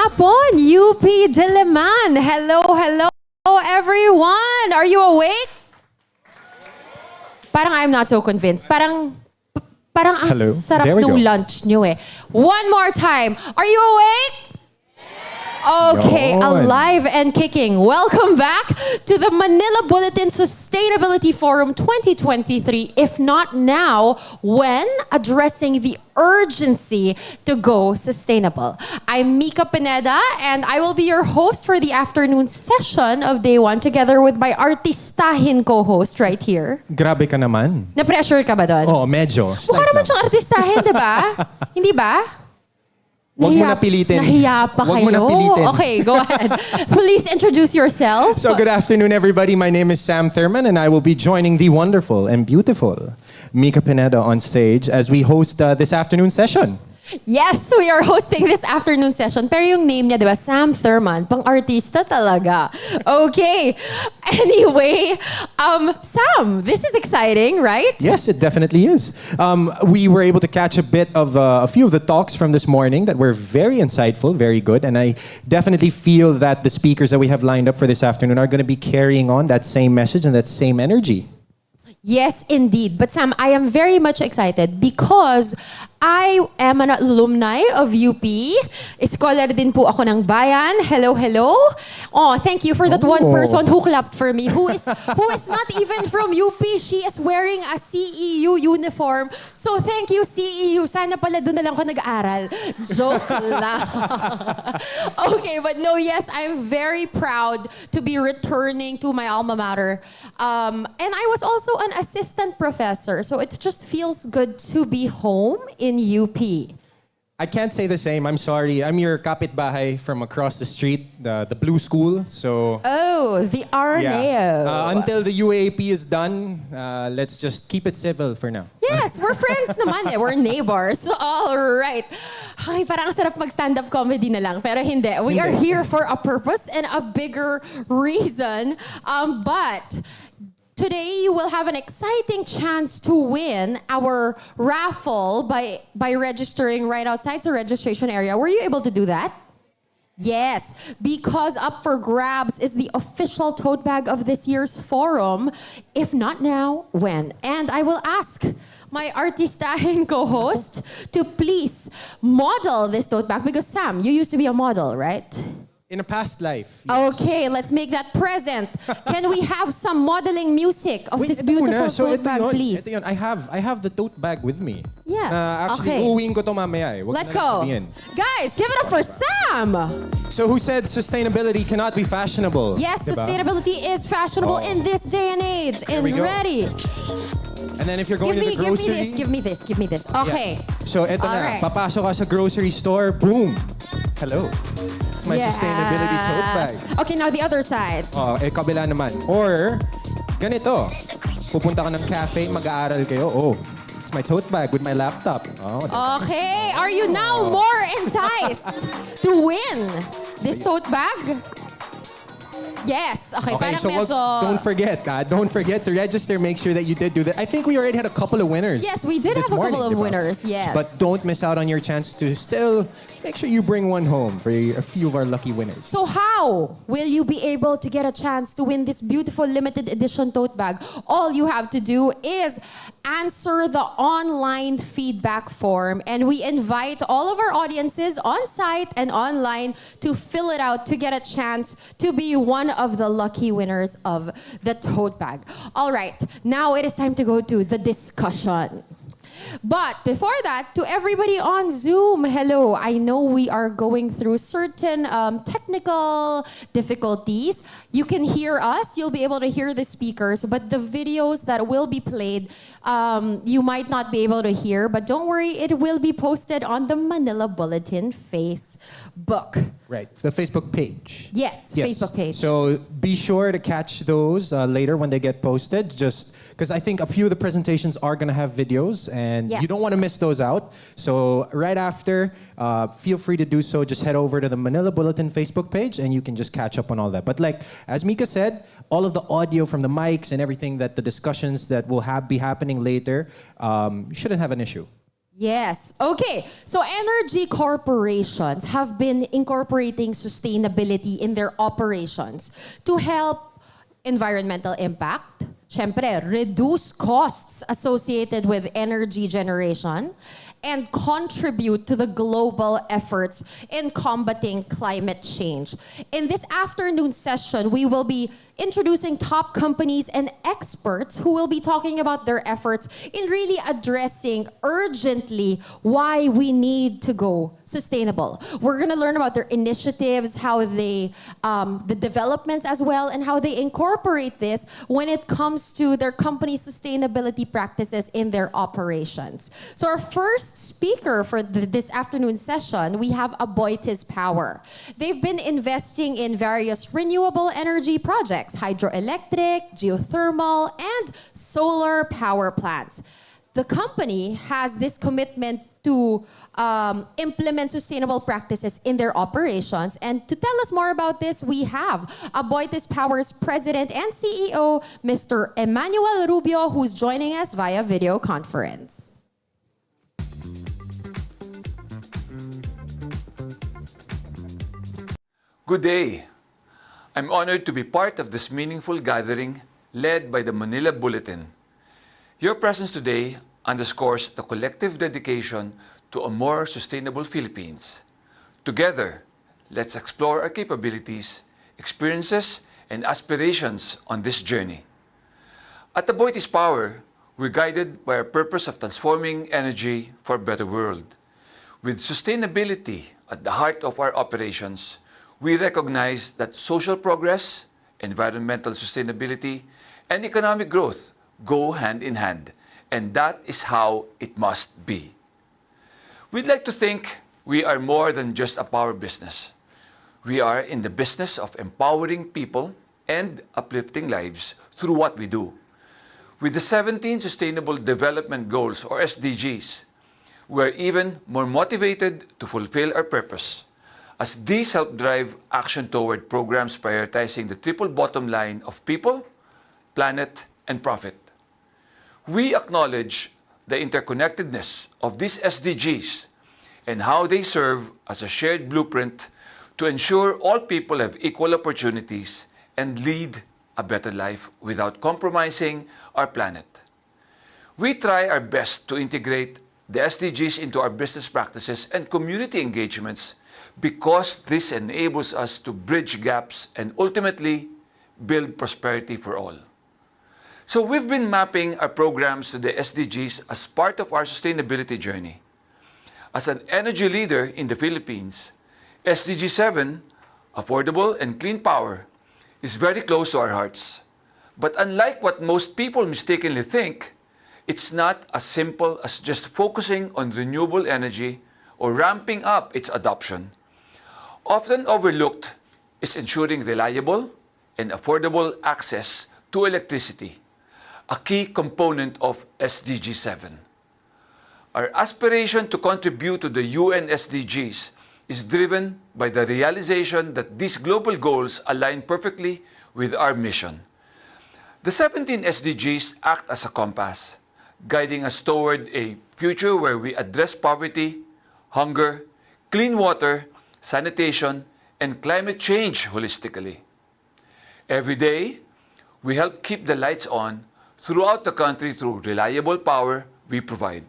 hapon, UP Diliman. Hello, hello, everyone. Are you awake? Parang I'm not so convinced. Parang ang Hello. sarap There we nung go. lunch nyo eh. One more time. Are you awake? Okay, Yon. alive and kicking. Welcome back to the Manila Bulletin Sustainability Forum 2023. If not now, when? Addressing the urgency to go sustainable. I'm Mika Pineda, and I will be your host for the afternoon session of day one, together with my artistahin co-host right here. Grabe ka naman. Na-pressure ka ba doon? Oo, medyo. Mukha Slight naman lang. siyang artistahin, di ba? Hindi ba? Huwag mo na pilitin. Nahiya pa Huwag kayo? mo na pilitin. Okay, go ahead. Please introduce yourself. So good afternoon, everybody. My name is Sam Thurman, and I will be joining the wonderful and beautiful Mika Pineda on stage as we host this afternoon session. Yes, we are hosting this afternoon session. Pero yung name niya, di ba? Sam Thurman. Pang-artista talaga. Okay. Anyway, Sam, this is exciting, right? Yes, it definitely is. We were able to catch a bit of a few of the talks from this morning that were very insightful, very good, and I definitely feel that the speakers that we have lined up for this afternoon are going to be carrying on that same message and that same energy. Yes, indeed. But Sam, I am very much excited because I am an alumni of UP. Scholar din po ako ng bayan. Hello, hello. Oh, thank you for that one person who clapped for me. Who is not even from UP. She is wearing a CEU uniform. So thank you, CEU. Sana pala doon na lang ako nag-aaral. Joke lang. Okay, but no, yes, I'm very proud to be returning to my alma mater. And I was also an assistant professor, so it just feels good to be home in UP. I can't say the same. I'm sorry. I'm your kapitbahay from across the street, the Blue School. So Oh, the RNAO. until the UAP is done, let's just keep it civil for now. Yes, we're friends naman eh. We're neighbors. All right. Ay, parang sarap mag-stand-up comedy na lang. Pero hindi. We are here for a purpose and a bigger reason. But today, you will have an exciting chance to win our raffle by registering right outside the registration area. Were you able to do that? Yes, because up for grabs is the official tote bag of this year's forum. If not now, when? And I will ask my artistahin co-host to please model this tote bag, because Sam, you used to be a model, right? In a past life. Yes. Okay, let's make that present. Can we have some modeling music of this ito beautiful muna. So, tote ito bag, yun. please? Ito yun. I have the tote bag with me. Yeah. Actually, Okay. uuwiin ko to mamaya eh. Wag Let's na lang go. sabihin. Guys, give it up for Sam. So who said sustainability cannot be fashionable? Yes, Diba? sustainability is fashionable in this day and age. There And we go. ready. And then if you're going to the grocery... Give me this. Okay. Yeah. So ito na, Alright. papasok ka sa grocery store, boom! Hello. It's my sustainability tote bag. Okay, now the other side. Oh, kabila naman. Or, ganito. Pupunta ka ng cafe, mag-aaral kayo. Oh, it's my tote bag with my laptop. Oh, Okay, are you now more enticed to win this tote bag? Yes. Okay, okay, parang so medyo... don't forget to register. Make sure that you did do that. I think we already had a couple of winners. Yes, we did this have a couple morning, of diba? winners, yes. But don't miss out on your chance to still make sure you bring one home for a few of our lucky winners. So how will you be able to get a chance to win this beautiful limited edition tote bag? All you have to do is answer the online feedback form, and we invite all of our audiences on site and online to fill it out to get a chance to be one of the lucky winners of the tote bag. All right, now it is time to go to the discussion. But before that, to everybody on Zoom, hello. I know we are going through certain technical difficulties. You can hear us, you'll be able to hear the speakers, but the videos that will be played, you might not be able to hear, but don't worry, it will be posted on the Manila Bulletin Facebook. Right, the Facebook page. Yes, Facebook page. So be sure to catch those later when they get posted. Just because I think a few of the presentations are going to have videos, and Yes. you don't want to miss those out. So right after, feel free to do so. Just head over to the Manila Bulletin Facebook page, and you can just catch up on all that. But like as Mika said, all of the audio from the mics and everything that the discussions that will be happening later, shouldn't have an issue. Yes. Okay. So energy corporations have been incorporating sustainability in their operations to help environmental impact, syempre, reduce costs associated with energy generation, and contribute to the global efforts in combating climate change. In this afternoon session, we will be introducing top companies and experts who will be talking about their efforts in really addressing urgently why we need to go sustainable. We're going to learn about their initiatives, how they, the developments as well, and how they incorporate this when it comes to their company sustainability practices in their operations. So our first speaker for this afternoon session, we have Aboitiz Power. They've been investing in various renewable energy projects, hydroelectric, geothermal, and solar power plants. The company has this commitment to implement sustainable practices in their operations. And to tell us more about this, we have Aboitiz Power's President and CEO, Mr. Emmanuel Rubio, who's joining us via video conference. Good day. I'm honored to be part of this meaningful gathering led by the Manila Bulletin. Your presence today underscores the collective dedication to a more sustainable Philippines. Together, let's explore our capabilities, experiences, and aspirations on this journey. At Aboitiz Power, we're guided by our purpose of transforming energy for a better world. With sustainability at the heart of our operations, we recognize that social progress, environmental sustainability, and economic growth go hand in hand, and that is how it must be. We'd like to think we are more than just a power business. We are in the business of empowering people and uplifting lives through what we do. With the 17 Sustainable Development Goals, or SDGs, we are even more motivated to fulfill our purpose, as these help drive action toward programs prioritizing the triple bottom line of people, planet, and profit. We acknowledge the interconnectedness of these SDGs and how they serve as a shared blueprint to ensure all people have equal opportunities and lead a better life without compromising our planet. We try our best to integrate the SDGs into our business practices and community engagements because this enables us to bridge gaps and ultimately build prosperity for all. So we've been mapping our programs to the SDGs as part of our sustainability journey. As an energy leader in the Philippines, SDG 7, Affordable and Clean Power, is very close to our hearts. But unlike what most people mistakenly think, it's not as simple as just focusing on renewable energy or ramping up its adoption. Often overlooked is ensuring reliable and affordable access to electricity, a key component of SDG 7. Our aspiration to contribute to the UN SDGs is driven by the realization that these global goals align perfectly with our mission. The 17 SDGs act as a compass, guiding us toward a future where we address poverty, hunger, clean water, sanitation, and climate change holistically. Every day, we help keep the lights on throughout the country through reliable power we provide.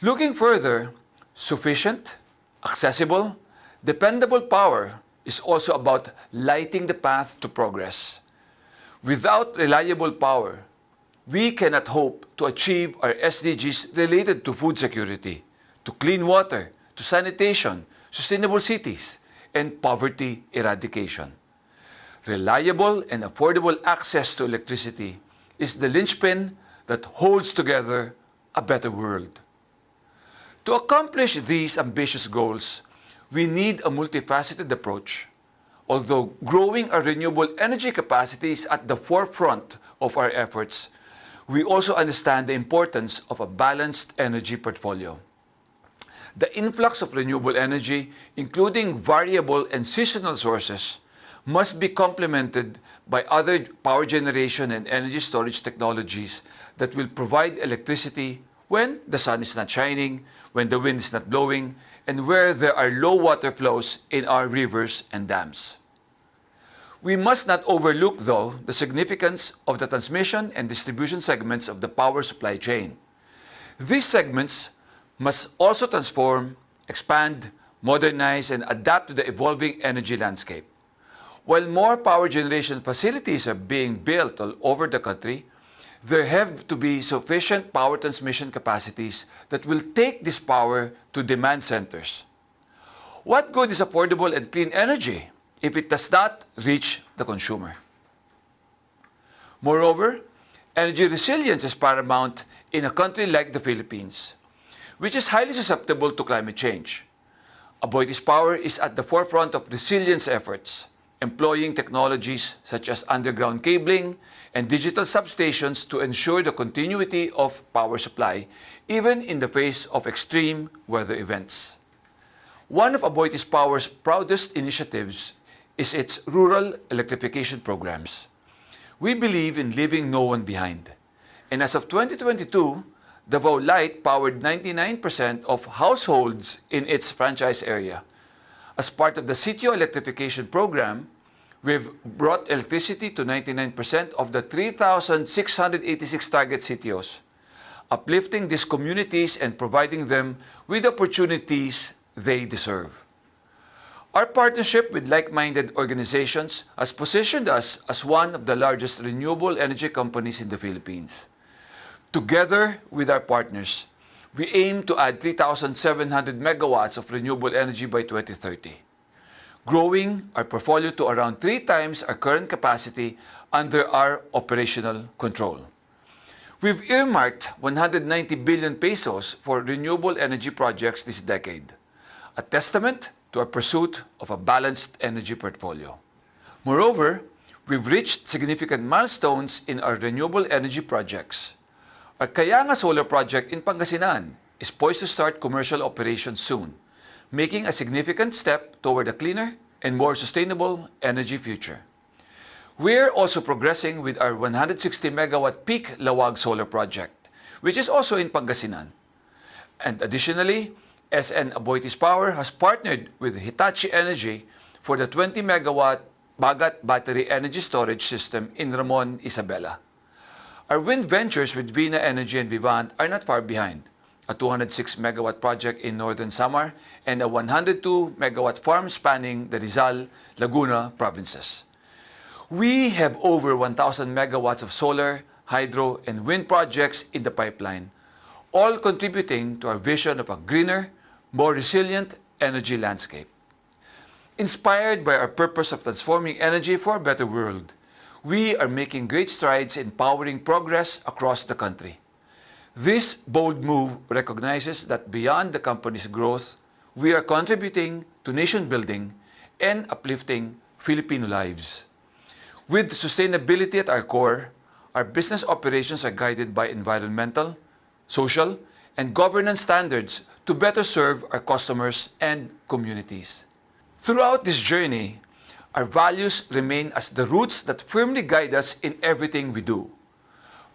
Looking further, sufficient, accessible, dependable power is also about lighting the path to progress. Without reliable power, we cannot hope to achieve our SDGs related to food security, to clean water, to sanitation, sustainable cities, and poverty eradication. Reliable and affordable access to electricity is the linchpin that holds together a better world. To accomplish these ambitious goals, we need a multifaceted approach. Although growing our renewable energy capacity is at the forefront of our efforts, we also understand the importance of a balanced energy portfolio. The influx of renewable energy, including variable and seasonal sources, must be complemented by other power generation and energy storage technologies that will provide electricity when the sun is not shining, when the wind is not blowing, and where there are low water flows in our rivers and dams. We must not overlook, though, the significance of the transmission and distribution segments of the power supply chain. These segments must also transform, expand, modernize, and adapt to the evolving energy landscape. While more power generation facilities are being built all over the country, there have to be sufficient power transmission capacities that will take this power to demand centers. What good is affordable and clean energy if it does not reach the consumer? Moreover, energy resilience is paramount in a country like the Philippines, which is highly susceptible to climate change. Aboitiz Power is at the forefront of resilience efforts, employing technologies such as underground cabling and digital substations to ensure the continuity of power supply, even in the face of extreme weather events. One of Aboitiz Power's proudest initiatives is its rural electrification programs. We believe in leaving no one behind. And as of 2022, Davao Light powered 99% of households in its franchise area. As part of the Sitio electrification program, we've brought electricity to 99% of the 3,686 target sitios, uplifting these communities and providing them with opportunities they deserve. Our partnership with like-minded organizations has positioned us as one of the largest renewable energy companies in the Philippines. Together with our partners, we aim to add 3,700 megawatts of renewable energy by 2030, growing our portfolio to around 3 times our current capacity under our operational control. We've earmarked 190 billion pesos for renewable energy projects this decade, a testament to our pursuit of a balanced energy portfolio. Moreover, we've reached significant milestones in our renewable energy projects. Our Kayanga Solar Project in Pangasinan is poised to start commercial operations soon, making a significant step toward a cleaner and more sustainable energy future. We're also progressing with our 160 megawatt peak Lawag Solar Project, which is also in Pangasinan. And additionally, ACEN Aboitiz Power has partnered with Hitachi Energy for the 20 megawatt Bagat battery energy storage system in Ramon, Isabela. Our wind ventures with Vina Energy and Vivant are not far behind, a 206 megawatt project in northern Samar and a 102 megawatt farm spanning the Rizal, Laguna provinces. We have over 1,000 megawatts of solar, hydro, and wind projects in the pipeline, all contributing to our vision of a greener, more resilient energy landscape. Inspired by our purpose of transforming energy for a better world, we are making great strides in powering progress across the country. This bold move recognizes that beyond the company's growth, we are contributing to nation building and uplifting Filipino lives. With sustainability at our core, our business operations are guided by environmental, social, and governance standards to better serve our customers and communities. Throughout this journey, our values remain as the roots that firmly guide us in everything we do.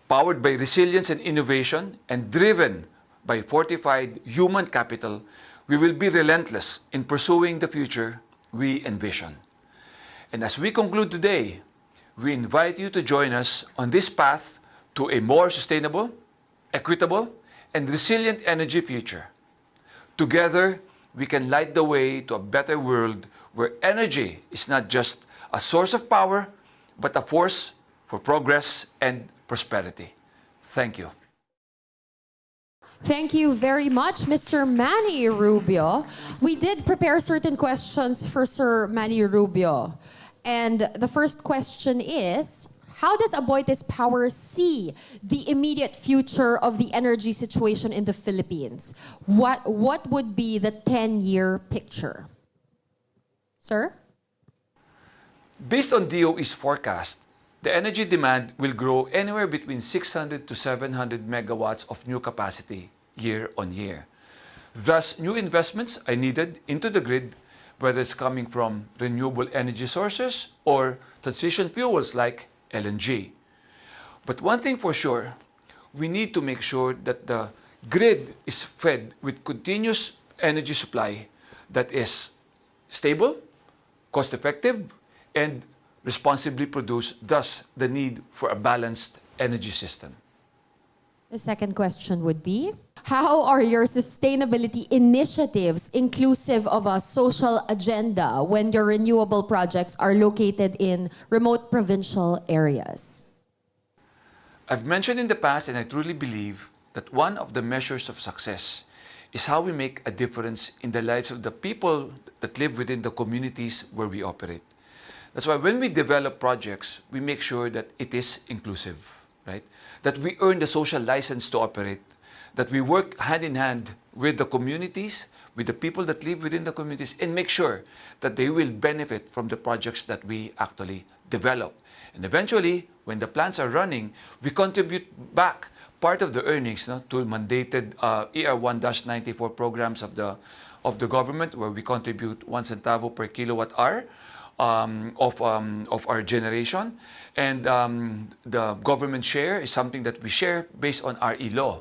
Powered by resilience and innovation and driven by fortified human capital, we will be relentless in pursuing the future we envision. And as we conclude today, we invite you to join us on this path to a more sustainable, equitable, and resilient energy future. Together, we can light the way to a better world where energy is not just a source of power, but a force for progress and prosperity. Thank you. Thank you very much, Mr. Manny Rubio. We did prepare certain questions for Sir Manny Rubio. And the first question is, how does Aboitiz Power see the immediate future of the energy situation in the Philippines? What would be the 10-year picture? Sir? Based on DOE's forecast, the energy demand will grow anywhere between 600 to 700 megawatts of new capacity year on year. Thus, new investments are needed into the grid, whether it's coming from renewable energy sources or transition fuels like LNG. But one thing for sure, we need to make sure that the grid is fed with continuous energy supply that is stable, cost-effective, and responsibly produced, thus the need for a balanced energy system. The second question would be, how are your sustainability initiatives inclusive of a social agenda when your renewable projects are located in remote provincial areas? I've mentioned in the past, and I truly believe, that one of the measures of success is how we make a difference in the lives of the people that live within the communities where we operate. That's why when we develop projects, we make sure that it is inclusive, right? That we earn the social license to operate, that we work hand in hand with the communities, with the people that live within the communities, and make sure that they will benefit from the projects that we actually develop. And eventually, when the plants are running, we contribute back part of the earnings to mandated ER1-94 programs of the government, where we contribute 1 centavo per kilowatt hour of our generation. And the government share is something that we share based on RE law,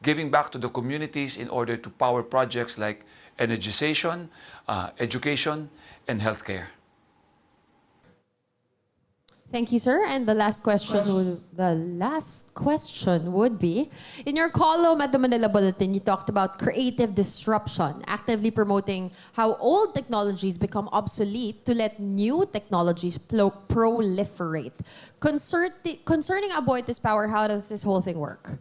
giving back to the communities in order to power projects like energization, education, and healthcare. Thank you, sir. And the last question would be, in your column at the Manila Bulletin, you talked about creative disruption, actively promoting how old technologies become obsolete to let new technologies proliferate. Concerning Aboitiz Power, how does this whole thing work?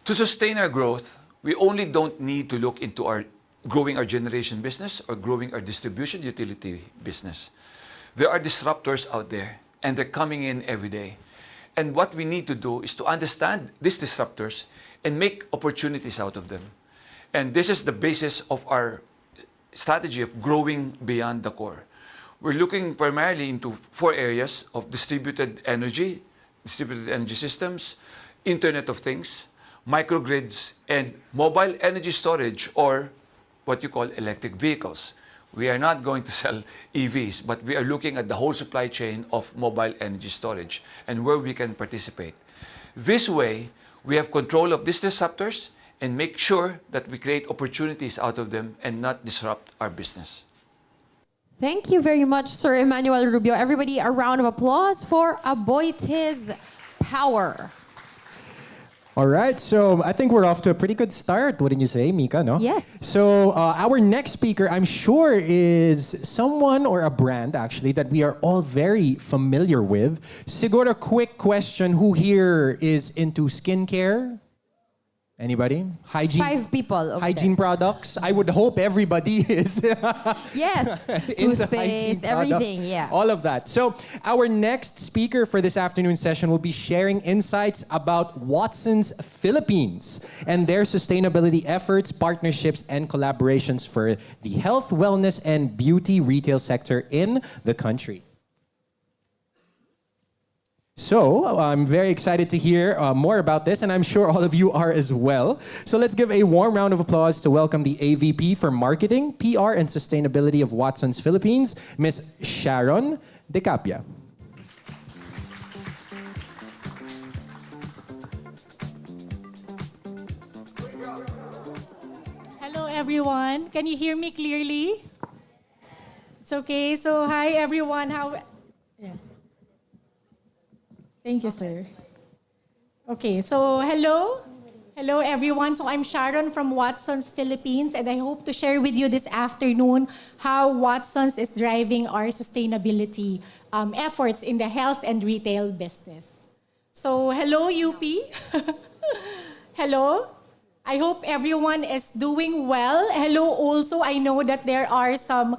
To sustain our growth, we only don't need to look into growing our generation business or growing our distribution utility business. There are disruptors out there, and they're coming in every day. And what we need to do is to understand these disruptors and make opportunities out of them. And this is the basis of our strategy of growing beyond the core. We're looking primarily into 4 areas of distributed energy systems, Internet of Things, microgrids, and mobile energy storage, or what you call electric vehicles. We are not going to sell EVs, but we are looking at the whole supply chain of mobile energy storage and where we can participate. This way, we have control of these disruptors and make sure that we create opportunities out of them and not disrupt our business. Thank you very much, Sir Emmanuel Rubio. Everybody, a round of applause for Aboitiz Power. All right, so I think we're off to a pretty good start, wouldn't you say, Mika, no? Yes. So our next speaker, I'm sure, is someone or a brand, actually, that we are all very familiar with. Siguro, quick question, who here is into skincare? Anybody? Hygiene? 5 people over Hygiene there. products? I would hope everybody is. Yes, into hygiene toothpaste, everything, yeah. All of that. So our next speaker for this afternoon session will be sharing insights about Watson's Philippines and their sustainability efforts, partnerships, and collaborations for the health, wellness, and beauty retail sector in the country. So, I'm very excited to hear more about this, and I'm sure all of you are as well. So let's give a warm round of applause to welcome the AVP for Marketing, PR, and Sustainability of Watson's Philippines, Ms. Sharon Decapia. Hello, everyone. Can you hear me clearly? It's okay. So, hi, everyone. Yeah. Thank you, sir. Okay, so hello. Hello, everyone. So I'm Sharon from Watson's Philippines, and I hope to share with you this afternoon how Watson's is driving our sustainability efforts in the health and retail business. So hello, UP. Hello. I hope everyone is doing well. Hello also, I know that there are some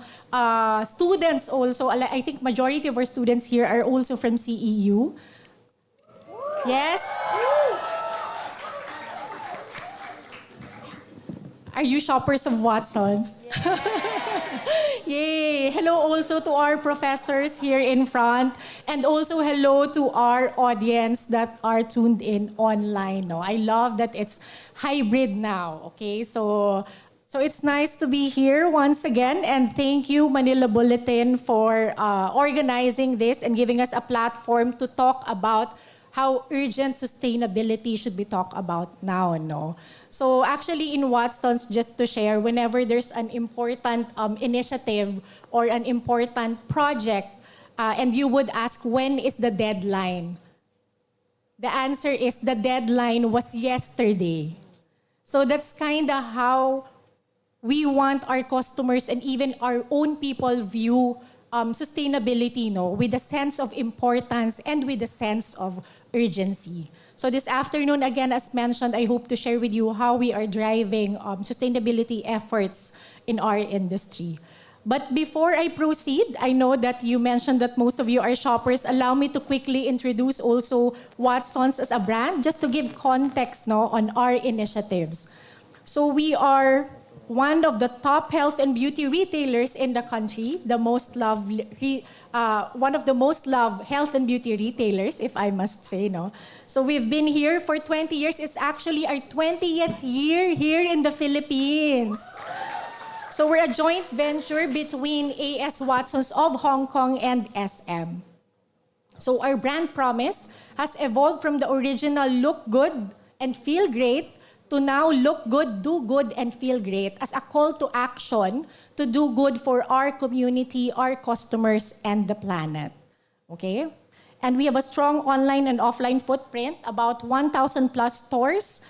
students also. I think majority of our students here are also from CEU. Yes? Are you shoppers of Watson's? Yay! Hello also to our professors here in front, and also hello to our audience that are tuned in online. No? I love that it's hybrid now, okay? So it's nice to be here once again, and thank you, Manila Bulletin, for organizing this and giving us a platform to talk about how urgent sustainability should be talked about now, no? So actually in Watson's, just to share, whenever there's an important initiative or an important project, and you would ask, when is the deadline? The answer is the deadline was yesterday. So that's kind of how we want our customers and even our own people view sustainability, no, with a sense of importance and with a sense of urgency. So this afternoon, again, as mentioned, I hope to share with you how we are driving sustainability efforts in our industry. But before I proceed, I know that you mentioned that most of you are shoppers. Allow me to quickly introduce also Watson's as a brand, just to give context, no, on our initiatives. So we are one of the top health and beauty retailers in the country, the most loved, one of the most loved health and beauty retailers, if I must say, no. So we've been here for 20 years. It's actually our 20th year here in the Philippines. So we're a joint venture between AS Watson's of Hong Kong and SM. So our brand promise has evolved from the original look good and feel great to now look good, do good, and feel great as a call to action to do good for our community, our customers, and the planet. Okay? And we have a strong online and offline footprint, about 1,000 plus stores,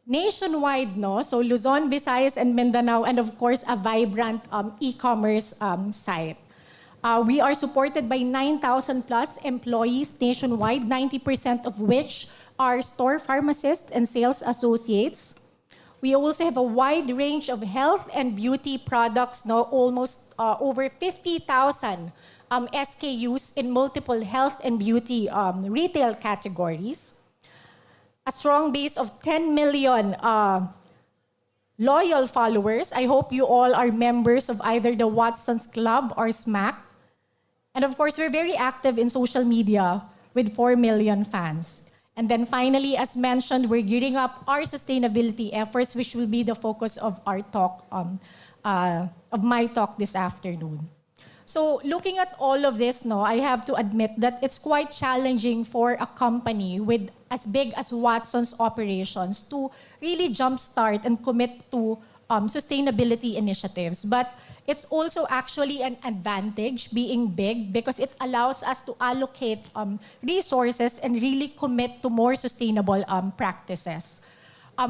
nationwide, no? So Luzon, Visayas, and Mindanao, and of course, a vibrant e-commerce site. We are supported by 9,000 plus employees nationwide, 90% of which are store pharmacists and sales associates. We also have a wide range of health and beauty products, no, almost over 50,000 SKUs in multiple health and beauty retail categories. A strong base of 10 million loyal followers. I hope you all are members of either the Watson's Club or SMAC. And of course, we're very active in social media with 4 million fans. And then finally, as mentioned, we're gearing up our sustainability efforts, which will be the focus of our talk, of my talk this afternoon. So looking at all of this, no, I have to admit that it's quite challenging for a company with as big as Watson's operations to really jumpstart and commit to sustainability initiatives. But it's also actually an advantage being big because it allows us to allocate resources and really commit to more sustainable practices.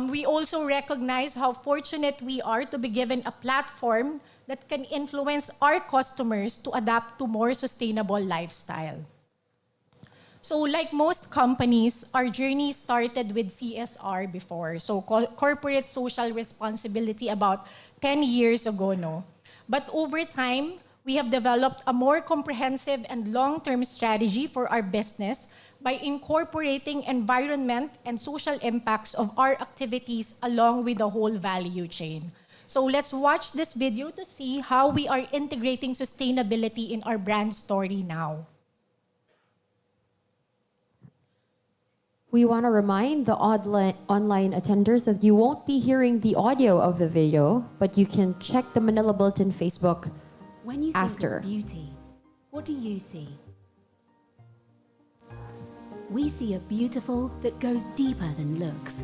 We also recognize how fortunate we are to be given a platform that can influence our customers to adapt to more sustainable lifestyle. So like most companies, our journey started with CSR before. So corporate social responsibility about 10 years ago, no? But over time, we have developed a more comprehensive and long-term strategy for our business by incorporating environment and social impacts of our activities along with the whole value chain. So let's watch this video to see how we are integrating sustainability in our brand story now. We want to remind the online attenders that you won't be hearing the audio of the video, but you can check the Manila Bulletin Facebook When you think after. of beauty, what do you see? We see a beautiful that goes deeper than looks.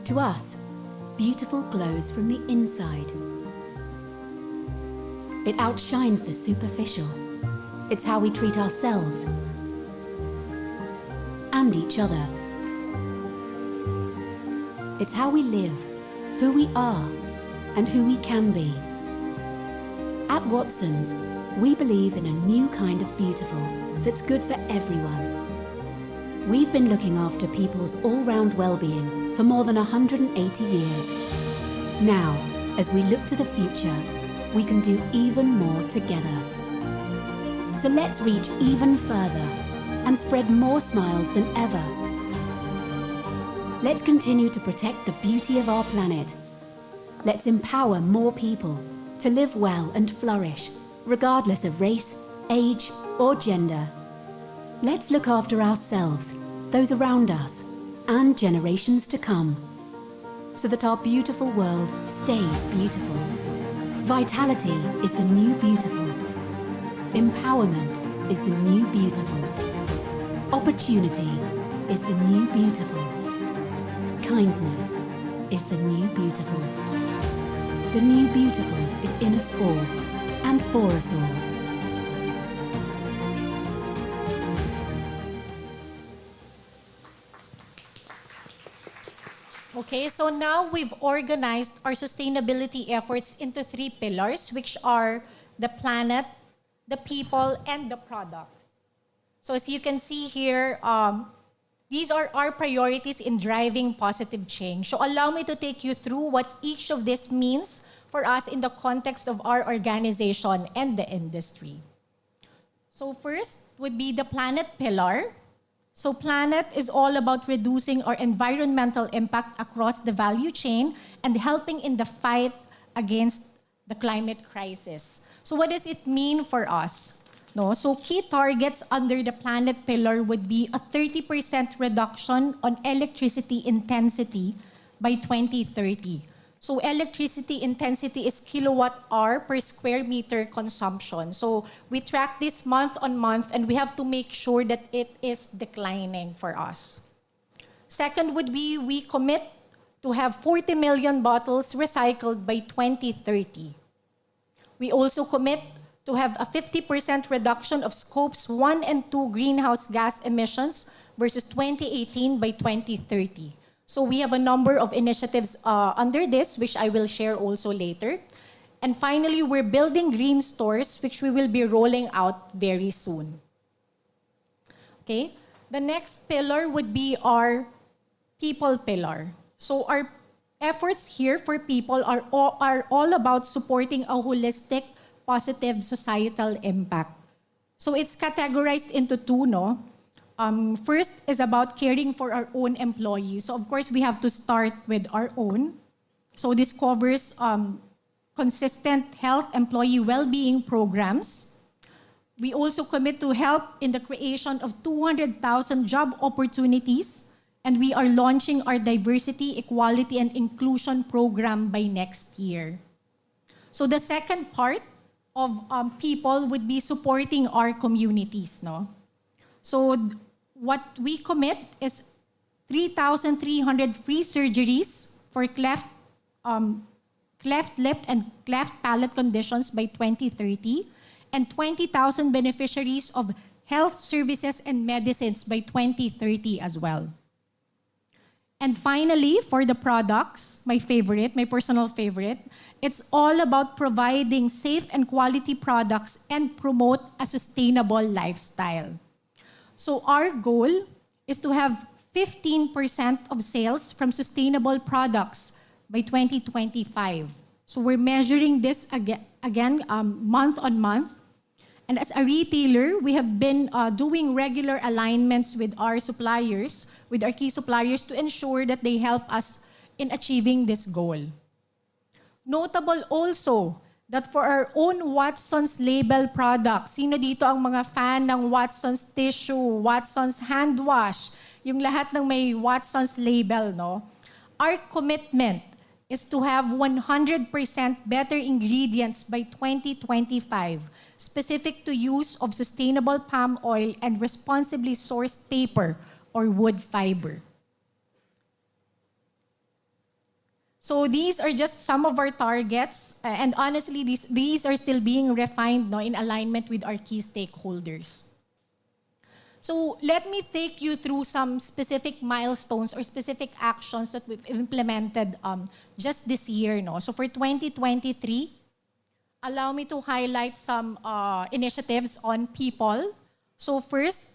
To us, beautiful glows from the inside. It outshines the superficial. It's how we treat ourselves and each other. It's how we live, who we are, and who we can be. At Watson's, we believe in a new kind of beautiful that's good for everyone. We've been looking after people's all-round well-being for more than 180 years. Now, as we look to the future, we can do even more together. So let's reach even further and spread more smiles than ever. Let's continue to protect the beauty of our planet. Let's empower more people to live well and flourish, regardless of race, age, or gender. Let's look after ourselves, those around us, and generations to come, so that our beautiful world stays beautiful. Vitality is the new beautiful. Empowerment is the new beautiful. Opportunity is the new beautiful. Kindness is the new beautiful. The new beautiful is in us all and for us all. Okay, so now we've organized our sustainability efforts into 3 pillars, which are the planet, the people, and the products. So as you can see here, these are our priorities in driving positive change. So allow me to take you through what each of this means for us in the context of our organization and the industry. So first would be the planet pillar. So planet is all about reducing our environmental impact across the value chain and helping in the fight against the climate crisis. So what does it mean for us? No? So key targets under the planet pillar would be a 30% reduction on electricity intensity by 2030. So electricity intensity is kilowatt hour per square meter consumption. So we track this month on month and we have to make sure that it is declining for us. Second would be we commit to have 40 million bottles recycled by 2030. We also commit to have a 50% reduction of scopes 1 and 2 greenhouse gas emissions versus 2018 by 2030. So we have a number of initiatives under this, which I will share also later. And finally, we're building green stores, which we will be rolling out very soon. Okay, the next pillar would be our people pillar. So our efforts here for people are all about supporting a holistic, positive societal impact. So it's categorized into 2, no? First is about caring for our own employees. So of course, we have to start with our own. So this covers consistent health employee well-being programs. We also commit to help in the creation of 200,000 job opportunities, and we are launching our diversity, equality, and inclusion program by next year. So the second part of people would be supporting our communities, no? So what we commit is 3,300 free surgeries for cleft lip and cleft palate conditions by 2030, and 20,000 beneficiaries of health services and medicines by 2030 as well. And finally, for the products, my personal favorite, it's all about providing safe and quality products and promote a sustainable lifestyle. So our goal is to have 15% of sales from sustainable products by 2025. So we're measuring this again month on month. And as a retailer, we have been doing regular alignments with our suppliers, with our key suppliers, to ensure that they help us in achieving this goal. Notable also that for our own Watson's label products, sino dito ang mga fan ng Watson's tissue, Watson's hand wash, yung lahat ng may Watson's label, no? Our commitment is to have 100% better ingredients by 2025, specific to use of sustainable palm oil and responsibly sourced paper or wood fiber. So these are just some of our targets, and honestly, these are still being refined, no, in alignment with our key stakeholders. So let me take you through some specific milestones or specific actions that we've implemented just this year. No? So for 2023, allow me to highlight some initiatives on people. So first,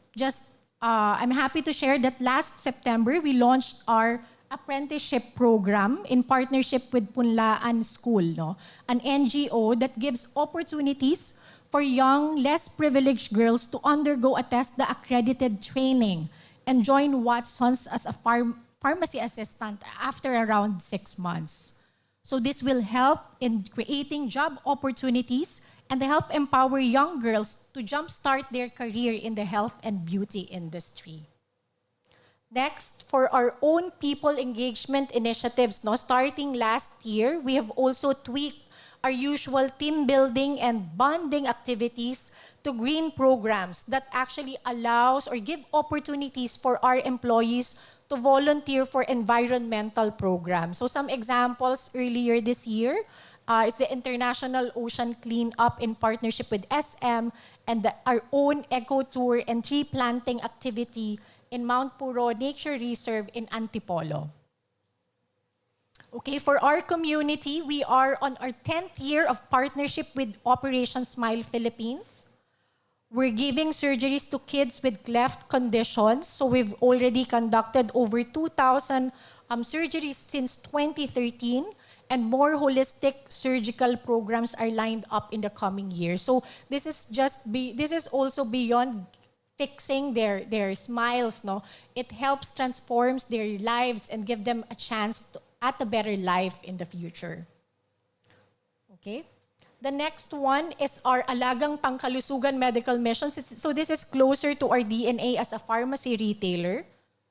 I'm happy to share that last September, we launched our apprenticeship program in partnership with Punlaan School, no? An NGO that gives opportunities for young, less privileged girls to undergo a TESDA accredited training and join Watson's as a pharmacy assistant after around 6 months. So this will help in creating job opportunities and help empower young girls to jumpstart their career in the health and beauty industry. Next, for our own people engagement initiatives, no, starting last year, we have also tweaked our usual team building and bonding activities to green programs that actually allows or give opportunities for our employees to volunteer for environmental programs. So some examples earlier this year is the International Ocean Cleanup in partnership with SM and our own eco tour and tree planting activity in Mount Puro Nature Reserve in Antipolo. Okay, for our community, we are on our 10th year of partnership with Operation Smile Philippines. We're giving surgeries to kids with cleft conditions. So we've already conducted over 2,000 surgeries since 2013, and more holistic surgical programs are lined up in the coming years. So this is also beyond fixing their smiles, no? It helps transforms their lives and give them a chance at a better life in the future. Okay? The next one is our Alagang Pangkalusugan Medical Missions. So this is closer to our DNA as a pharmacy retailer.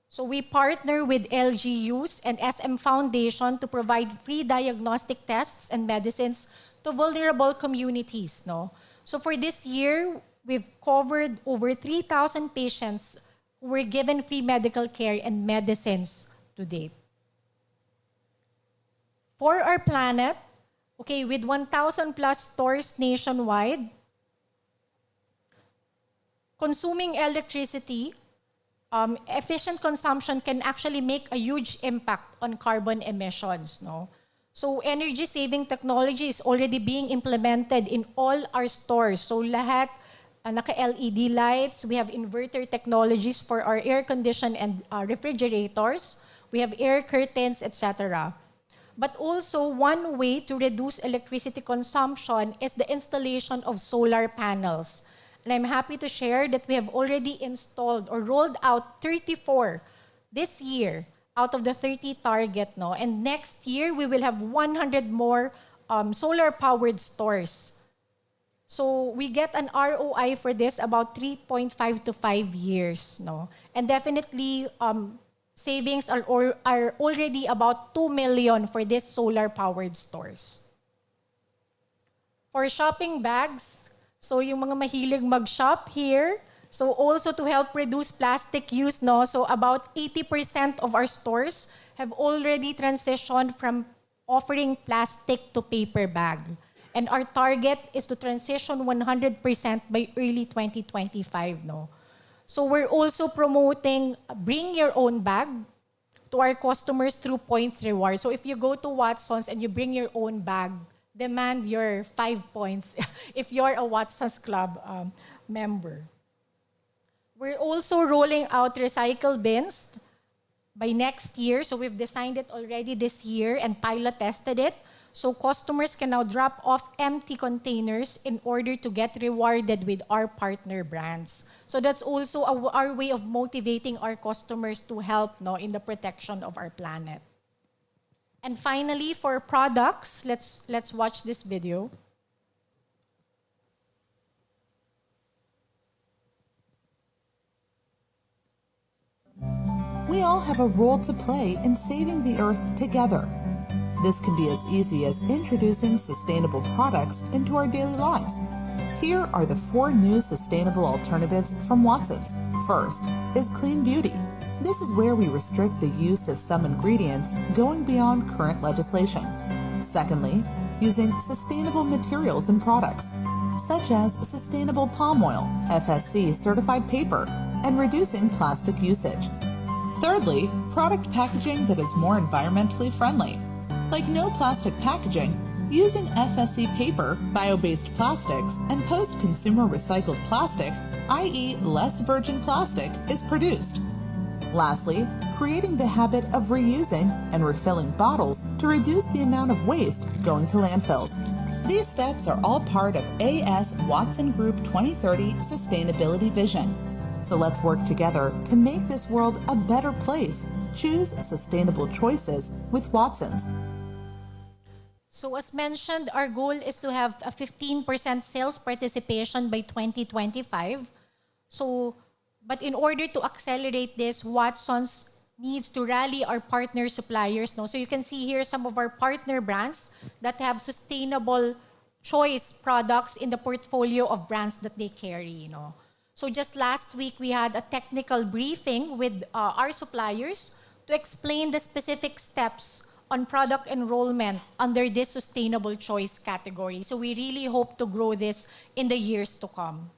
So we partner with LGUs and SM Foundation to provide free diagnostic tests and medicines to vulnerable communities, no? So for this year, we've covered over 3,000 patients who were given free medical care and medicines to date. For our planet, okay, with 1,000 plus stores nationwide, consuming electricity, efficient consumption can actually make a huge impact on carbon emissions, no? So energy-saving technology is already being implemented in all our stores. So lahat, naka-LED lights, we have inverter technologies for our air condition and refrigerators, we have air curtains, etc. But also, one way to reduce electricity consumption is the installation of solar panels. And I'm happy to share that we have already installed or rolled out 34 this year out of the 30 target, no? And next year, we will have 100 more solar-powered stores. So we get an ROI for this about 3.5 to 5 years, no? And definitely, savings are already about 2 million for these solar-powered stores. For shopping bags, so yung mga mahilig mag-shop here, so also to help reduce plastic use, no? So about 80% of our stores have already transitioned from offering plastic to paper bag. And our target is to transition 100% by early 2025, no? So we're also promoting bring your own bag to our customers through points reward. So if you go to Watson's and you bring your own bag, demand your 5 points if you're a Watson's Club member. We're also rolling out recycle bins by next year. So we've designed it already this year and pilot tested it. So customers can now drop off empty containers in order to get rewarded with our partner brands. So that's also our way of motivating our customers to help, no, in the protection of our planet. And finally, for products, let's watch this video. We all have a role to play in saving the earth together. This can be as easy as introducing sustainable products into our daily lives. Here are the 4 new sustainable alternatives from Watson's. First is clean beauty. This is where we restrict the use of some ingredients going beyond current legislation. Secondly, using sustainable materials in products, such as sustainable palm oil, FSC certified paper, and reducing plastic usage. Thirdly, product packaging that is more environmentally friendly, like no plastic packaging, using FSC paper, bio-based plastics, and post-consumer recycled plastic, i.e. less virgin plastic, is produced. Lastly, creating the habit of reusing and refilling bottles to reduce the amount of waste going to landfills. These steps are all part of AS Watson Group 2030 Sustainability Vision. So let's work together to make this world a better place. Choose sustainable choices with Watson's. So as mentioned, our goal is to have a 15% sales participation by 2025. So, but in order to accelerate this, Watson's needs to rally our partner suppliers. No? So you can see here some of our partner brands that have sustainable choice products in the portfolio of brands that they carry. You know? So just last week, we had a technical briefing with our suppliers to explain the specific steps on product enrollment under this sustainable choice category. So we really hope to grow this in the years to come.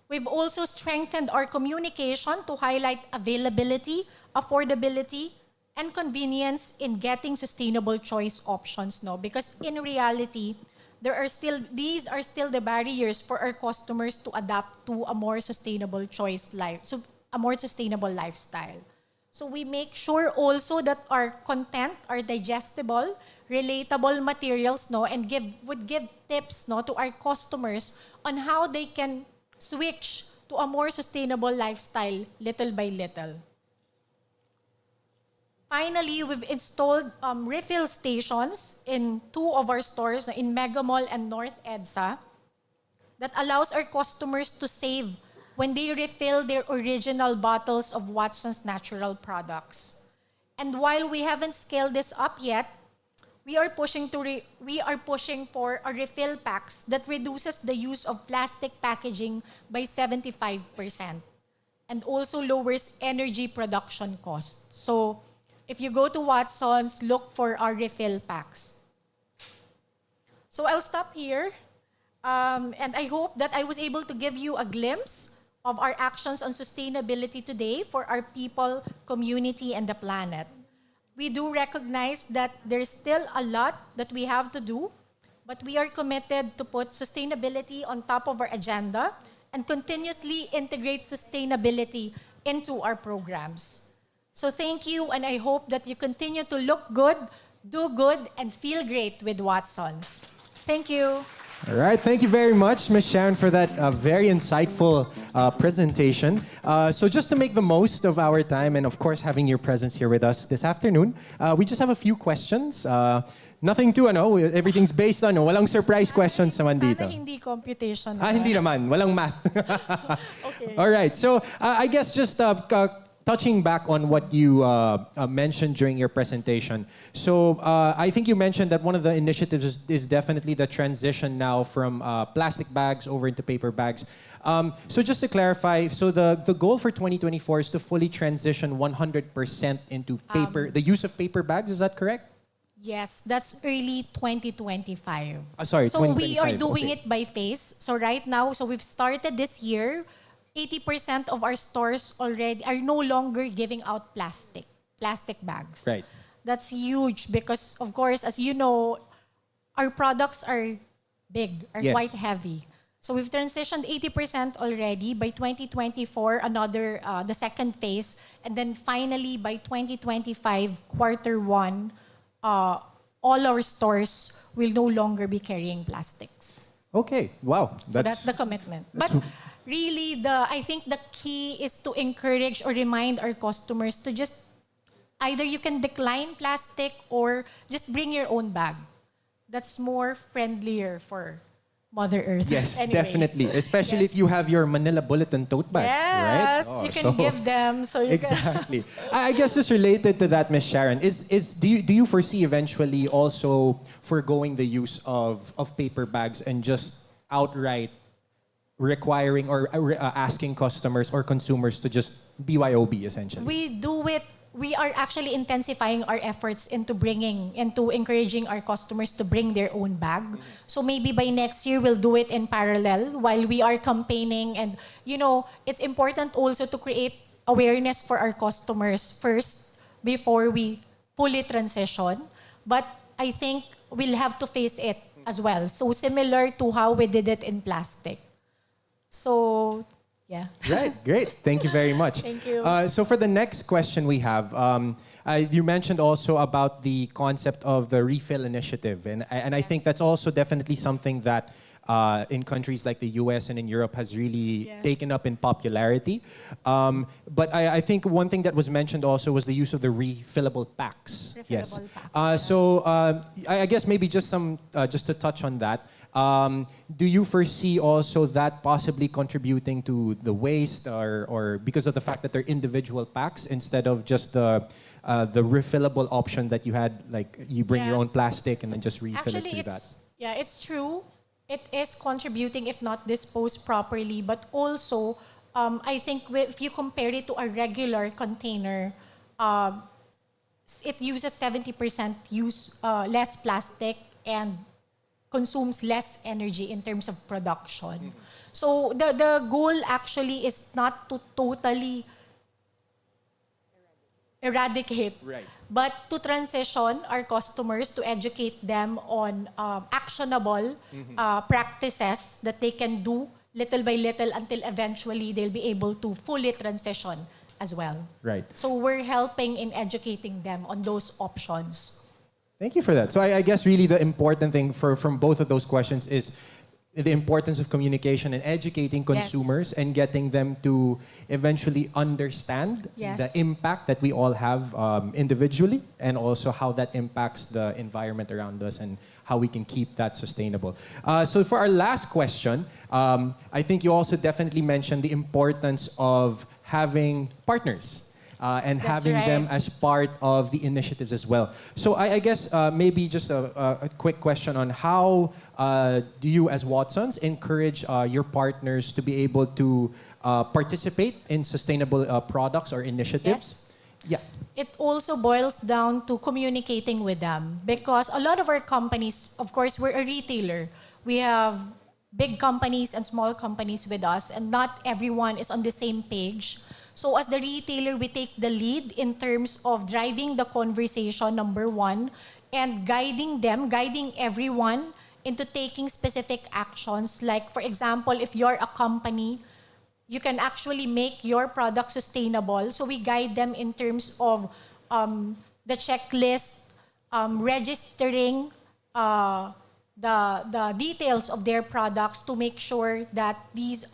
We've also strengthened our communication to highlight availability, affordability, and convenience in getting sustainable choice options. No? Because in reality, these are still the barriers for our customers to adapt to a more sustainable a more sustainable lifestyle. So we make sure also that our content are digestible, relatable materials, no, and would give tips, no, to our customers on how they can switch to a more sustainable lifestyle little by little. Finally, we've installed refill stations in 2 of our stores, in Mega Mall and North EDSA, that allows our customers to save when they refill their original bottles of Watson's natural products. And while we haven't scaled this up yet, we are pushing for a refill packs that reduces the use of plastic packaging by 75% and also lowers energy production costs. So if you go to Watson's, look for our refill packs. So I'll stop here. And I hope that I was able to give you a glimpse of our actions on sustainability today for our people, community, and the planet. We do recognize that there's still a lot that we have to do, but we are committed to put sustainability on top of our agenda and continuously integrate sustainability into our programs. So thank you, and I hope that you continue to look good, do good, and feel great with Watson's. Thank you. All right, thank you very much, Ms. Sharon, for that very insightful presentation. So just to make the most of our time and, of course, having your presence here with us this afternoon, we just have a few questions. Nothing to, everything's based on, walang surprise questions naman dito. Sana hindi computation. Hindi naman, walang math. Okay. All right, so I guess just touching back on what you mentioned during your presentation. So I think you mentioned that one of the initiatives is definitely the transition now from plastic bags over into paper bags. So just to clarify, so the goal for 2024 is to fully transition 100% into paper, the use of paper bags, is that correct? Yes, that's early 2025. Sorry, so 2025. we are doing okay. it by phase. So right now, so we've started this year, 80% of our stores already are no longer giving out plastic bags. Right. That's huge because, of course, as you know, our products are big, are Yes. quite heavy. So we've transitioned 80% already. By 2024, the second phase. And then finally, by 2025, Q1, all our stores will no longer be carrying plastics. Okay, wow. So that's the commitment. But really, I think the key is to encourage or remind our customers to just, either you can decline plastic or just bring your own bag. That's more friendlier for Mother Earth. Yes, Anyway. definitely. Especially if you have your Manila Bulletin tote bag, Yes, right? you can give them. So you Exactly. I guess just related to that, Ms. Sharon, do you foresee eventually also foregoing the use of paper bags and just outright requiring or asking customers or consumers to just BYOB essentially? We do it. We are actually intensifying our efforts into encouraging our customers to bring their own bag. So maybe by next year, we'll do it in parallel while we are campaigning. And, it's important also to create awareness for our customers first before we fully transition. But I think we'll have to face it as well. So similar to how we did it in plastic. So, yeah. Right, great. Thank you very much. Thank you. So for the next question we have, you mentioned also about the concept of the refill initiative. And I think that's also definitely something that in countries like the US and in Europe has really taken up in popularity. But I think one thing that was mentioned also was the use of the refillable packs. Yes. I guess maybe just to touch on that. Do you foresee also that possibly contributing to the waste, or because of the fact that they're individual packs instead of just the refillable option that you had, like you bring your own plastic and then just refill it through that? Yeah, it's true. It is contributing if not disposed properly, but also I think if you compare it to a regular container, it uses 70% less plastic and consumes less energy in terms of production. So the goal actually is not to totally eradicate, but to transition our customers, to educate them on actionable practices that they can do little by little until eventually they'll be able to fully transition as well. Right. So we're helping in educating them on those options. Thank you for that. So I guess really the important thing from both of those questions is the importance of communication and educating consumers and getting them to eventually understand the impact that we all have individually, and also how that impacts the environment around us and how we can keep that sustainable. So for our last question, I think you also definitely mentioned the importance of having partners. And having them as part of the initiatives as well. So I guess maybe just a quick question on how do you as Watsons encourage your partners to be able to participate in sustainable products or initiatives? Yeah. It also boils down to communicating with them, because a lot of our companies, of course, we're a retailer. We have big companies and small companies with us, and not everyone is on the same page. So as the retailer, we take the lead in terms of driving the conversation, number one, and guiding everyone into taking specific actions. Like, for example, if you're a company, you can actually make your product sustainable. So we guide them in terms of the checklist, registering the details of their products to make sure that these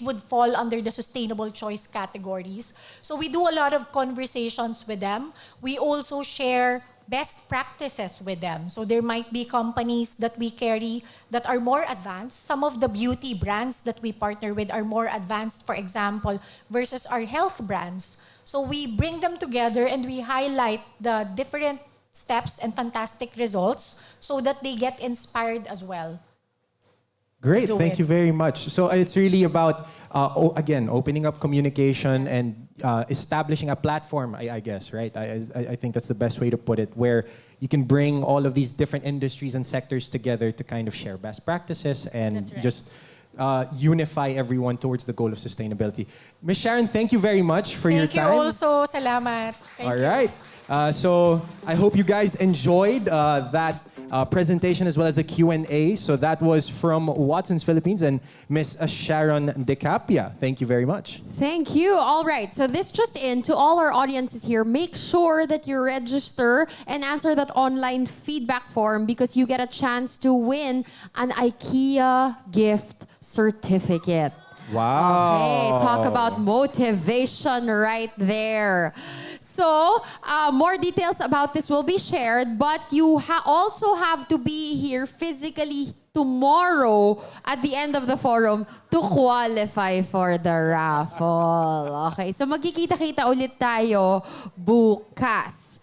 would fall under the sustainable choice categories. So we do a lot of conversations with them. We also share best practices with them. So there might be companies that we carry that are more advanced. Some of the beauty brands that we partner with are more advanced, for example, versus our health brands. So we bring them together and we highlight the different steps and fantastic results so that they get inspired as well. Great, thank you very much. So it's really about, again, opening up communication and establishing a platform, I guess, right? I think that's the best way to put it, where you can bring all of these different industries and sectors together to kind of share best practices and just unify everyone towards the goal of sustainability. Ms. Sharon, thank you very much for your time. Thank you also. Salamat. All right. So I hope you guys enjoyed that presentation as well as the Q&A. So that was from Watsons Philippines and Miss Sharon Decapia. Thank you very much. Thank you. All right. So this just in, to all our audiences here, make sure that you register and answer that online feedback form, because you get a chance to win an IKEA gift certificate. Wow. Okay, talk about motivation right there. So, more details about this will be shared, but you also have to be here physically tomorrow at the end of the forum to qualify for the raffle. Okay, so magkikita-kita ulit tayo bukas.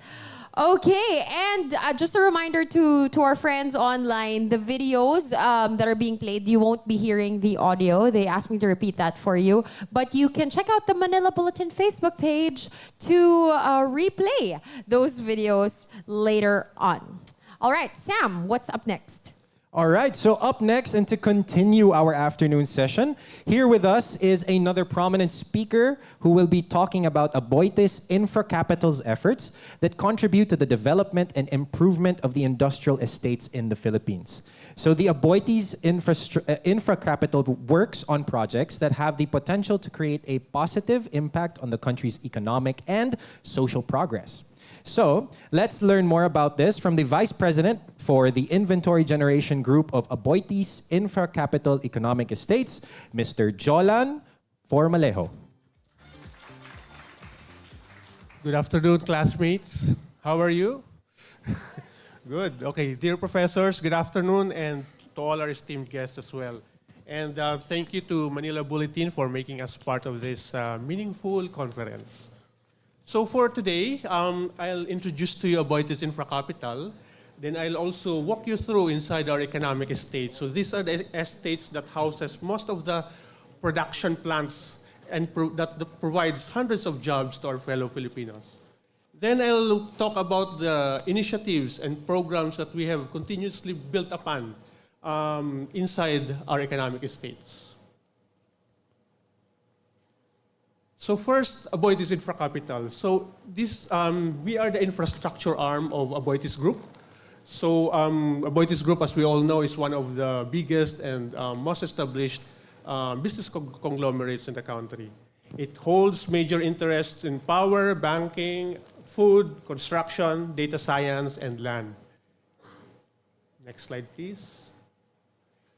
Okay, and just a reminder to our friends online, the videos that are being played, you won't be hearing the audio. They asked me to repeat that for you. But you can check out the Manila Bulletin Facebook page to replay those videos later on. All right, Sam, what's up next? All right, so up next, and to continue our afternoon session, here with us is another prominent speaker who will be talking about Aboitiz Infracapital's efforts that contribute to the development and improvement of the industrial estates in the Philippines. So the Aboitiz Infracapital works on projects that have the potential to create a positive impact on the country's economic and social progress. So let's learn more about this from the Vice President for the Inventory Generation Group of Aboitiz Infracapital Economic Estates, Mr. Jolan Formalejo. Good afternoon, classmates. How are you? Good. Okay, dear professors, good afternoon, and to all our esteemed guests as well. And thank you to Manila Bulletin for making us part of this meaningful conference. So for today, I'll introduce to you Aboitiz Infracapital. Then I'll also walk you through inside our economic estates. So these are the estates that houses most of the production plants and that provides hundreds of jobs to our fellow Filipinos. Then I'll talk about the initiatives and programs that we have continuously built upon inside our economic estates. So first, Aboitiz Infracapital. So this, we are the infrastructure arm of Aboitiz Group. So Aboitiz Group, as we all know, is one of the biggest and most established business conglomerates in the country. It holds major interests in power, banking, food, construction, data science, and land. Next slide, please.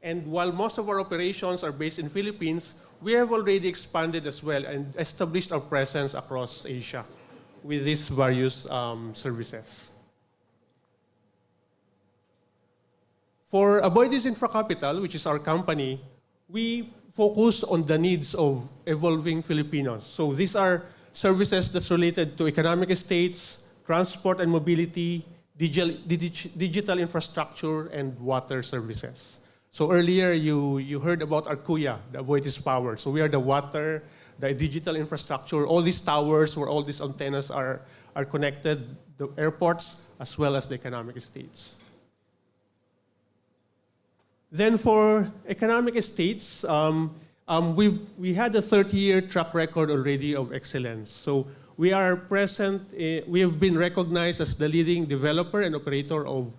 And while most of our operations are based in Philippines, we have already expanded as well and established our presence across Asia with these various services. For Aboitiz Infracapital, which is our company, we focus on the needs of evolving Filipinos. So these are services that's related to economic estates, transport and mobility, digital infrastructure, and water services. So earlier you heard about our kuya, the Aboitiz Power. So we are the water, the digital infrastructure, all these towers where all these antennas are connected, the airports, as well as the economic estates. Then for economic estates, we had a 30-year track record already of excellence. So we are present, we have been recognized as the leading developer and operator of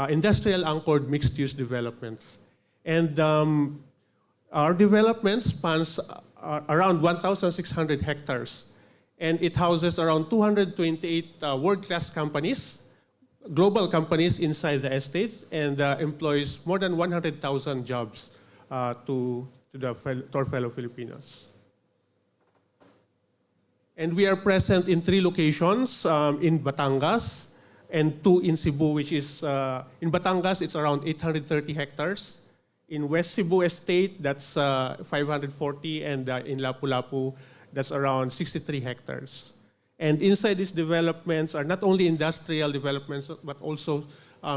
industrial anchored mixed-use developments. And our development spans around 1,600 hectares. And it houses around 228 world-class companies, global companies inside the estates, and employs more than 100,000 jobs to our fellow Filipinos. And we are present in 3 locations, in Batangas and 2 in Cebu, which is, in Batangas, it's around 830 hectares. In West Cebu Estate, that's 540, and in Lapu-Lapu, that's around 63 hectares. And inside these developments are not only industrial developments, but also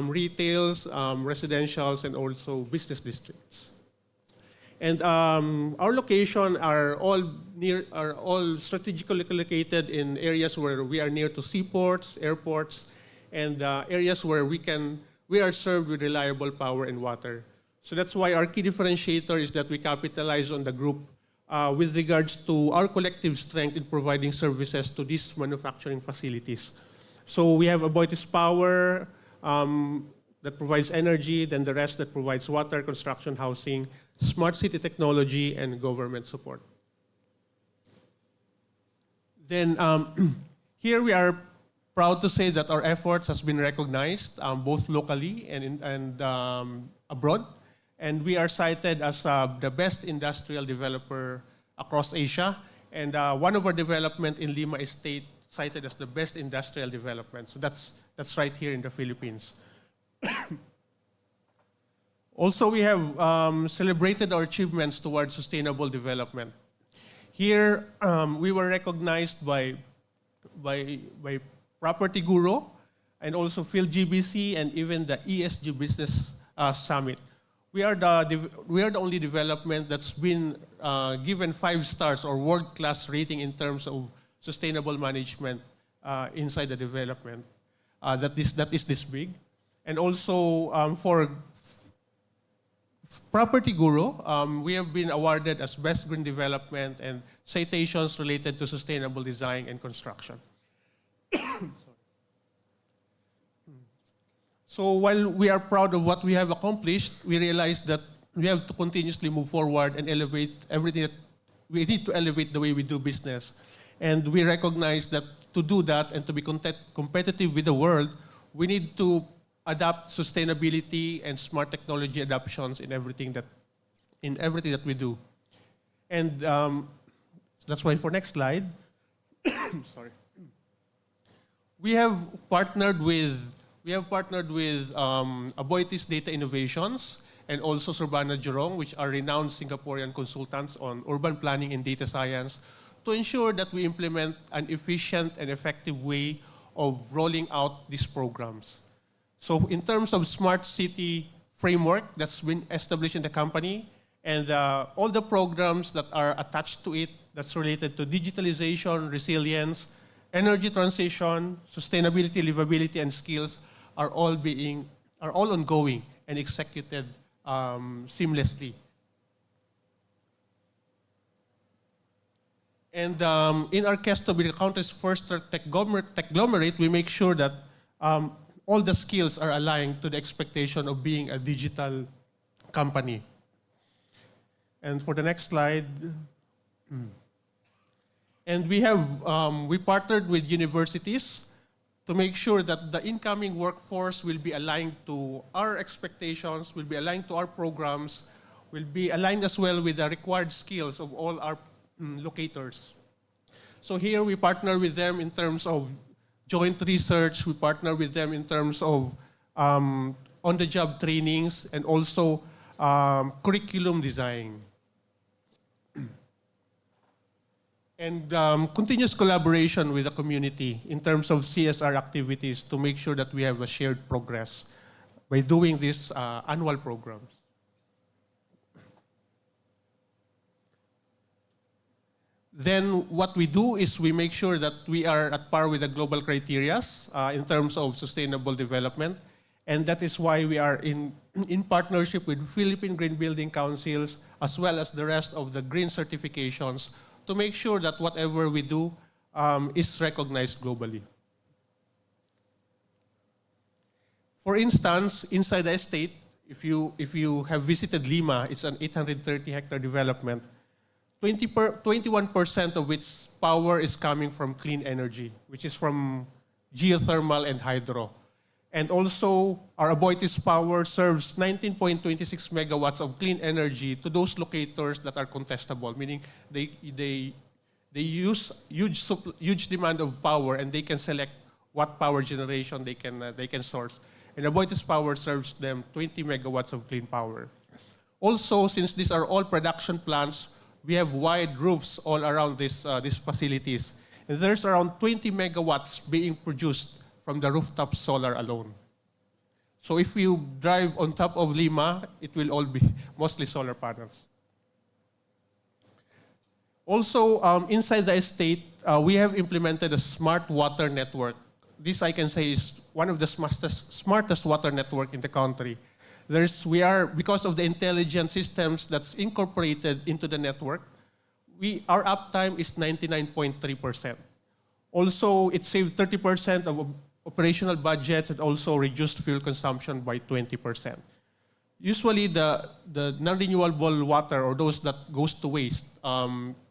retails, residentials, and also business districts. And our location are all strategically located in areas where we are near to seaports, airports, and areas where we are served with reliable power and water. So that's why our key differentiator is that we capitalize on the group with regards to our collective strength in providing services to these manufacturing facilities. So we have Aboitiz Power that provides energy, then the rest that provides water, construction, housing, smart city technology, and government support. Then here we are proud to say that our efforts has been recognized both locally and abroad. And we are cited as the best industrial developer across Asia. And one of our development in Lima Estate cited as the best industrial development. So that's right here in the Philippines. Also, we have celebrated our achievements towards sustainable development. Here, we were recognized by Property Guru and also PhilGBC and even the ESG Business Summit. We are the only development that's been given 5 stars or world-class rating in terms of sustainable management inside the development. That is this big. And also for Property Guru, we have been awarded as Best Green Development and citations related to sustainable design and construction. So while we are proud of what we have accomplished, we realize that we have to continuously move forward and elevate everything. We need to elevate the way we do business. And we recognize that to do that and to be competitive with the world, we need to adapt sustainability and smart technology adoptions in everything that we do. And that's why for next slide, sorry. We have partnered with Aboitiz Data Innovations and also Surbana Jurong, which are renowned Singaporean consultants on urban planning and data science, to ensure that we implement an efficient and effective way of rolling out these programs. So in terms of smart city framework that's been established in the company, and all the programs that are attached to it that's related to digitalization, resilience, energy transition, sustainability, livability, and skills are all ongoing and executed seamlessly. And in our quest to be the country's first tech-glomerate, we make sure that all the skills are aligned to the expectation of being a digital company. And for the next slide, and we partnered with universities to make sure that the incoming workforce will be aligned to our expectations, will be aligned to our programs, will be aligned as well with the required skills of all our locators. So here we partner with them in terms of joint research, we partner with them in terms of on-the-job trainings, and also curriculum design. And continuous collaboration with the community in terms of CSR activities to make sure that we have a shared progress by doing these annual programs. Then what we do is we make sure that we are at par with the global criteria in terms of sustainable development. And that is why we are in partnership with Philippine Green Building Councils as well as the rest of the green certifications to make sure that whatever we do is recognized globally. For instance, inside the estate, if you have visited Lima, it's an 830-hectare development. 21% of its power is coming from clean energy, which is from geothermal and hydro. And also, our Aboitiz Power serves 19.26 megawatts of clean energy to those locators that are contestable, meaning they use huge demand of power and they can select what power generation they can source. And Aboitiz Power serves them 20 megawatts of clean power. Also, since these are all production plants, we have wide roofs all around these facilities. And there's around 20 megawatts being produced from the rooftop solar alone. So if you drive on top of Lima, it will all be mostly solar panels. Also, inside the estate, we have implemented a smart water network. This, I can say, is one of the smartest water network in the country. Because of the intelligent systems that's incorporated into the network, our uptime is 99.3%. Also, it saved 30% of operational budgets and also reduced fuel consumption by 20%. Usually, the non-renewable water, or those that goes to waste,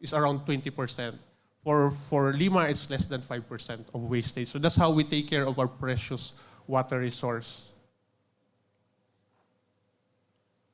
is around 20%. For Lima, it's less than 5% of wastage. So that's how we take care of our precious water resource.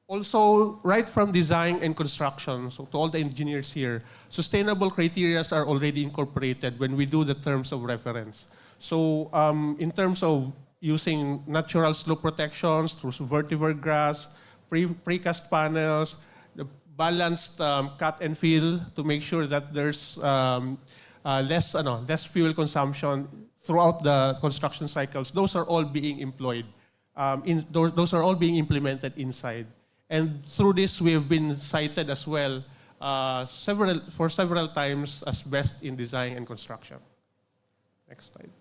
Also, right from design and construction, so to all the engineers here, sustainable criteria are already incorporated when we do the terms of reference. So in terms of using natural slope protections through vetiver grass, precast panels, the balanced cut and fill to make sure that there's less fuel consumption throughout the construction cycles, those are all being employed. Those are all being implemented inside. And through this, we have been cited as well several times as best in design and construction. Next slide.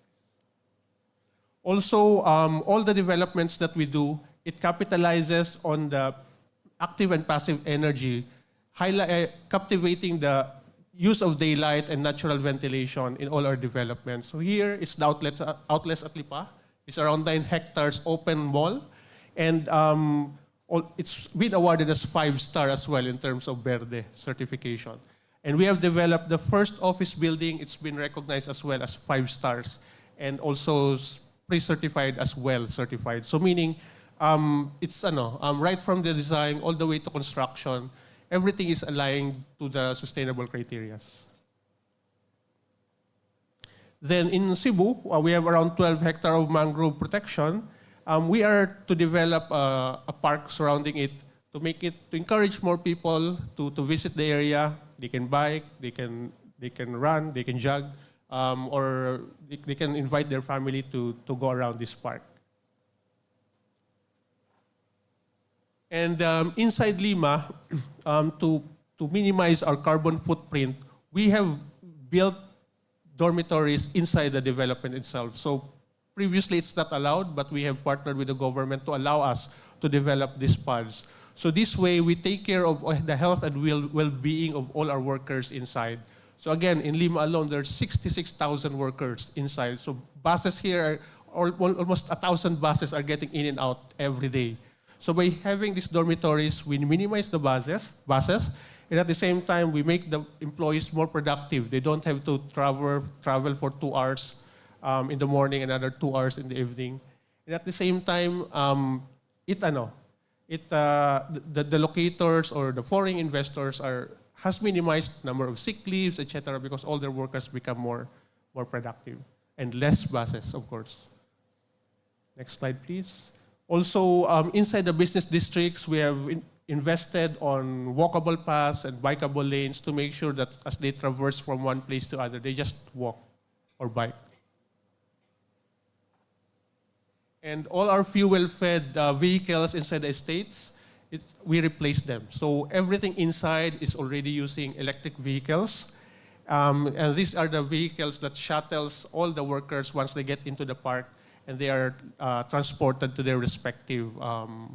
Also, all the developments that we do, it capitalizes on the active and passive energy, captivating the use of daylight and natural ventilation in all our developments. So here is the outlets at Lipa. It's around 9 hectares open mall. And it's been awarded as 5-star as well in terms of Verde certification. And we have developed the first office building. It's been recognized as well as 5 stars and also pre-certified as well certified. So meaning it's right from the design all the way to construction, everything is aligned to the sustainable criteria. Then in Cebu, we have around 12 hectares of mangrove protection. We are to develop a park surrounding it to encourage more people to visit the area. They can bike, they can run, they can jog, or they can invite their family to go around this park. And inside Lima, to minimize our carbon footprint, we have built dormitories inside the development itself. So previously it's not allowed, but we have partnered with the government to allow us to develop these pods. So this way we take care of the health and well-being of all our workers inside. So again, in Lima alone, there's 66,000 workers inside. So buses here, almost 1,000 buses are getting in and out every day. So by having these dormitories, we minimize the buses, and at the same time, we make the employees more productive. They don't have to travel for 2 hours in the morning, another 2 hours in the evening. And at the same time, the locators or the foreign investors has minimized number of sick leaves, etc., because all their workers become more productive and less buses, of course. Next slide, please. Also, inside the business districts, we have invested on walkable paths and bikeable lanes to make sure that as they traverse from one place to other, they just walk or bike. And all our fuel-fed vehicles inside the estates, we replace them. So everything inside is already using electric vehicles. And these are the vehicles that shuttles all the workers once they get into the park, and they are transported to their respective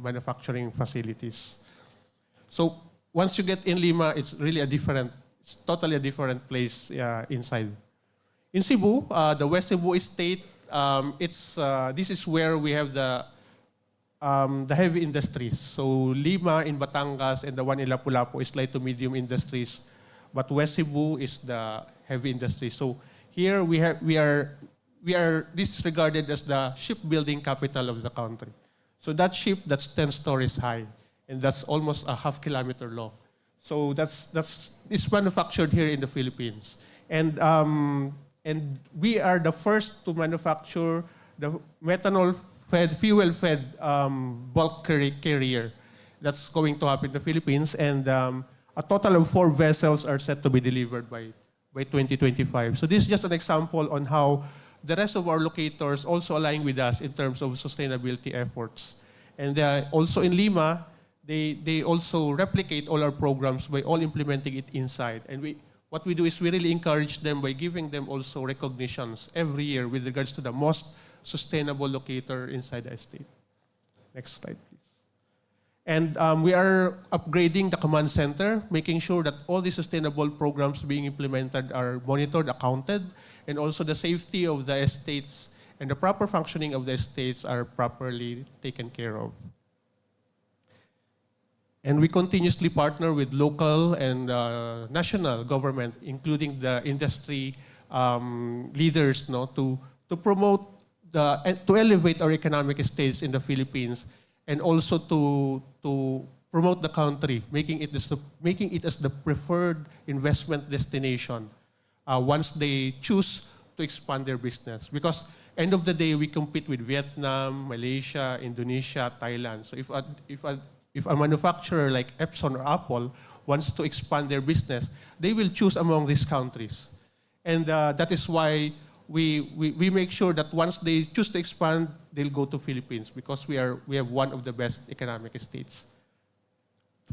manufacturing facilities. So once you get in Lima, it's totally a different place inside. In Cebu, the West Cebu Estate, this is where we have the heavy industries. So Lima in Batangas and the one in Lapu-Lapu is light to medium industries, but West Cebu is the heavy industry. So here we are this is regarded as the shipbuilding capital of the country. So that ship that's 10 stories high, and that's almost a half kilometer long. So it's manufactured here in the Philippines, and we are the first to manufacture the fuel-fed bulk carrier that's going to happen in the Philippines, and a total of 4 vessels are set to be delivered by 2025. So this is just an example on how the rest of our locators also align with us in terms of sustainability efforts. And also in Lima, they also replicate all our programs by all implementing it inside. And what we do is we really encourage them by giving them also recognitions every year with regards to the most sustainable locator inside the estate. Next slide, please. And we are upgrading the command center, making sure that all the sustainable programs being implemented are monitored, accounted, and also the safety of the estates and the proper functioning of the estates are properly taken care of. And we continuously partner with local and national government, including the industry leaders, to promote to elevate our economic estates in the Philippines, and also to promote the country, making it as the preferred investment destination once they choose to expand their business. Because end of the day, we compete with Vietnam, Malaysia, Indonesia, Thailand. So if a manufacturer like Epson or Apple wants to expand their business, they will choose among these countries. And that is why we make sure that once they choose to expand, they'll go to Philippines, because we have one of the best economic estates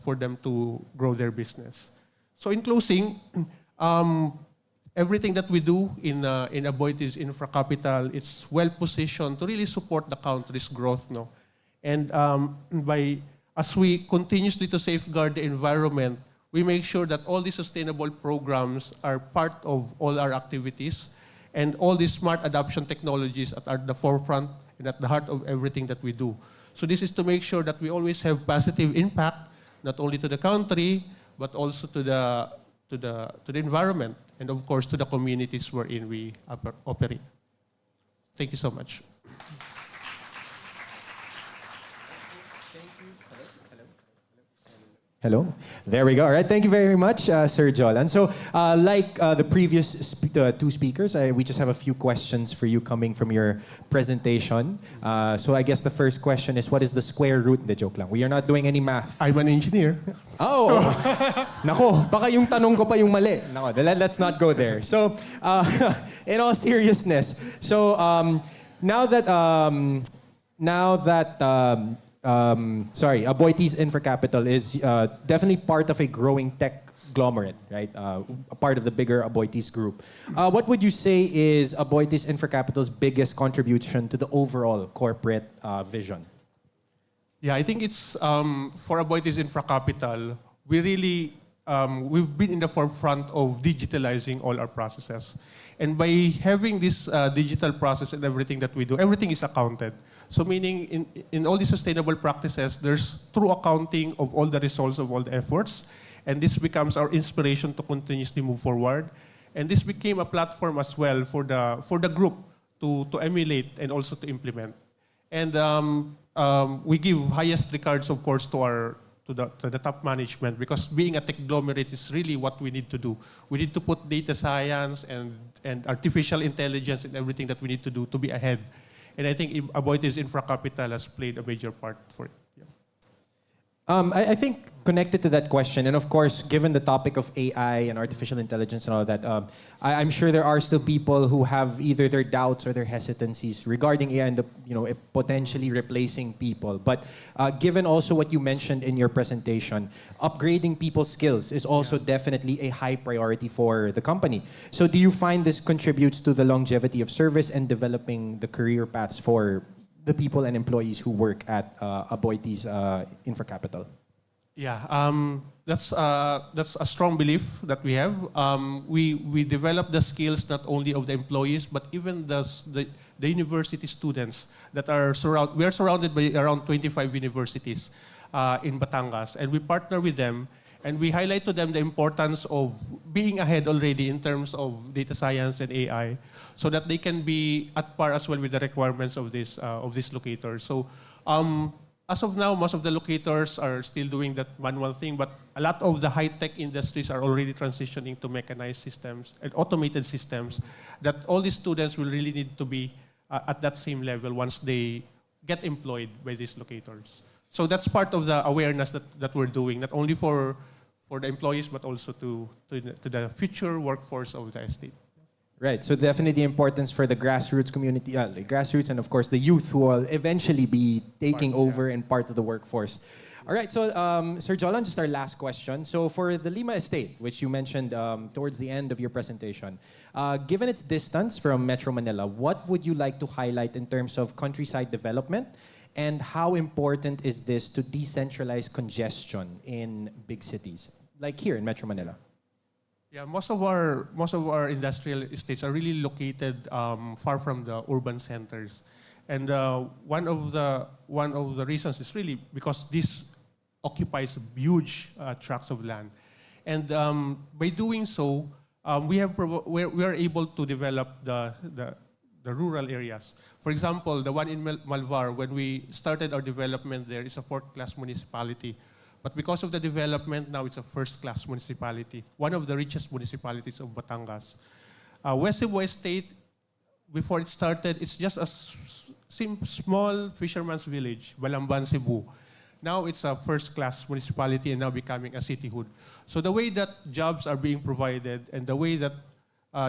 for them to grow their business. So in closing, everything that we do in Aboitiz Infracapital, it's well positioned to really support the country's growth. And as we continuously to safeguard the environment, we make sure that all these sustainable programs are part of all our activities, and all these smart adoption technologies are at the forefront and at the heart of everything that we do. So this is to make sure that we always have positive impact, not only to the country, but also to to the environment, and of course to the communities wherein we operate. Thank you so much. Hello. There we go. All right. Thank you very much, Sir Jolan. So, like the previous two speakers, we just have a few questions for you coming from your presentation. So, I guess the first question is, what is the square root? The joke lang. We are not doing any math. I'm an engineer. Oh! Nako, baka yung tanong ko pa yung mali. Nako, let's not go there. So, in all seriousness, so now that Aboitiz Infracapital is definitely part of a growing tech conglomerate, right? A part of the bigger Aboitiz group. What would you say is Aboitiz Infracapital's biggest contribution to the overall corporate vision? Yeah, I think it's for Aboitiz Infracapital, we really we've been in the forefront of digitalizing all our processes. And by having this digital process and everything that we do, everything is accounted. So meaning in all these sustainable practices, there's true accounting of all the results of all the efforts. And this becomes our inspiration to continuously move forward. And this became a platform as well for the group to emulate and also to implement. And we give highest regards, of course, to the top management, because being a tech conglomerate is really what we need to do. We need to put data science and artificial intelligence in everything that we need to do to be ahead. And I think Aboitiz Infracapital has played a major part for it. Yeah. I think connected to that question, and of course, given the topic of AI and artificial intelligence and all that, I'm sure there are still people who have either their doubts or their hesitancies regarding AI and it potentially replacing people. But given also what you mentioned in your presentation, upgrading people's skills is also definitely a high priority for the company. So do you find this contributes to the longevity of service and developing the career paths for the people and employees who work at Aboitiz Infracapital? Yeah, that's a strong belief that we have. We develop the skills not only of the employees, but even the university students that are we are surrounded by around 25 universities in Batangas, and we partner with them, and we highlight to them the importance of being ahead already in terms of data science and AI, so that they can be at par as well with the requirements of this locator. So as of now, most of the locators are still doing that manual thing, but a lot of the high-tech industries are already transitioning to mechanized systems and automated systems, that all these students will really need to be at that same level once they get employed by these locators. So that's part of the awareness that we're doing, not only for the employees, but also to the future workforce of the estate. Right, so definitely the importance for the grassroots community, the grassroots, and of course the youth who will eventually be taking over and part of the workforce. All right, so Sir Jolan, just our last question. So for the Lima Estate, which you mentioned towards the end of your presentation, given its distance from Metro Manila, what would you like to highlight in terms of countryside development, and how important is this to decentralize congestion in big cities, like here in Metro Manila? Yeah, most of our industrial estates are really located far from the urban centers, and one of the reasons is really because this occupies huge tracts of land, and by doing so, we are able to develop the rural areas. For example, the one in Malvar, when we started our development there, is a fourth-class municipality. But because of the development, now it's a first-class municipality, one of the richest municipalities of Batangas. West Cebu Estate, before it started, it's just a small fisherman's village, Balamban, Cebu. Now it's a first-class municipality and now becoming a cityhood. So the way that jobs are being provided and the way that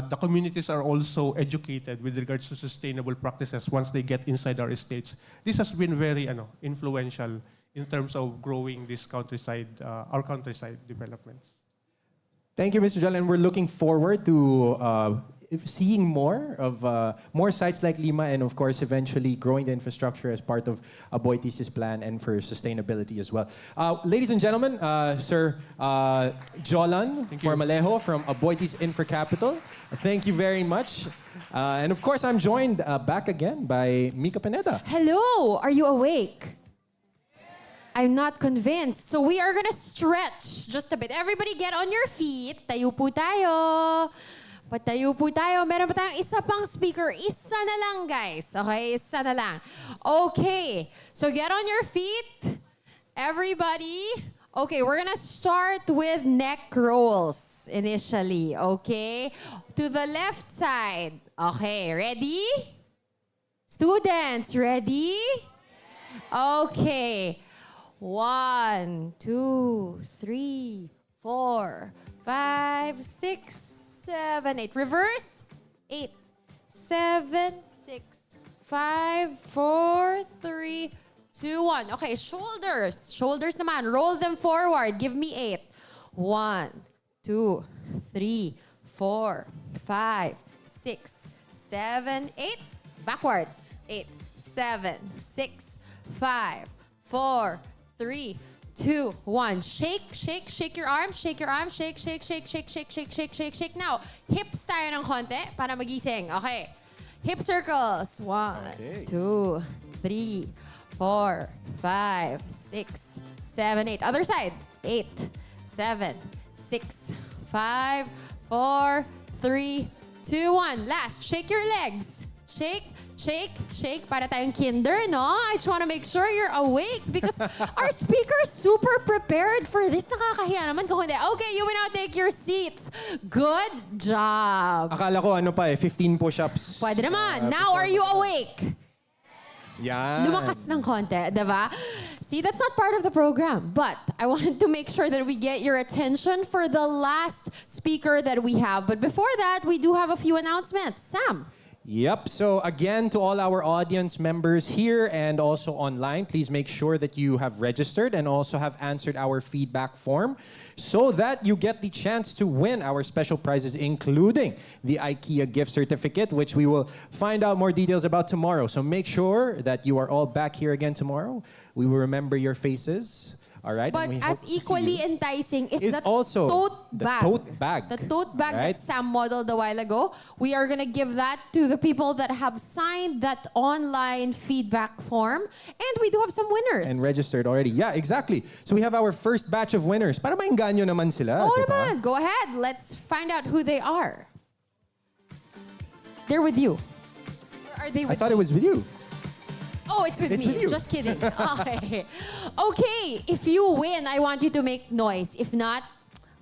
the communities are also educated with regards to sustainable practices once they get inside our estates, this has been very influential in terms of growing this countryside, our countryside developments. Thank you, Mr. Jolan, and we're looking forward to seeing more sites like Lima, and of course, eventually growing the infrastructure as part of Aboitiz's plan and for sustainability as well. Ladies and gentlemen, Sir Jolan Formalejo from Aboitiz Infracapital, thank you very much. And of course, I'm joined back again by Mika Pineda. Hello, are you awake? I'm not convinced. So we are gonna stretch just a bit. Everybody get on your feet. Tayo po tayo. Patayo po tayo. Meron pa tayong isa pang speaker. Isa na lang, guys. Okay? Isa na lang. Okay. So get on your feet. Everybody. Okay, we're gonna start with neck rolls initially. Okay? To the left side. Okay, ready? Students, ready? Okay. 1, 2, 3, 4, 5, 6, 7, 8. Reverse. 8, 7, 6, 5, 4, 3, 2, 1. Okay, shoulders. Shoulders naman. Roll them forward. Give me 8. 1, 2, 3, 4, 5, 6, 7, 8. Backwards. 8, 7, 6, 5, 4, 3, 2, 1. Shake, shake, shake your arms. Shake your arms. Shake, shake, shake, shake, shake, shake, shake, shake, shake. Now, hips tayo ng konti para magising. Okay. Hip circles. 1, 2, 3, 4, 5, 6, 7, 8. Other side. 8, 7, 6, 5, 4, 3, 2, 1. Last. Shake your legs. Shake, shake, shake. Para tayong kinder, no? I just want to make sure you're awake because our speaker is super prepared for this. Nakakahiya naman kung hindi. Okay, you may now take your seats. Good job. Akala ko 15 push-ups. Pwede naman. Now, are you awake? Yan. Lumakas ng konti, diba? See, that's not part of the program. But I wanted to make sure that we get your attention for the last speaker that we have. But before that, we do have a few announcements. Sam. Yep. So again, to all our audience members here and also online, please make sure that you have registered and also have answered our feedback form so that you get the chance to win our special prizes, including the IKEA gift certificate, which we will find out more details about tomorrow. So make sure that you are all back here again tomorrow. We will remember your faces. All right. But as equally enticing is the also tote bag. The tote bag. The tote bag right? that Sam modeled a while ago. We are going to give that to the people that have signed that online feedback form. And we do have some winners. And registered already. Yeah, exactly. So we have our first batch of winners. Para maingganyo naman sila. Oh, diba? naman. Go ahead. Let's find out who they are. They're with you. Or are they with I thought it was with you. Oh, it's with It's me. with you. Just kidding. Okay. Okay, if you win, I want you to make noise. If not,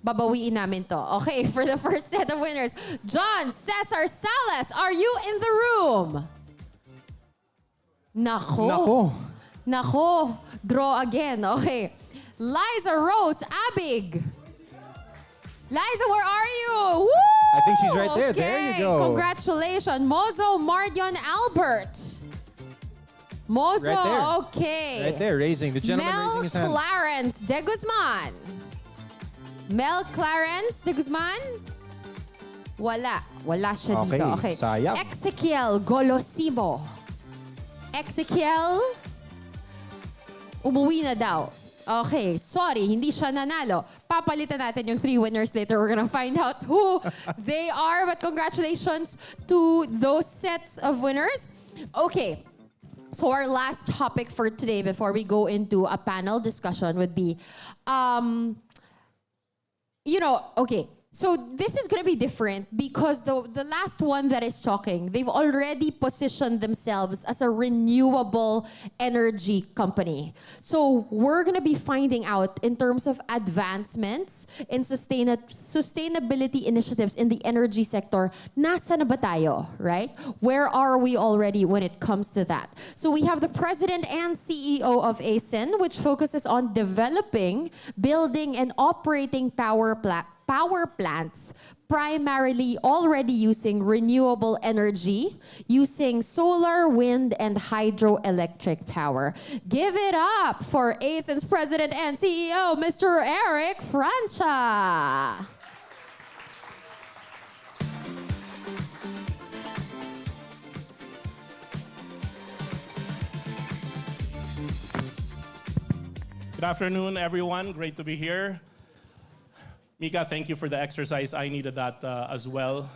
babawiin namin to. Okay, for the first set of winners, John Cesar Salas, are you in the room? Nako. Nako. Nako. Draw again. Okay. Liza Rose Abig. Liza, where are you? Woo! I think she's right there. Okay. There you go. Congratulations. Mozo Mardion Albert. Mozo, Right there. okay. Right there, raising. The gentleman raising his hand. Mel Clarence de Guzman. Mel Clarence de Guzman? Wala. Wala siya Okay, dito. Okay. sayang. Ezekiel Golosimo. Ezekiel, umuwi na daw. Okay, sorry, hindi siya nanalo. Papalitan natin yung 3 winners later. We're gonna find out who they are. But congratulations to those sets of winners. Okay. So our last topic for today before we go into a panel discussion would be, okay, so this is going to be different because the last one that is talking, they've already positioned themselves as a renewable energy company. So we're going to be finding out in terms of advancements in sustainability initiatives in the energy sector, nasa na ba tayo, right? Where are we already when it comes to that? So we have the president and CEO of ACEN, which focuses on developing, building, and operating power plants primarily already using renewable energy, using solar, wind, and hydroelectric power. Give it up for ACEN's president and CEO, Mr. Eric Francia. Good afternoon, everyone. Great to be here. Mika, thank you for the exercise. I needed that as well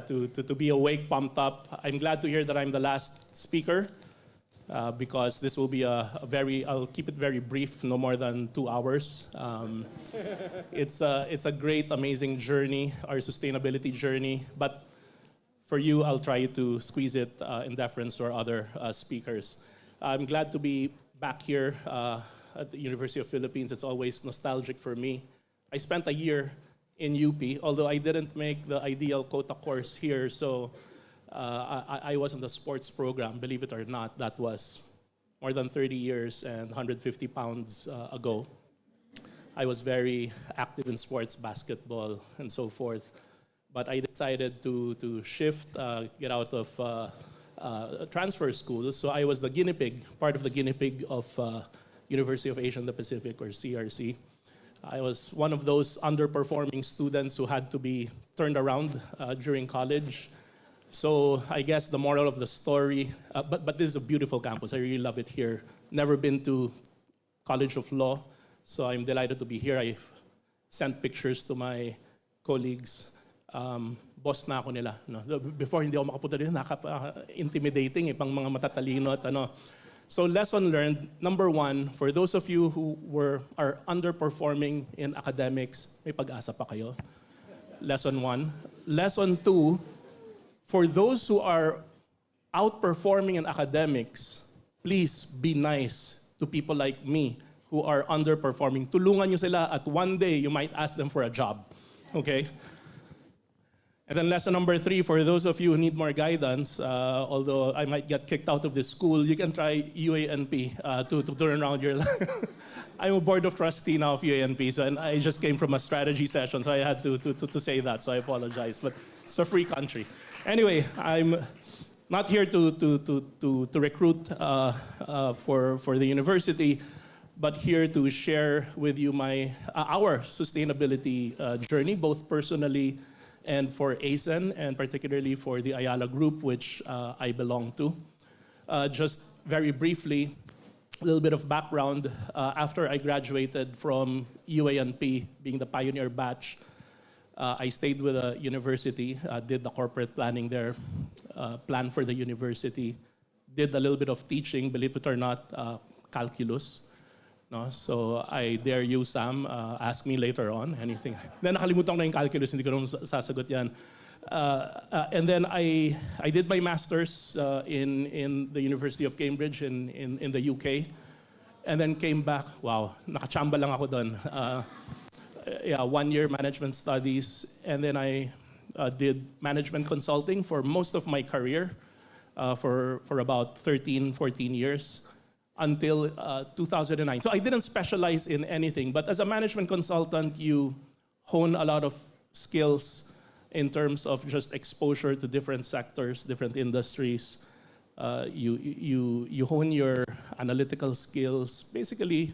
to be awake, pumped up. I'm glad to hear that I'm the last speaker. because this will be I'll keep it very brief, no more than 2 hours. It's a great, amazing journey, our sustainability journey. But for you, I'll try to squeeze it in deference to our other speakers. I'm glad to be back here at the University of Philippines. It's always nostalgic for me. I spent a year in UP, although I didn't make the ideal quota course here, so I was in the sports program, believe it or not. That was more than 30 years and 150 pounds ago. I was very active in sports, basketball, and so forth. But I decided to shift, get out of transfer school. So I was the guinea pig, part of the guinea pig of University of Asia and the Pacific, or CRC. I was one of those underperforming students who had to be turned around during college. So I guess the moral of the story, but this is a beautiful campus. I really love it here. Never been to College of Law, so I'm delighted to be here. I sent pictures to my colleagues. Boss na ako nila. No? Before hindi ako makapunta dito, intimidating pang mga matatalino at ano. So lesson learned, number one, for those of you who are underperforming in academics, may pag-asa pa kayo. Lesson one. Lesson two, for those who are outperforming in academics, please be nice to people like me who are underperforming. Tulungan nyo sila at one day you might ask them for a job. Okay? And then lesson number three, for those of you who need more guidance, although I might get kicked out of this school, you can try UANP to turn around your life. I'm a board of trustee now of UANP, so, and I just came from a strategy session, so I had to say that, so I apologize. But it's a free country. Anyway, I'm not here to recruit for the university, but here to share with you our sustainability journey, both personally and for ACEN, and particularly for the Ayala Group, which I belong to. Just very briefly, a little bit of background. After I graduated from UANP, being the pioneer batch, I stayed with the university, did the corporate planning there, planned for the university, did a little bit of teaching, believe it or not, calculus. No? So I dare you, Sam, ask me later on anything. Then nakalimutan ko na yung calculus, hindi ko naman sasagot yan. And then I did my master's in the University of Cambridge in the UK. And then came back, wow, nakachamba lang ako doon. 1 year management studies. And then I did management consulting for most of my career, for about 13, 14 years. Until 2009. So I didn't specialize in anything, but as a management consultant, you hone a lot of skills in terms of just exposure to different sectors, different industries. You hone your analytical skills, basically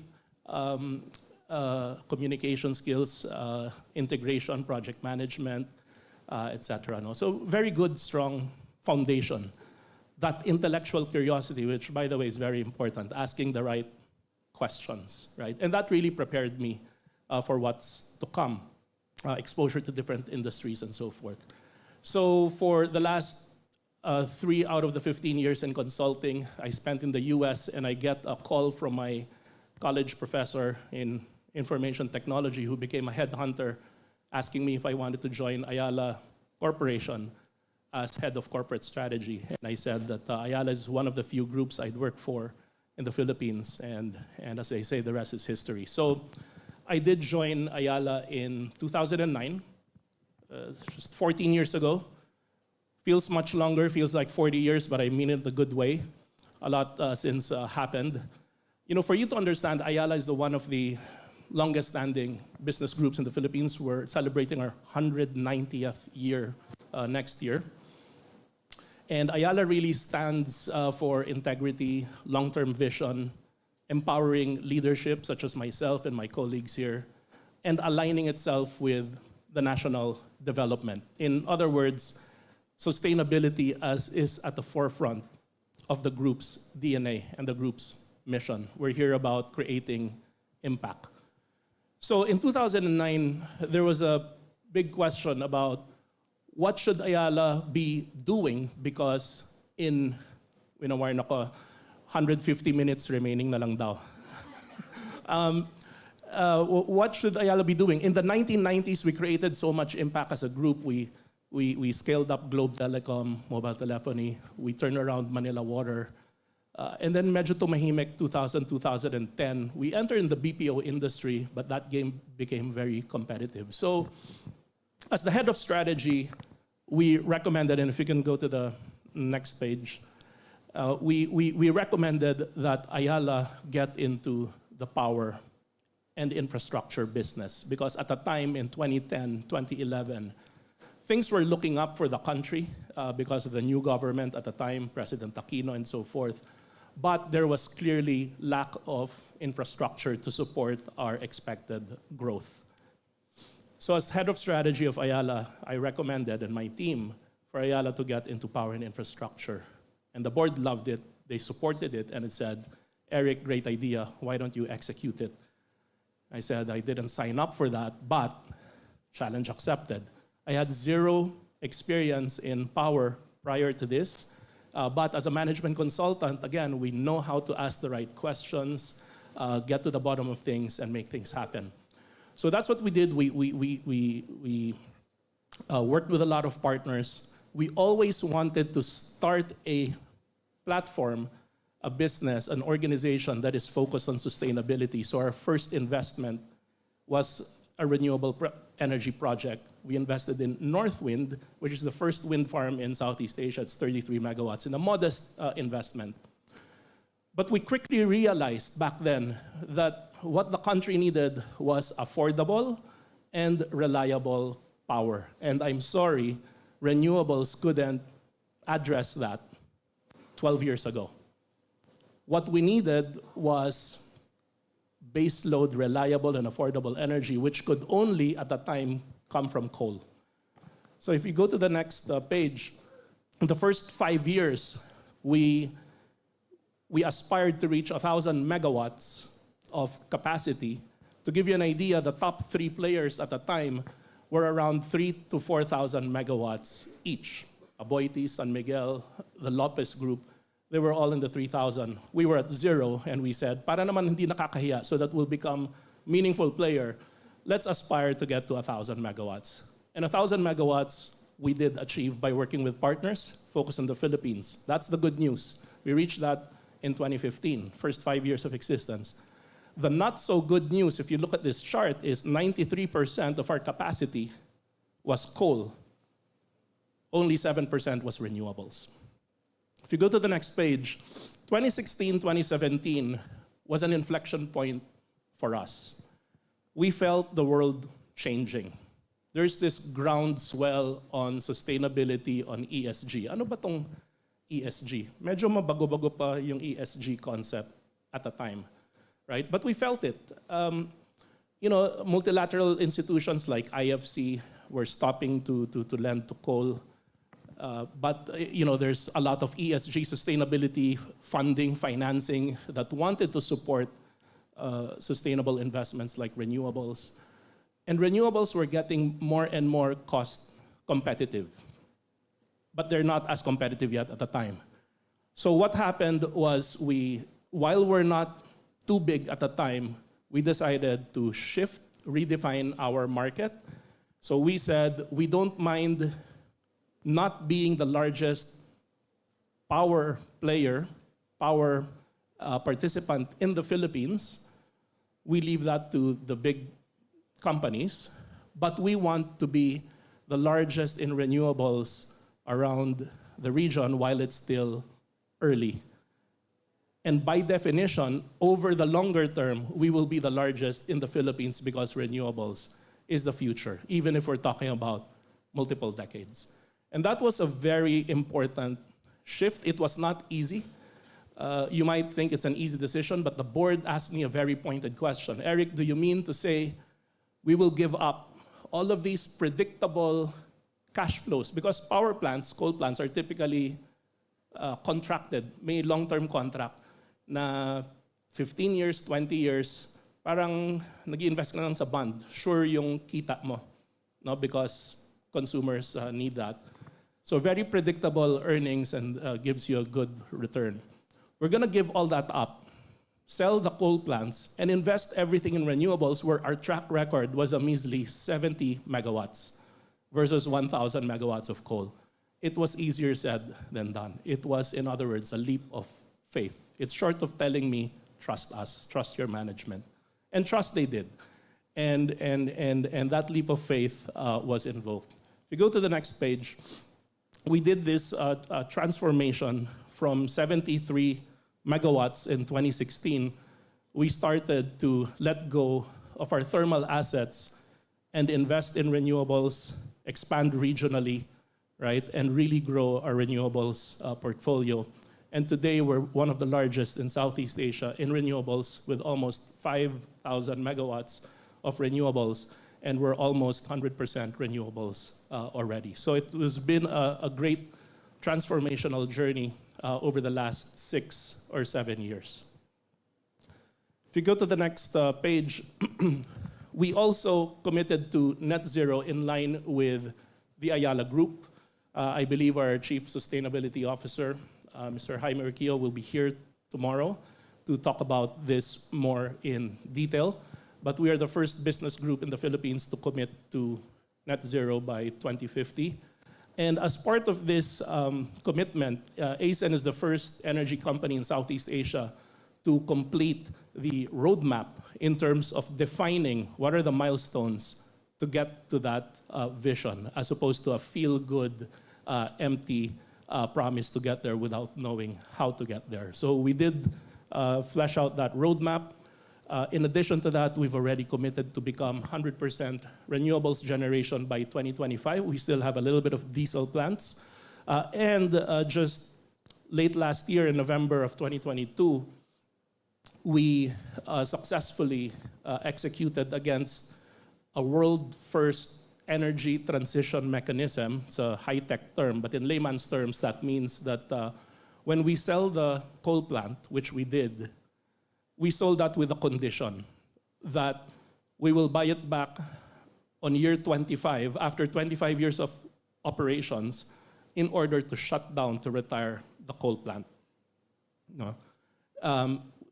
communication skills, integration, project management, etc. No? So very good, strong foundation. That intellectual curiosity, which, by the way, is very important, asking the right questions, right? And that really prepared me for what's to come, exposure to different industries and so forth. So for the last 3 out of the 15 years in consulting, I spent in the US, and I get a call from my college professor in information technology who became a headhunter, asking me if I wanted to join Ayala Corporation as head of corporate strategy. And I said that Ayala is one of the few groups I'd work for in the Philippines, and as I say, the rest is history. So I did join Ayala in 2009, just 14 years ago. Feels much longer, feels like 40 years, but I mean it the good way. A lot since happened. You know, for you to understand, Ayala is one of the longest standing business groups in the Philippines. We're celebrating our 190th year next year. And Ayala really stands for integrity, long-term vision, empowering leadership such as myself and my colleagues here, and aligning itself with the national development. In other words, sustainability is at the forefront of the group's DNA and the group's mission. We're here about creating impact. So in 2009, there was a big question about what should Ayala be doing, because in 150 minutes remaining na lang daw. What should Ayala be doing? In the 1990s, we created so much impact as a group. We scaled up Globe Telecom, mobile telephony. We turned around Manila Water. And then medyo tumahimik 2000, 2010. We entered in the BPO industry, but that game became very competitive. So as the head of strategy, we recommended, and if you can go to the next page, we recommended that Ayala get into the power and infrastructure business because at the time in 2010, 2011, things were looking up for the country because of the new government at the time, President Aquino and so forth. But there was clearly lack of infrastructure to support our expected growth. So as head of strategy of Ayala, I recommended, and my team, for Ayala to get into power and infrastructure. And the board loved it, they supported it, and it said, Eric, great idea, why don't you execute it? I said, I didn't sign up for that, but challenge accepted. I had zero experience in power prior to this, but as a management consultant, again, we know how to ask the right questions, get to the bottom of things, and make things happen. So that's what we did. We worked with a lot of partners. We always wanted to start a platform, a business, an organization that is focused on sustainability. So our first investment was a renewable energy project. We invested in Northwind, which is the first wind farm in Southeast Asia. It's 33 megawatts in a modest investment. But we quickly realized back then that what the country needed was affordable and reliable power. And I'm sorry, renewables couldn't address that 12 years ago. What we needed was baseload, reliable, and affordable energy, which could only, at the time, come from coal. So if you go to the next page, in the first 5 years, we aspired to reach 1,000 megawatts of capacity. To give you an idea, the top 3 players at the time were around 3,000 to 4,000 megawatts each. Aboitiz, San Miguel, the Lopez Group, they were all in the 3,000. We were at 0, and we said, para naman hindi nakakahiya, so that we'll become meaningful player, let's aspire to get to 1,000 megawatts. And 1,000 megawatts we did achieve by working with partners focused on the Philippines. That's the good news. We reached that in 2015, first 5 years of existence. The not so good news, if you look at this chart, is 93% of our capacity was coal. Only 7% was renewables. If you go to the next page, 2016, 2017 was an inflection point for us. We felt the world changing. There's this groundswell on sustainability, on ESG. Ano ba tong ESG? Medyo mabago-bago pa yung ESG concept at the time, right? But we felt it. Multilateral institutions like IFC were stopping to lend to coal. But there's a lot of ESG sustainability funding, financing that wanted to support sustainable investments like renewables. And renewables were getting more and more cost competitive. But they're not as competitive yet at the time. So what happened was while we're not too big at the time, we decided to shift, redefine our market. So we said, we don't mind not being the largest power player, power participant in the Philippines. We leave that to the big companies, but we want to be the largest in renewables around the region while it's still early. And by definition, over the longer term, we will be the largest in the Philippines because renewables is the future, even if we're talking about multiple decades. And that was a very important shift. It was not easy. You might think it's an easy decision, but the board asked me a very pointed question. Eric, do you mean to say we will give up all of these predictable cash flows? Because power plants, coal plants, are typically contracted. May long-term contract na 15 years, 20 years, parang nag-invest ka na lang sa bond. Sure yung kita mo, no? Because consumers need that. So very predictable earnings and gives you a good return. We're going to give all that up, sell the coal plants, and invest everything in renewables where our track record was a measly 70 megawatts versus 1,000 megawatts of coal. It was easier said than done. It was, in other words, a leap of faith. It's short of telling me, trust us, trust your management. And trust they did. And that leap of faith was invoked. If you go to the next page, we did this transformation from 73 megawatts in 2016. We started to let go of our thermal assets and invest in renewables, expand regionally, right, and really grow our renewables portfolio. And today we're one of the largest in Southeast Asia in renewables with almost 5,000 megawatts of renewables, and we're almost 100% renewables already. So it has been a great transformational journey over the last 6 or 7 years. If you go to the next page, we also committed to net zero in line with the Ayala Group. I believe our Chief Sustainability Officer, Mr. Jaime Urquillo, will be here tomorrow to talk about this more in detail. But we are the first business group in the Philippines to commit to net zero by 2050. And as part of this commitment, ACEN is the first energy company in Southeast Asia to complete the roadmap in terms of defining what are the milestones to get to that vision, as opposed to a feel-good, empty promise to get there without knowing how to get there. So we did flesh out that roadmap. In addition to that, we've already committed to become 100% renewables generation by 2025. We still have a little bit of diesel plants. And just late last year, in November of 2022, we successfully executed against a world-first energy transition mechanism. It's a high-tech term, but in layman's terms, that means that when we sell the coal plant, which we did, we sold that with a condition that we will buy it back on year 25, after 25 years of operations, in order to shut down, to retire the coal plant. No?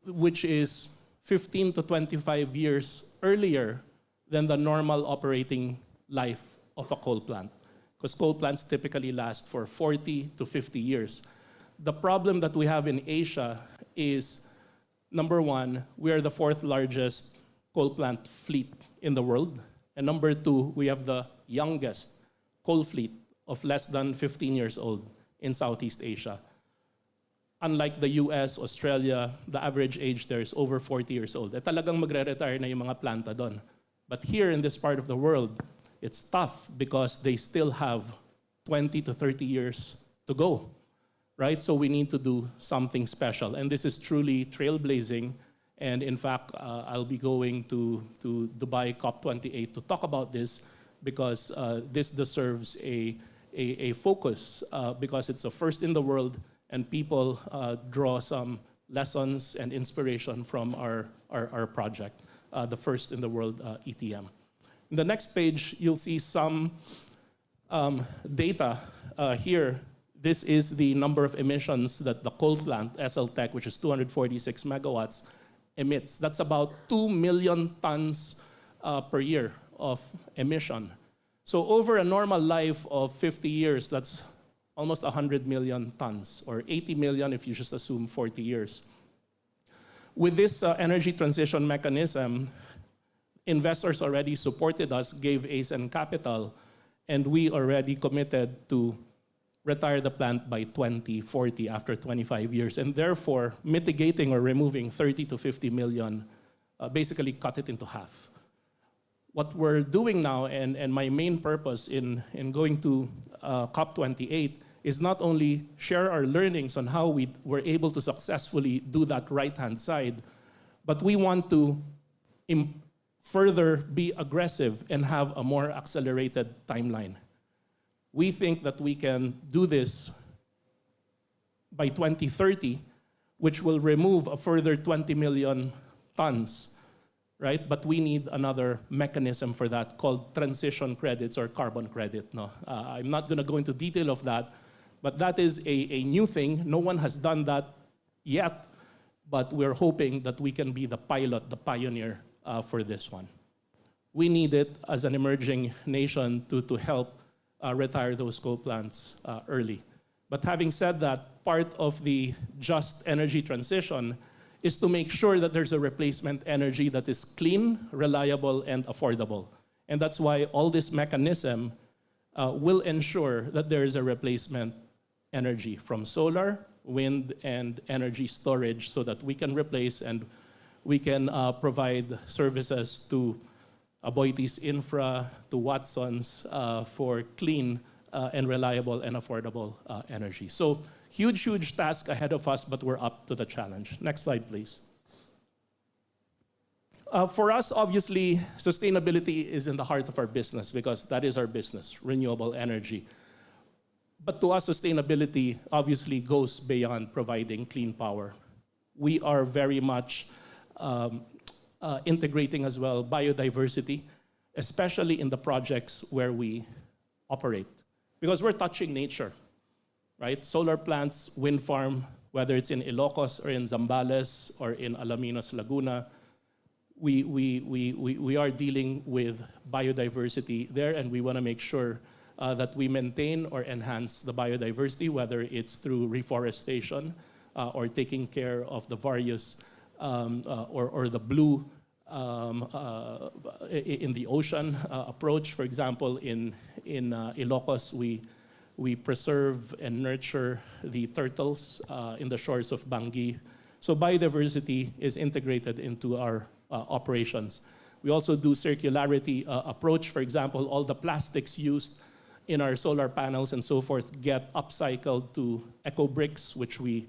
Which is 15 to 25 years earlier than the normal operating life of a coal plant. Because coal plants typically last for 40 to 50 years. The problem that we have in Asia is, number one, we are the 4th largest coal plant fleet in the world. And number 2, we have the youngest coal fleet of less than 15 years old in Southeast Asia. Unlike the US, Australia, the average age there is over 40 years old. Eh, talagang magre-retire na yung mga planta doon. But here in this part of the world, it's tough because they still have 20 to 30 years to go, right? So we need to do something special. And this is truly trailblazing. And in fact, I'll be going to Dubai COP28 to talk about this because this deserves a focus because it's the first in the world and people draw some lessons and inspiration from our project, the first in the world ETM. In the next page, you'll see some data here. This is the number of emissions that the coal plant, SL Tech, which is 246 megawatts, emits. That's about 2 million tons per year of emission. So over a normal life of 50 years, that's almost 100 million tons, or 80 million if you just assume 40 years. With this energy transition mechanism, investors already supported us, gave ACEN capital, and we already committed to retire the plant by 2040 after 25 years, and therefore mitigating or removing 30 to 50 million, basically cut it into half. What we're doing now, and my main purpose in going to COP28 is not only share our learnings on how we were able to successfully do that right-hand side, but we want to further be aggressive and have a more accelerated timeline. We think that we can do this by 2030, which will remove a further 20 million tons, right? But we need another mechanism for that called transition credits or carbon credit. No, I'm not going to go into detail of that, but that is a new thing. No one has done that yet, but we're hoping that we can be the pilot, the pioneer for this one. We need it as an emerging nation to help retire those coal plants early. But having said that, part of the just energy transition is to make sure that there's a replacement energy that is clean, reliable, and affordable. And that's why all this mechanism will ensure that there is a replacement energy from solar, wind, and energy storage so that we can replace and we can provide services to Aboitiz Infra, to Watsons for clean and reliable and affordable energy. So huge, huge task ahead of us, but we're up to the challenge. Next slide, please. For us, obviously, sustainability is in the heart of our business because that is our business, renewable energy. But to us, sustainability obviously goes beyond providing clean power. We are very much integrating as well biodiversity, especially in the projects where we operate. Because we're touching nature, right? Solar plants, wind farm, whether it's in Ilocos or in Zambales or in Alaminos, Laguna, we are dealing with biodiversity there, and we want to make sure that we maintain or enhance the biodiversity, whether it's through reforestation or taking care of the various or the blue in the ocean approach. For example, in Ilocos, we preserve and nurture the turtles in the shores of Bangi. So biodiversity is integrated into our operations. We also do circularity approach. For example, all the plastics used in our solar panels and so forth get upcycled to eco bricks, which we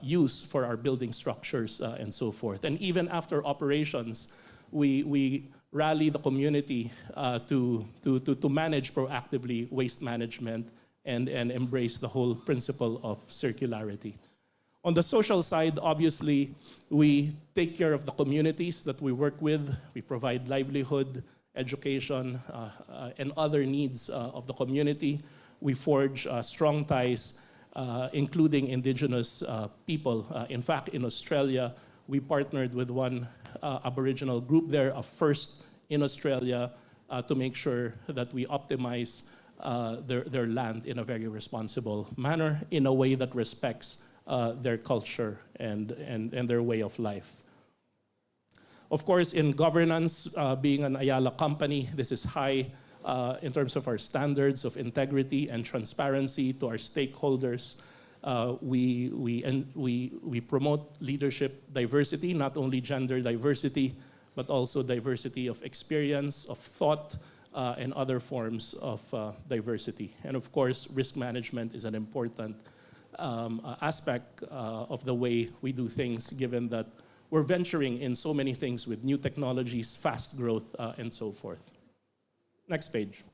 use for our building structures and so forth. And even after operations, we rally the community to manage proactively waste management and embrace the whole principle of circularity. On the social side, obviously, we take care of the communities that we work with. We provide livelihood, education, and other needs of the community. We forge strong ties, including indigenous people. In fact, in Australia, we partnered with one Aboriginal group there, a first in Australia, to make sure that we optimize their land in a very responsible manner, in a way that respects their culture and their way of life. Of course, in governance, being an Ayala company, this is high in terms of our standards of integrity and transparency to our stakeholders. We promote leadership diversity, not only gender diversity, but also diversity of experience, of thought, and other forms of diversity. And of course, risk management is an important aspect of the way we do things, given that we're venturing in so many things with new technologies, fast growth, and so forth. Next page.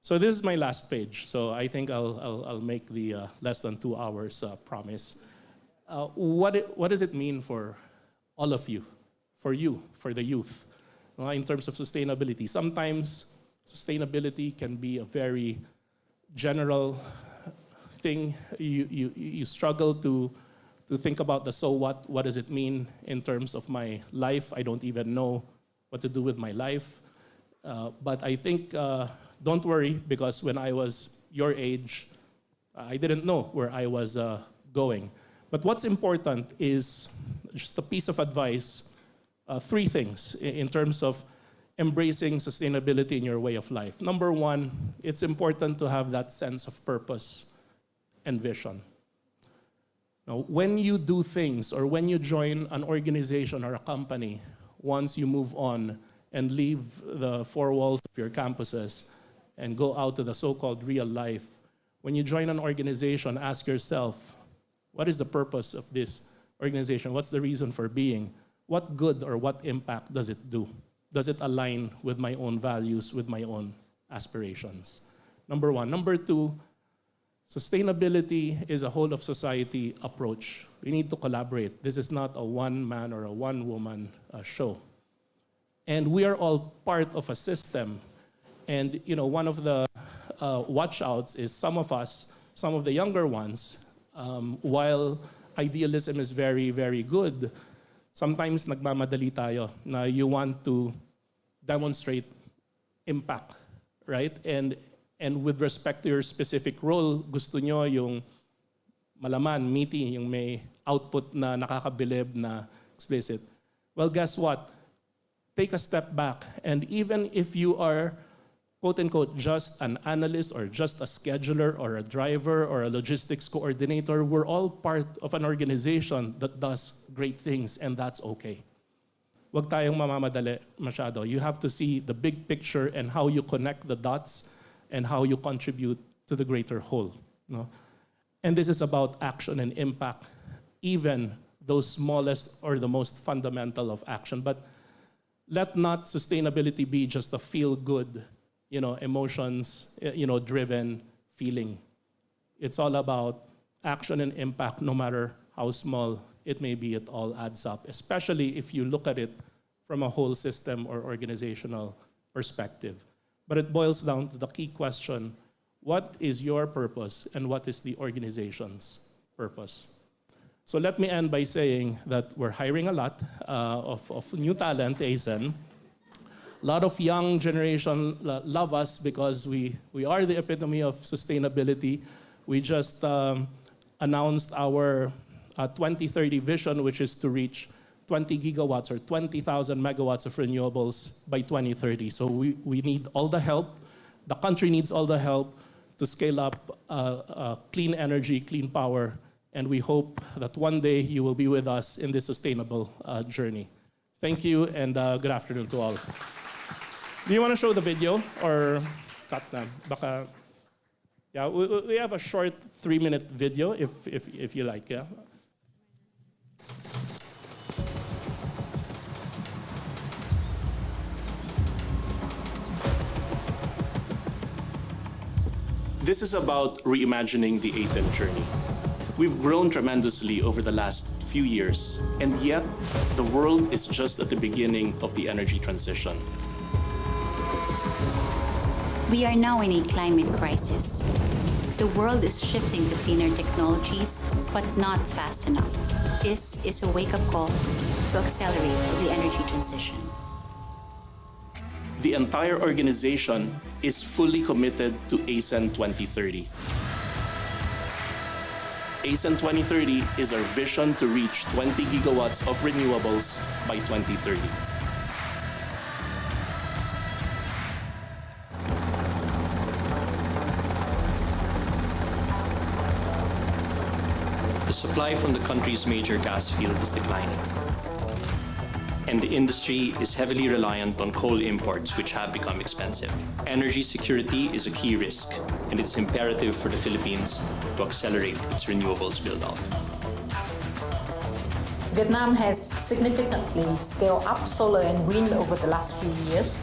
So this is my last page. So I think I'll make the less than 2 hours promise. What does it mean for all of you, for the youth, in terms of sustainability? Sometimes sustainability can be a very general thing. You struggle to think about the so what. What does it mean in terms of my life? I don't even know what to do with my life. But I think, don't worry, because when I was your age, I didn't know where I was going. But what's important is just a piece of advice, 3 things in terms of embracing sustainability in your way of life. Number 1, it's important to have that sense of purpose and vision. Now, when you do things or when you join an organization or a company, once you move on and leave the 4 walls of your campuses and go out to the so-called real life, when you join an organization, ask yourself, what is the purpose of this organization? What's the reason for being? What good or what impact does it do? Does it align with my own values, with my own aspirations? Number 1. Number 2, sustainability is a whole of society approach. We need to collaborate. This is not a one-man or a one-woman show. And we are all part of a system. And one of the watch outs is some of us, some of the younger ones, While idealism is very, very good, sometimes nagmamadali tayo na you want to demonstrate impact, right? And with respect to your specific role, gusto nyo yung malaman, meaty, yung may output na nakakabilib na explicit. Well, guess what? Take a step back, and even if you are, quote-unquote, just an analyst or just a scheduler or a driver or a logistics coordinator, we're all part of an organization that does great things, and that's okay. Huwag tayong mamamadali masyado. You have to see the big picture and how you connect the dots and how you contribute to the greater whole. No? And this is about action and impact, even those smallest or the most fundamental of action. But let not sustainability be just a feel-good, emotions, driven feeling. It's all about action and impact, no matter how small it may be, it all adds up, especially if you look at it from a whole system or organizational perspective. But it boils down to the key question: what is your purpose and what is the organization's purpose? So let me end by saying that we're hiring a lot of new talent, ACEN. A lot of young generation love us because we are the epitome of sustainability. We just announced our 2030 vision, which is to reach 20 gigawatts or 20,000 megawatts of renewables by 2030. So we need all the help. The country needs all the help to scale up clean energy, clean power, and we hope that one day you will be with us in this sustainable journey. Thank you, and good afternoon to all. Do you want to show the video or cut na? Baka, yeah, we have a short 3-minute video if you like, yeah. This is about reimagining the ACEN journey. We've grown tremendously over the last few years, and yet the world is just at the beginning of the energy transition. We are now in a climate crisis. The world is shifting to cleaner technologies, but not fast enough. This is a wake-up call to accelerate the energy transition. The entire organization is fully committed to ACEN 2030. ACEN 2030 is our vision to reach 20 gigawatts of renewables by 2030. The supply from the country's major gas field is declining, and the industry is heavily reliant on coal imports, which have become expensive. Energy security is a key risk, and it's imperative for the Philippines to accelerate its renewables build-out. Vietnam has significantly scaled up solar and wind over the last few years,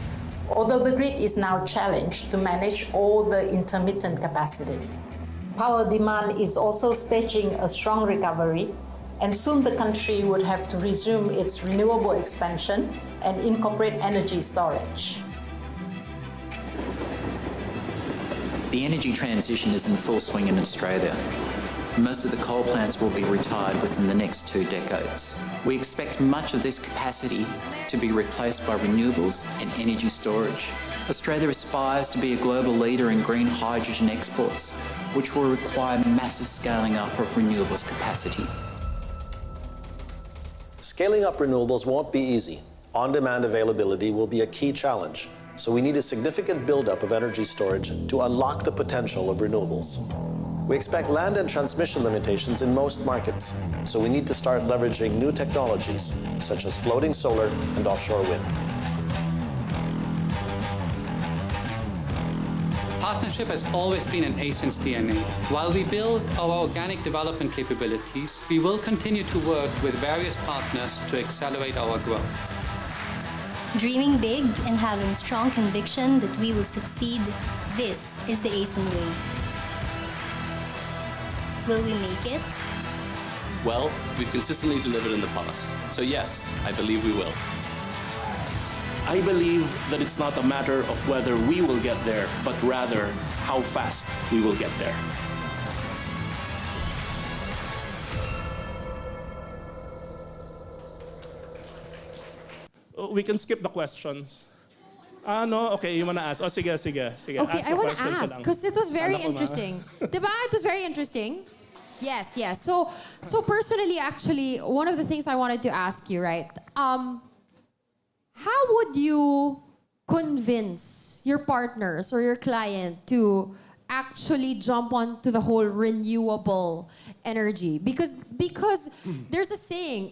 although the grid is now challenged to manage all the intermittent capacity. Power demand is also staging a strong recovery, and soon the country would have to resume its renewable expansion and incorporate energy storage. The energy transition is in full swing in Australia. Most of the coal plants will be retired within the next 2 decades. We expect much of this capacity to be replaced by renewables and energy storage. Australia aspires to be a global leader in green hydrogen exports, which will require massive scaling up of renewables capacity. Scaling up renewables won't be easy. On-demand availability will be a key challenge, so we need a significant buildup of energy storage to unlock the potential of renewables. We expect land and transmission limitations in most markets, so we need to start leveraging new technologies, such as floating solar and offshore wind. Partnership has always been in ACEN's DNA. While we build our organic development capabilities, we will continue to work with various partners to accelerate our growth. Dreaming big and having strong conviction that we will succeed, this is the ACEN way. Will we make it? Well, we've consistently delivered in the past, so yes, I believe we will. I believe that it's not a matter of whether we will get there, but rather how fast we will get there. we can skip the questions. No? Okay, you wanna ask. Sige. Okay, Ask I the want to questions na ask lang. because it was very Kala ko na. interesting. Diba? It was very interesting. Yes. So personally, actually, one of the things I wanted to ask you, right? How would you convince your partners or your client to actually jump onto the whole renewable energy? Because there's a saying,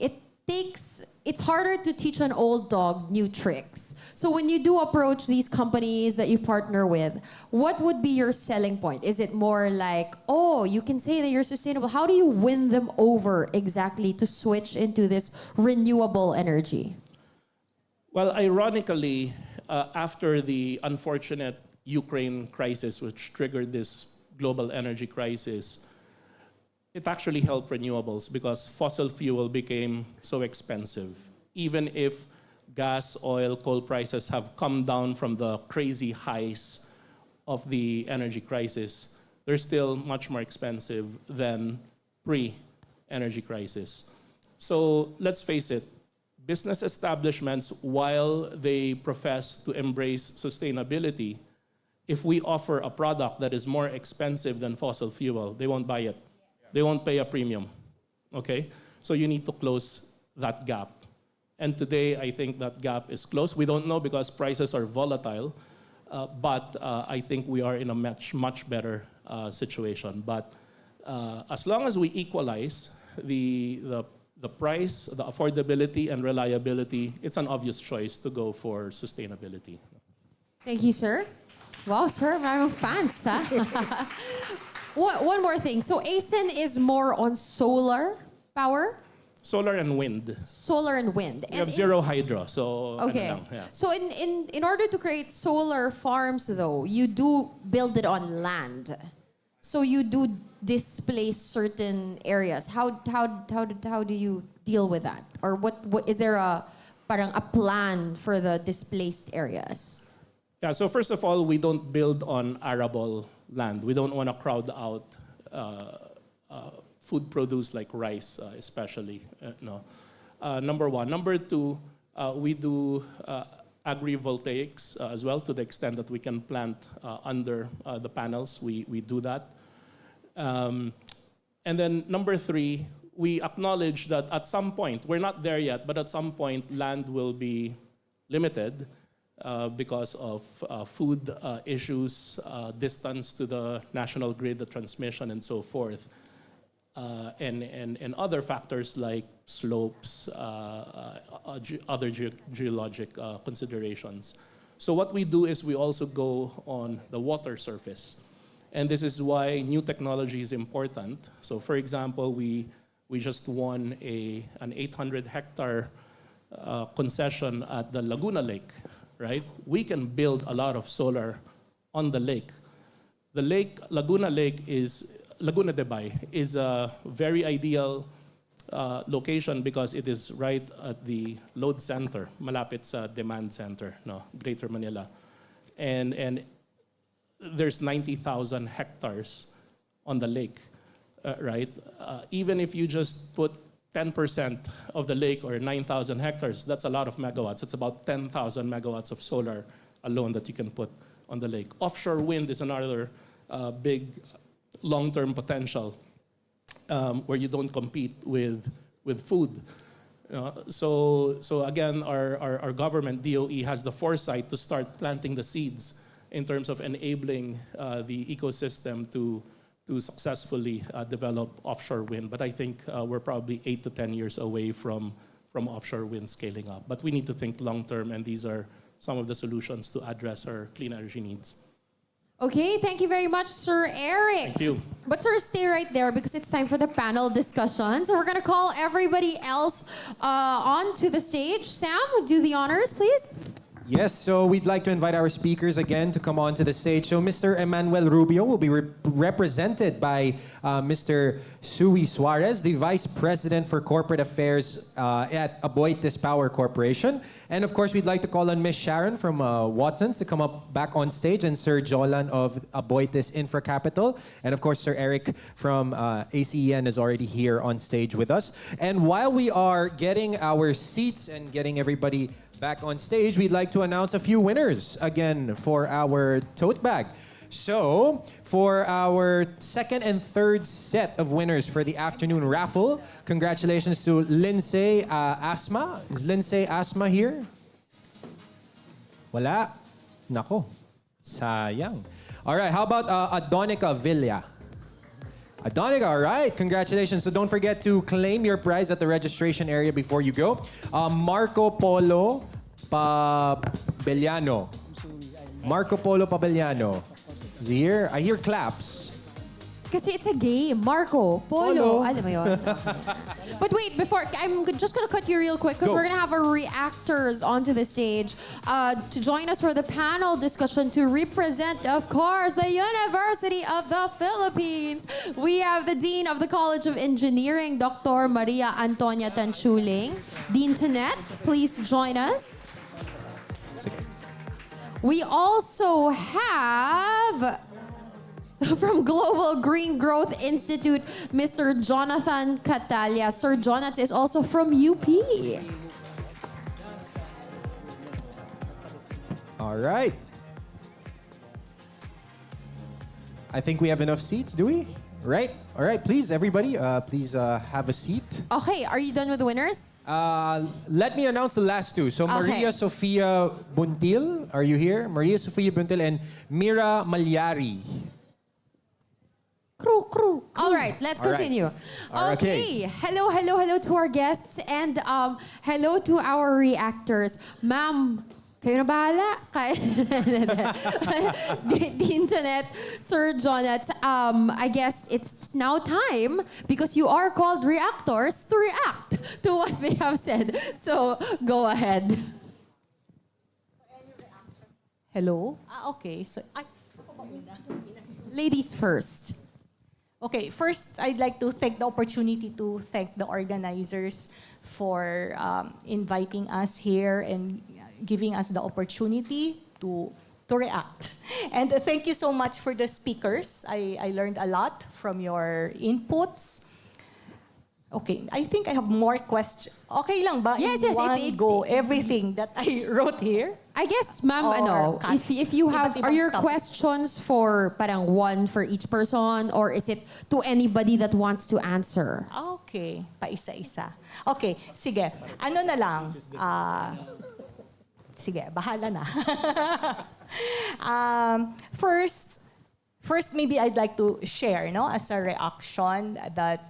it's harder to teach an old dog new tricks. So when you do approach these companies that you partner with, what would be your selling point? Is it more like, oh, you can say that you're sustainable? How do you win them over exactly to switch into this renewable energy? Well, ironically, after the unfortunate Ukraine crisis, which triggered this global energy crisis, it actually helped renewables because fossil fuel became so expensive. Even if gas, oil, coal prices have come down from the crazy highs of the energy crisis, they're still much more expensive than pre-energy crisis. So let's face it, business establishments, while they profess to embrace sustainability, if we offer a product that is more expensive than fossil fuel, they won't buy it. They won't pay a premium, okay? So you need to close that gap. And today, I think that gap is closed. We don't know because prices are volatile, but I think we are in a much better situation. But as long as we equalize the price, the affordability, and reliability, it's an obvious choice to go for sustainability. Thank you, sir. Wow, sir, I'm fans, huh? One more thing. So ACEN is more on solar power? Solar and wind. Solar and wind. We have zero hydro, so okay. ano lang, yeah. So in order to create solar farms, though, you do build it on land. So you do displace certain areas. How do you deal with that? Or what is there a plan for the displaced areas? Yeah, so first of all, we don't build on arable land. We don't want to crowd out food produce like rice, especially. No. Number one. Number two, we do agrivoltaics as well, to the extent that we can plant under the panels. We do that. And then number three, we acknowledge that at some point, we're not there yet, but at some point, land will be limited because of food issues, distance to the national grid, the transmission, and so forth. And other factors like slopes, other geologic considerations. So what we do is we also go on the water surface. And this is why new technology is important. So for example, we just won an 800-hectare concession at the Laguna Lake, right? We can build a lot of solar on the lake. The lake, Laguna de Bay, is a very ideal location because it is right at the load center, malapit sa demand center, no, Greater Manila. And there's 90,000 hectares on the lake, right? Even if you just put 10% of the lake, or 9,000 hectares, that's a lot of megawatts. It's about 10,000 megawatts of solar alone that you can put on the lake. Offshore wind is another big long-term potential where you don't compete with food. So again, our government, DOE, has the foresight to start planting the seeds in terms of enabling the ecosystem to successfully develop offshore wind. But I think we're probably 8 to 10 years away from offshore wind scaling up. But we need to think long-term, and these are some of the solutions to address our clean energy needs. Okay, thank you very much, Sir Eric. Thank you. But sir, stay right there because it's time for the panel discussion. So we're gonna call everybody else onto the stage. Sam, do the honors, please. Yes, so we'd like to invite our speakers again to come on to the stage. So Mr. Emmanuel Rubio will be represented by Mr. Sui Suarez, the Vice President for Corporate Affairs at Aboitiz Power Corporation. And of course, we'd like to call on Ms. Sharon from Watsons to come up back on stage, and Sir Jolan of Aboitiz Infracapital. And of course, Sir Eric from ACEN is already here on stage with us. And while we are getting our seats and getting everybody Back on stage, we'd like to announce a few winners again for our tote bag. So, for our second and third set of winners for the afternoon raffle, congratulations to Lindsay Asma. Is Lindsay Asma here? Wala. Nako. Sayang. All right, how about Adonica Villa? Adonica, all right. Congratulations. So don't forget to claim your prize at the registration area before you go. Marco Polo Pabellano. Marco Polo Pabellano. Is he here? I hear claps. Kasi it's a game. Marco, Polo. Alam mo yun. But wait, before, I'm just gonna cut you real quick because we're gonna have our reactors onto the stage to join us for the panel discussion to represent, of course, the University of the Philippines. We have the Dean of the College of Engineering, Dr. Maria Antonia Tanchuling. Dean Tanet, please join us. We also have from Global Green Growth Institute, Mr. Jonathan Catalia. Sir Jonathan is also from UP. All right. I think we have enough seats, do we? Right? All right, please, everybody, please have a seat. Okay, are you done with the winners? Let me announce the last two. So Maria Sofia Buntil, are you here? Maria Sofia Buntil and Mira Malyari. Crew. All right, let's continue. All right. Okay. Hello to our guests and hello to our reactors. Ma'am, kayo na bahala. Dean Tanet, Sir Jonathan, I guess it's now time because you are called reactors to react to what they have said. So go ahead. Hello? Okay. So, ladies first. Okay, first, I'd like to take the opportunity to thank the organizers for inviting us here and giving us the opportunity to react. And thank you so much for the speakers. I learned a lot from your inputs. Okay, I think I have more questions. Okay lang ba? Yes, In one go, everything that I wrote here? I guess, ma'am, if you have, are your questions for parang one for each person or is it to anybody that wants to answer? Okay, paisa-isa. Okay, sige. Ano na lang? Sige, bahala na. First, maybe I'd like to share, no, as a reaction that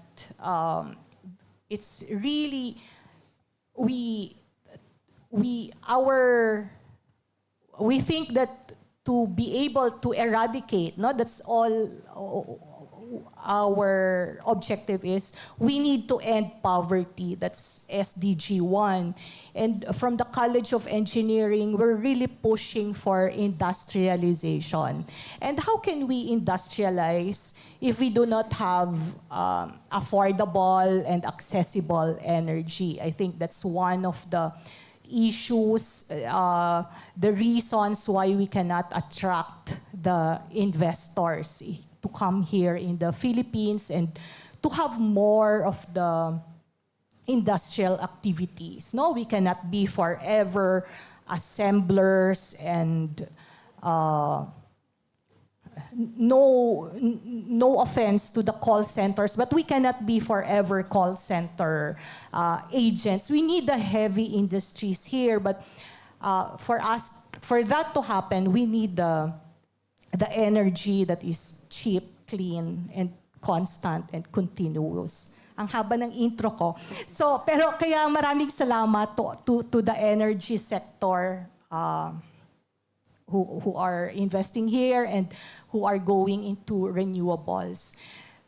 it's really we think that to be able to eradicate, no, that's all our objective is. We need to end poverty. That's SDG 1. And from the College of Engineering, we're really pushing for industrialization. And how can we industrialize if we do not have affordable and accessible energy? I think that's one of the issues, the reasons why we cannot attract the investors to come here in the Philippines and to have more of the industrial activities. No, we cannot be forever assemblers and no offense to the call centers, but we cannot be forever call center agents. We need the heavy industries here, but for that to happen, we need the energy that is cheap, clean, and constant and continuous. Ang haba ng intro ko. So, pero kaya maraming salamat to the energy sector who are investing here and who are going into renewables.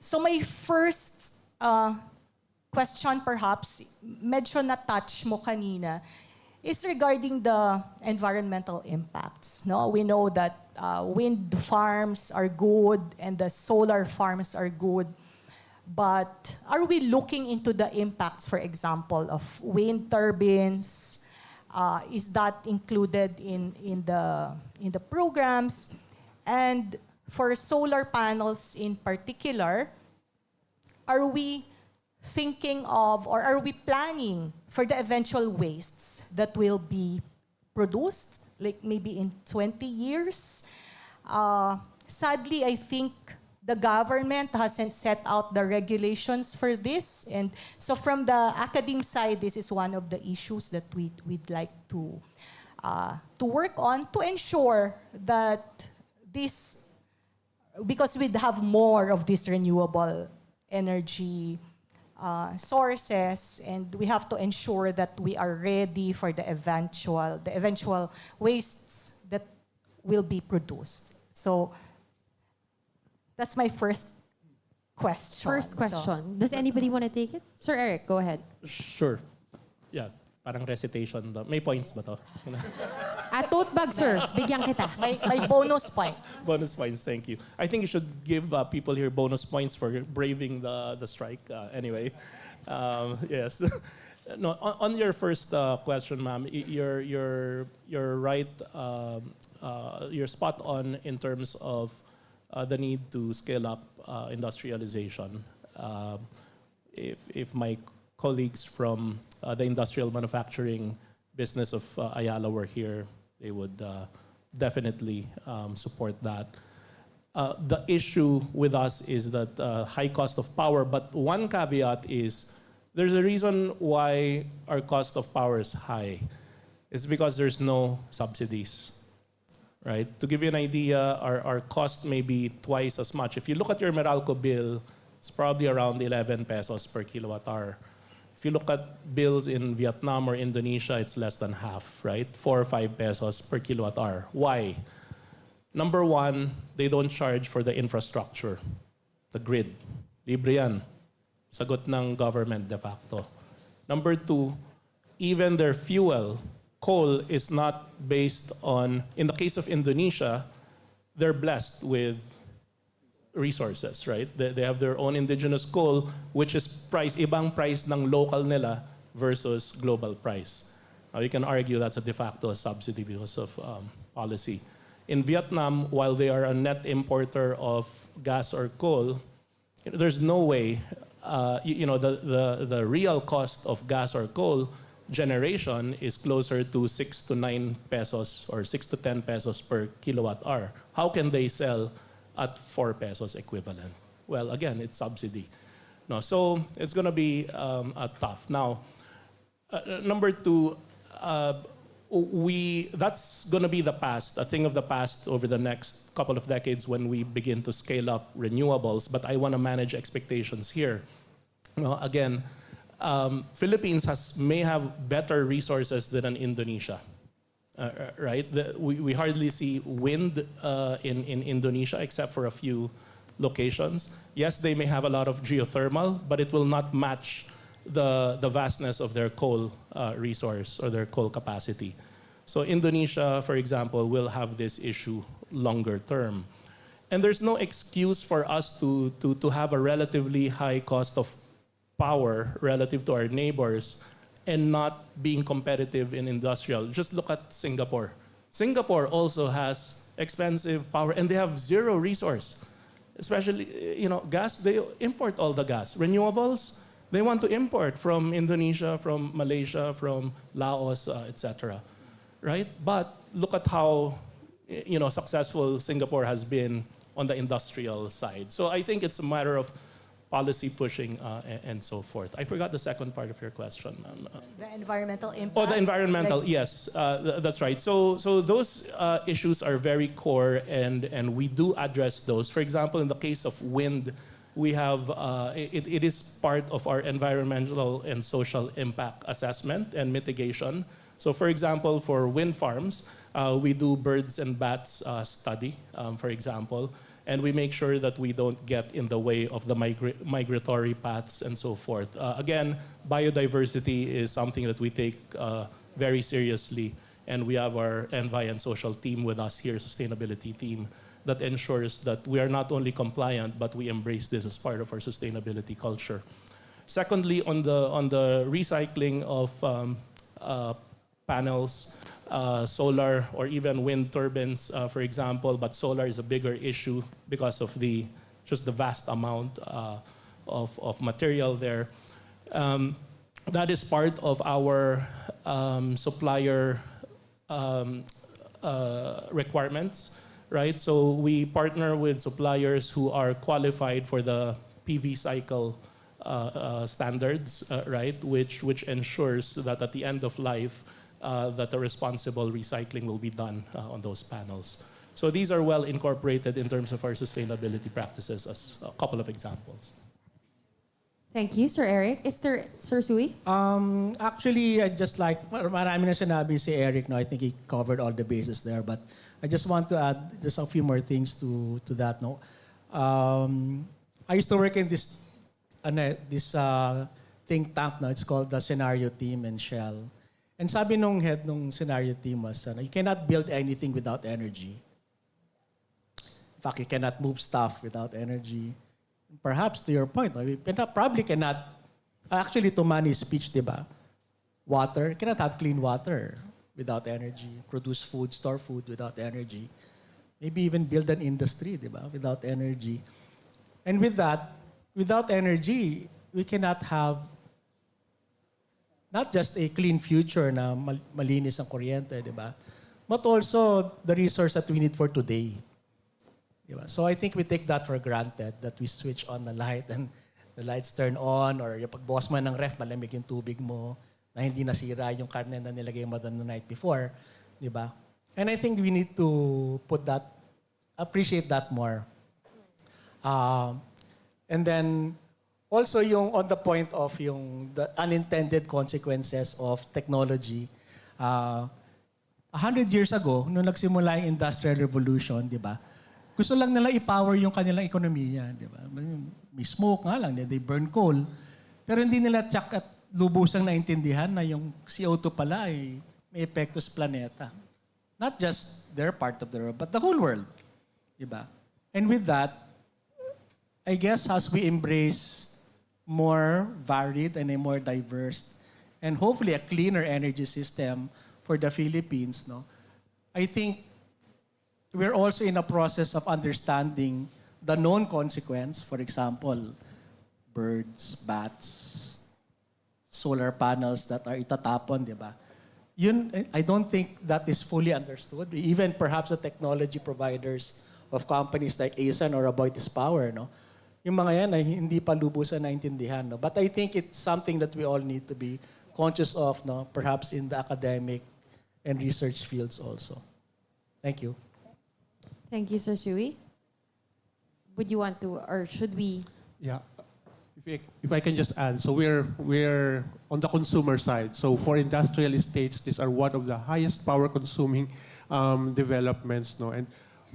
So my first question perhaps, medyo na-touch mo kanina, is regarding the environmental impacts. No, we know that wind farms are good and the solar farms are good, but are we looking into the impacts, for example, of wind turbines? Is that included in the programs? And for solar panels in particular, are we thinking of or are we planning for the eventual wastes that will be produced, like maybe in 20 years. Sadly, I think the government hasn't set out the regulations for this. And so from the academe side, this is one of the issues that we'd like to work on to ensure that this, because we'd have more of these renewable energy sources, and we have to ensure that we are ready for the eventual wastes that will be produced. So that's my first question. First question. Does anybody want to take it? Sir Eric, go ahead. Sure. Yeah, parang recitation. May points ba to? Tote bag, sir. Bigyan kita. May bonus point. Bonus points, thank you. I think you should give people here bonus points for braving the strike. Anyway, yes. No, on your first question, ma'am, you're right. You're spot on in terms of the need to scale up industrialization. If my colleagues from the industrial manufacturing business of Ayala were here, they would definitely support that. The issue with us is that high cost of power, but one caveat is there's a reason why our cost of power is high. It's because there's no subsidies, right? To give you an idea, our cost may be twice as much. If you look at your Meralco bill, it's probably around 11 pesos per kilowatt hour. If you look at bills in Vietnam or Indonesia, it's less than half, right? 4 or 5 pesos per kilowatt hour. Why? Number one, they don't charge for the infrastructure, the grid. Libre yan. Sagot ng government de facto. Number two, even their fuel, coal, is not based on, in the case of Indonesia, they're blessed with resources, right? They have their own indigenous coal, which is ibang price ng local nila versus global price. Now you can argue that's a de facto subsidy because of policy. In Vietnam, while they are a net importer of gas or coal, there's no way, the real cost of gas or coal generation is closer to 6 to 9 pesos or 6 to 10 pesos per kilowatt hour. How can they sell at 4 pesos equivalent? Well, again, it's subsidy. No, so it's going to be tough. Now, number two, that's going to be the past, a thing of the past over the next couple of decades when we begin to scale up renewables. But I want to manage expectations here. Again, Philippines may have better resources than an Indonesia. Right? We hardly see wind in Indonesia except for a few locations. Yes, they may have a lot of geothermal, but it will not match the vastness of their coal resource or their coal capacity. So Indonesia, for example, will have this issue longer term. And there's no excuse for us to have a relatively high cost of power relative to our neighbors and not being competitive in industrial. Just look at Singapore. Singapore also has expensive power and they have zero resource. Especially, gas, they import all the gas. Renewables, they want to import from Indonesia, from Malaysia, from Laos, etc. Right? But look at how, successful Singapore has been on the industrial side. So I think it's a matter of policy pushing and so forth. I forgot the second part of your question. The environmental impact. Oh, the environmental, yes, that's right. So those issues are very core and we do address those. For example, in the case of wind, we have, it is part of our environmental and social impact assessment and mitigation. So for example, for wind farms, we do birds and bats study, for example, and we make sure that we don't get in the way of the migratory paths and so forth. Again, biodiversity is something that we take very seriously, and we have our Envi and social team with us here, sustainability team, that ensures that we are not only compliant, but we embrace this as part of our sustainability culture. Secondly, on the recycling of panels, solar or even wind turbines, for example, but solar is a bigger issue because of just the vast amount of material there. That is part of our supplier requirements, right? So we partner with suppliers who are qualified for the PV cycle standards, right? Which ensures that at the end of life, that the responsible recycling will be done on those panels. So these are well incorporated in terms of our sustainability practices as a couple of examples. Thank you, Sir Eric. Is there, Sir Sui? Actually, I just like, marami na sinabi si Eric, no? I think he covered all the bases there, but I just want to add just a few more things to that. No? I used to work in this think tank, no? It's called the Scenario Team in Shell. And sabi nung head nung Scenario Team was, you cannot build anything without energy. In fact, you cannot move stuff without energy. Perhaps to your point, we probably cannot, actually to manage speech, di ba? Water, cannot have clean water without energy. Produce food, store food without energy. Maybe even build an industry, di ba? Without energy. And with that, without energy, we cannot have not just a clean future na malinis ang kuryente, di ba? But also the resource that we need for today. Diba? So I think we take that for granted, that we switch on the light and the lights turn on, or yung pagbukas mo ng ref, malamig yung tubig mo, na hindi nasira yung karne na nilagay mo doon the night before. Diba? And I think we need to appreciate that more. And then also yung on the point of the unintended consequences of technology. 100 years ago, nung nagsimula yung Industrial Revolution, di ba? Gusto lang nila i-power yung kanilang ekonomiya, di ba? May smoke nga lang, they burn coal. Pero hindi nila tsak at lubusang naintindihan na yung CO2 pala ay may epekto sa planeta. Not just their part of the world, but the whole world. Di ba? And with that, I guess as we embrace more varied and a more diverse and hopefully a cleaner energy system for the Philippines, no? I think we're also in a process of understanding the known consequence. For example, birds, bats, solar panels that are itatapon, di ba? Yun, I don't think that is fully understood. Even perhaps the technology providers of companies like ACEN or Aboitiz Power, no? Yung mga yan ay hindi pa lubusan naintindihan. No? But I think it's something that we all need to be conscious of, no? Perhaps in the academic and research fields also. Thank you. Thank you, Sir Sui. Would you want to, or should we? Yeah, if I can just add, so we're on the consumer side. So for industrial estates, these are one of the highest power consuming developments, no? And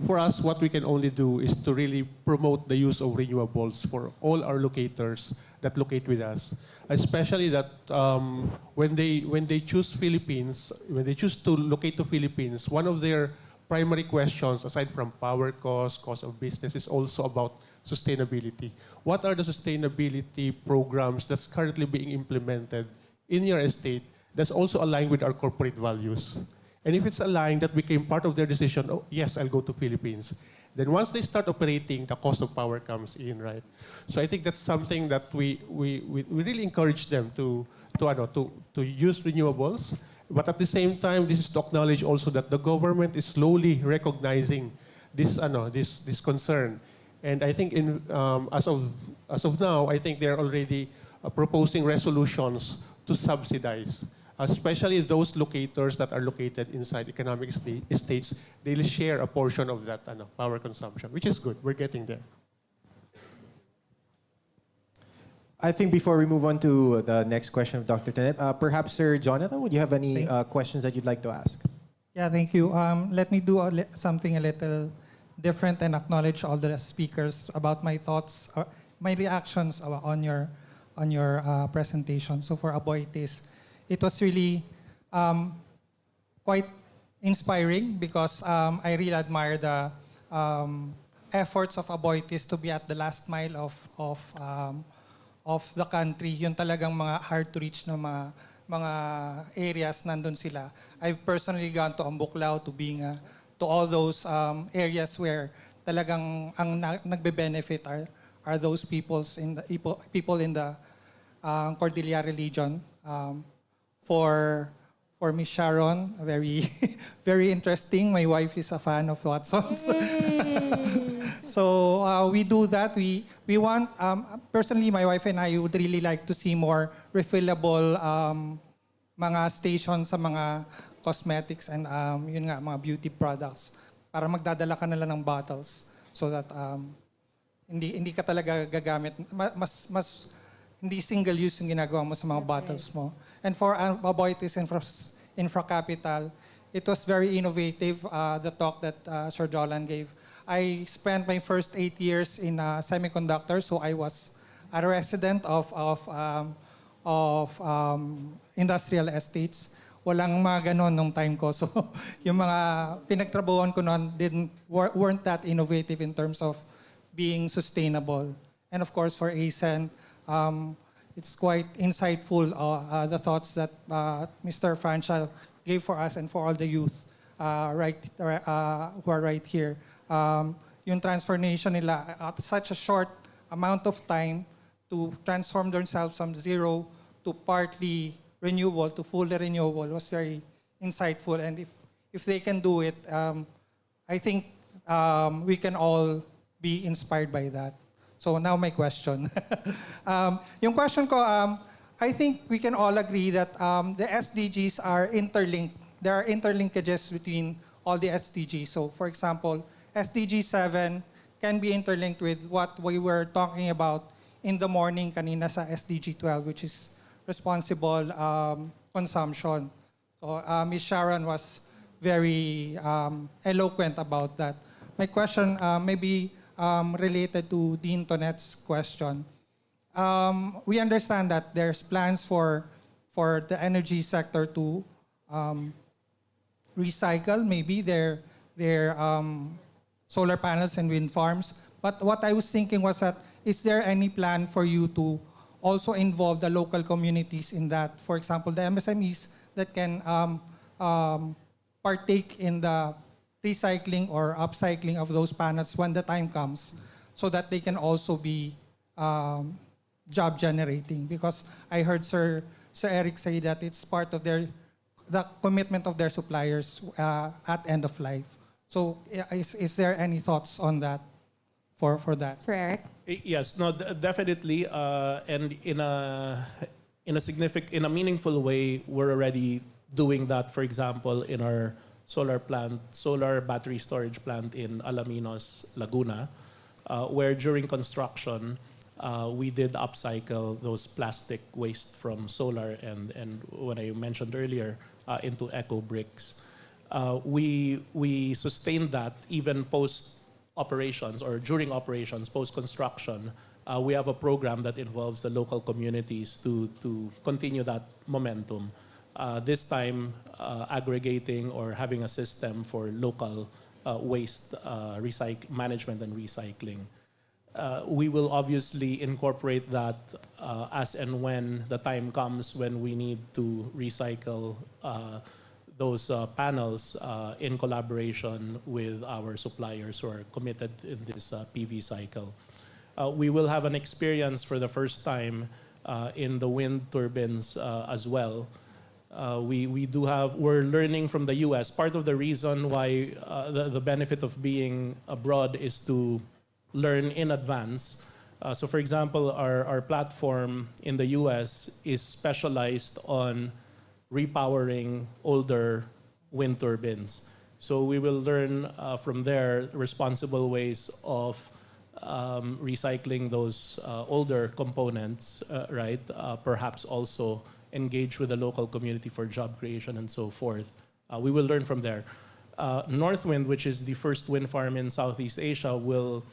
for us, what we can only do is to really promote the use of renewables for all our locators that locate with us, especially that when they choose Philippines, when they choose to locate to Philippines, one of their primary questions, aside from power cost of business, is also about sustainability. What are the sustainability programs that's currently being implemented in your estate that's also aligned with our corporate values? And if it's aligned, that became part of their decision, oh, yes, I'll go to Philippines. Then once they start operating, the cost of power comes in, right? So I think that's something that we really encourage them to use renewables. But at the same time, this is to acknowledge also that the government is slowly recognizing this concern. And I think as of now, I think they're already proposing resolutions to subsidize, especially those locators that are located inside economic estates. They'll share a portion of that power consumption, which is good. We're getting there. I think before we move on to the next question of Dr. Tenet, perhaps Sir Jonathan, would you have any questions that you'd like to ask? Yeah, thank you. Let me do something a little different and acknowledge all the speakers about my thoughts, my reactions on your presentation. So for Aboitiz, it was really quite inspiring because I really admire the efforts of Aboitiz to be at the last mile of the country. Yun talagang mga hard to reach na mga areas nandun sila. I've personally gone to Ambuklao, to Binga, to all those areas where talagang ang nagbe-benefit are those people in the Cordillera region for for Miss Sharon, very, very interesting. My wife is a fan of Watsons. So we do that. We want, personally, my wife and I would really like to see more refillable mga stations sa mga cosmetics and yun nga, mga beauty products para magdadala ka na lang ng bottles so that hindi ka talaga gagamit. Mas hindi single use yung ginagawa mo sa mga bottles mo. And for Aboitiz Infracapital, it was very innovative, the talk that Sir Jolan gave. I spent my first 8 years in semiconductors, so I was a resident of industrial estates. Walang mga ganon nung time ko. So yung mga pinagtrabahuan ko noon weren't that innovative in terms of being sustainable. And of course for ACEN, it's quite insightful, the thoughts that Mr. Francia gave for us and for all the youth who are right here. Yung transformation nila at such a short amount of time to transform themselves from zero to partly renewable to fully renewable was very insightful. And if they can do it, I think we can all be inspired by that. So now my question. Yung question ko, I think we can all agree that the SDGs are interlinked. There are interlinkages between all the SDGs. So for example, SDG 7 can be interlinked with what we were talking about in the morning kanina sa SDG 12, which is responsible consumption. So Ms. Sharon was very eloquent about that. My question may be related to Dean Tonet's question. We understand that there's plans for the energy sector to recycle maybe their solar panels and wind farms. But what I was thinking was that, is there any plan for you to also involve the local communities in that? For example, the MSMEs that can partake in the recycling or upcycling of those panels when the time comes, so that they can also be job generating. Because I heard Sir Eric say that it's part of the commitment of their suppliers at end of life. So is there any thoughts on that for that? Sir Eric? Yes, no, definitely, and in a meaningful way, we're already doing that. For example, in our solar battery storage plant in Alaminos, Laguna, where during construction we did upcycle those plastic waste from solar and what I mentioned earlier into eco bricks. We sustained that even post operations or during operations, post-construction. We have a program that involves the local communities to continue that momentum. This time, aggregating or having a system for local waste management and recycling. We will obviously incorporate that as and when the time comes when we need to recycle those panels in collaboration with our suppliers who are committed in this PV cycle. We will have an experience for the first time in the wind turbines as well. We're learning from the US. Part of the reason why the benefit of being abroad is to learn in advance. So for example, our platform in the US is specialized on repowering older wind turbines. So we will learn from there responsible ways of recycling those older components, right? Perhaps also engage with the local community for job creation and so forth. We will learn from there. Northwind, which is the first wind farm in Southeast Asia, will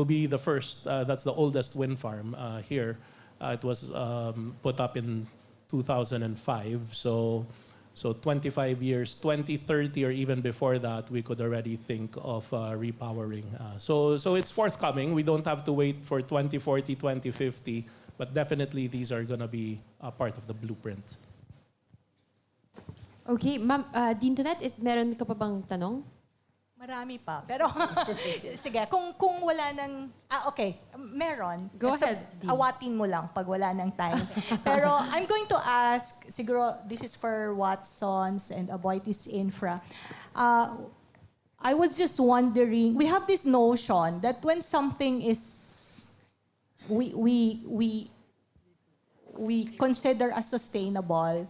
be the first. That's the oldest wind farm here. It was put up in 2005. So 25 years, 2030 or even before that, we could already think of repowering. So it's forthcoming. We don't have to wait for 2040, 2050, but definitely these are going to be a part of the blueprint. Okay, Ma'am, Dean Tonet, meron ka pa bang tanong? Marami pa. Pero, sige, kung wala nang... okay. Meron. Go So, ahead, Dean. awatin mo lang pag wala nang time. Pero I'm going to ask, siguro, this is for Watsons and Aboitiz Infra. I was just wondering, we have this notion that when something is... We consider as sustainable,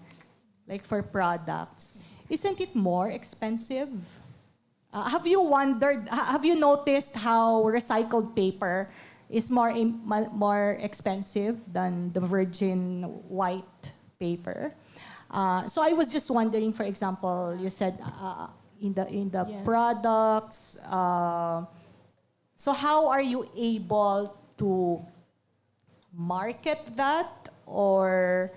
like for products, isn't it more expensive? Have you noticed how recycled paper is more expensive than the virgin white paper? So I was just wondering, for example, you said in the Yes. products, so how are you able to market that? Or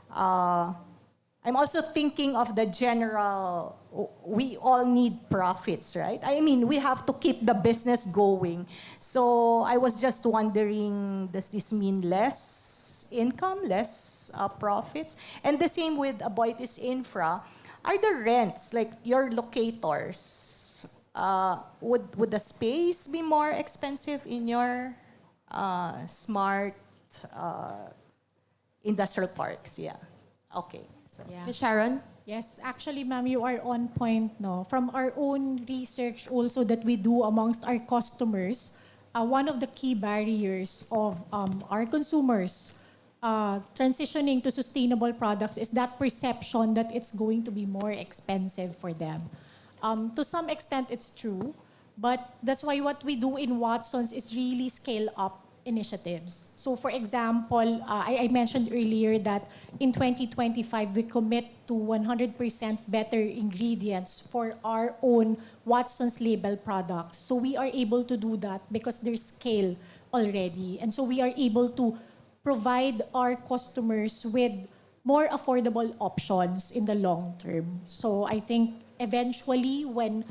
I'm also thinking of the general, we all need profits, right? I mean, we have to keep the business going. So I was just wondering, does this mean less income, less profits? And the same with Aboitiz Infra. Are the rents, like your locators, would the space be more expensive in your smart industrial parks? Yeah. Okay. So. Yeah. Ms. Sharon? Yes, actually, ma'am, you are on point. No, from our own research also that we do amongst our customers, one of the key barriers of our consumers transitioning to sustainable products is that perception that it's going to be more expensive for them. To some extent, it's true, but that's why what we do in Watsons is really scale up initiatives. So for example, I mentioned earlier that in 2025, we commit to 100% better ingredients for our own Watsons label products. So we are able to do that because there's scale already. And so we are able to provide our customers with more affordable options in the long term. So I think eventually when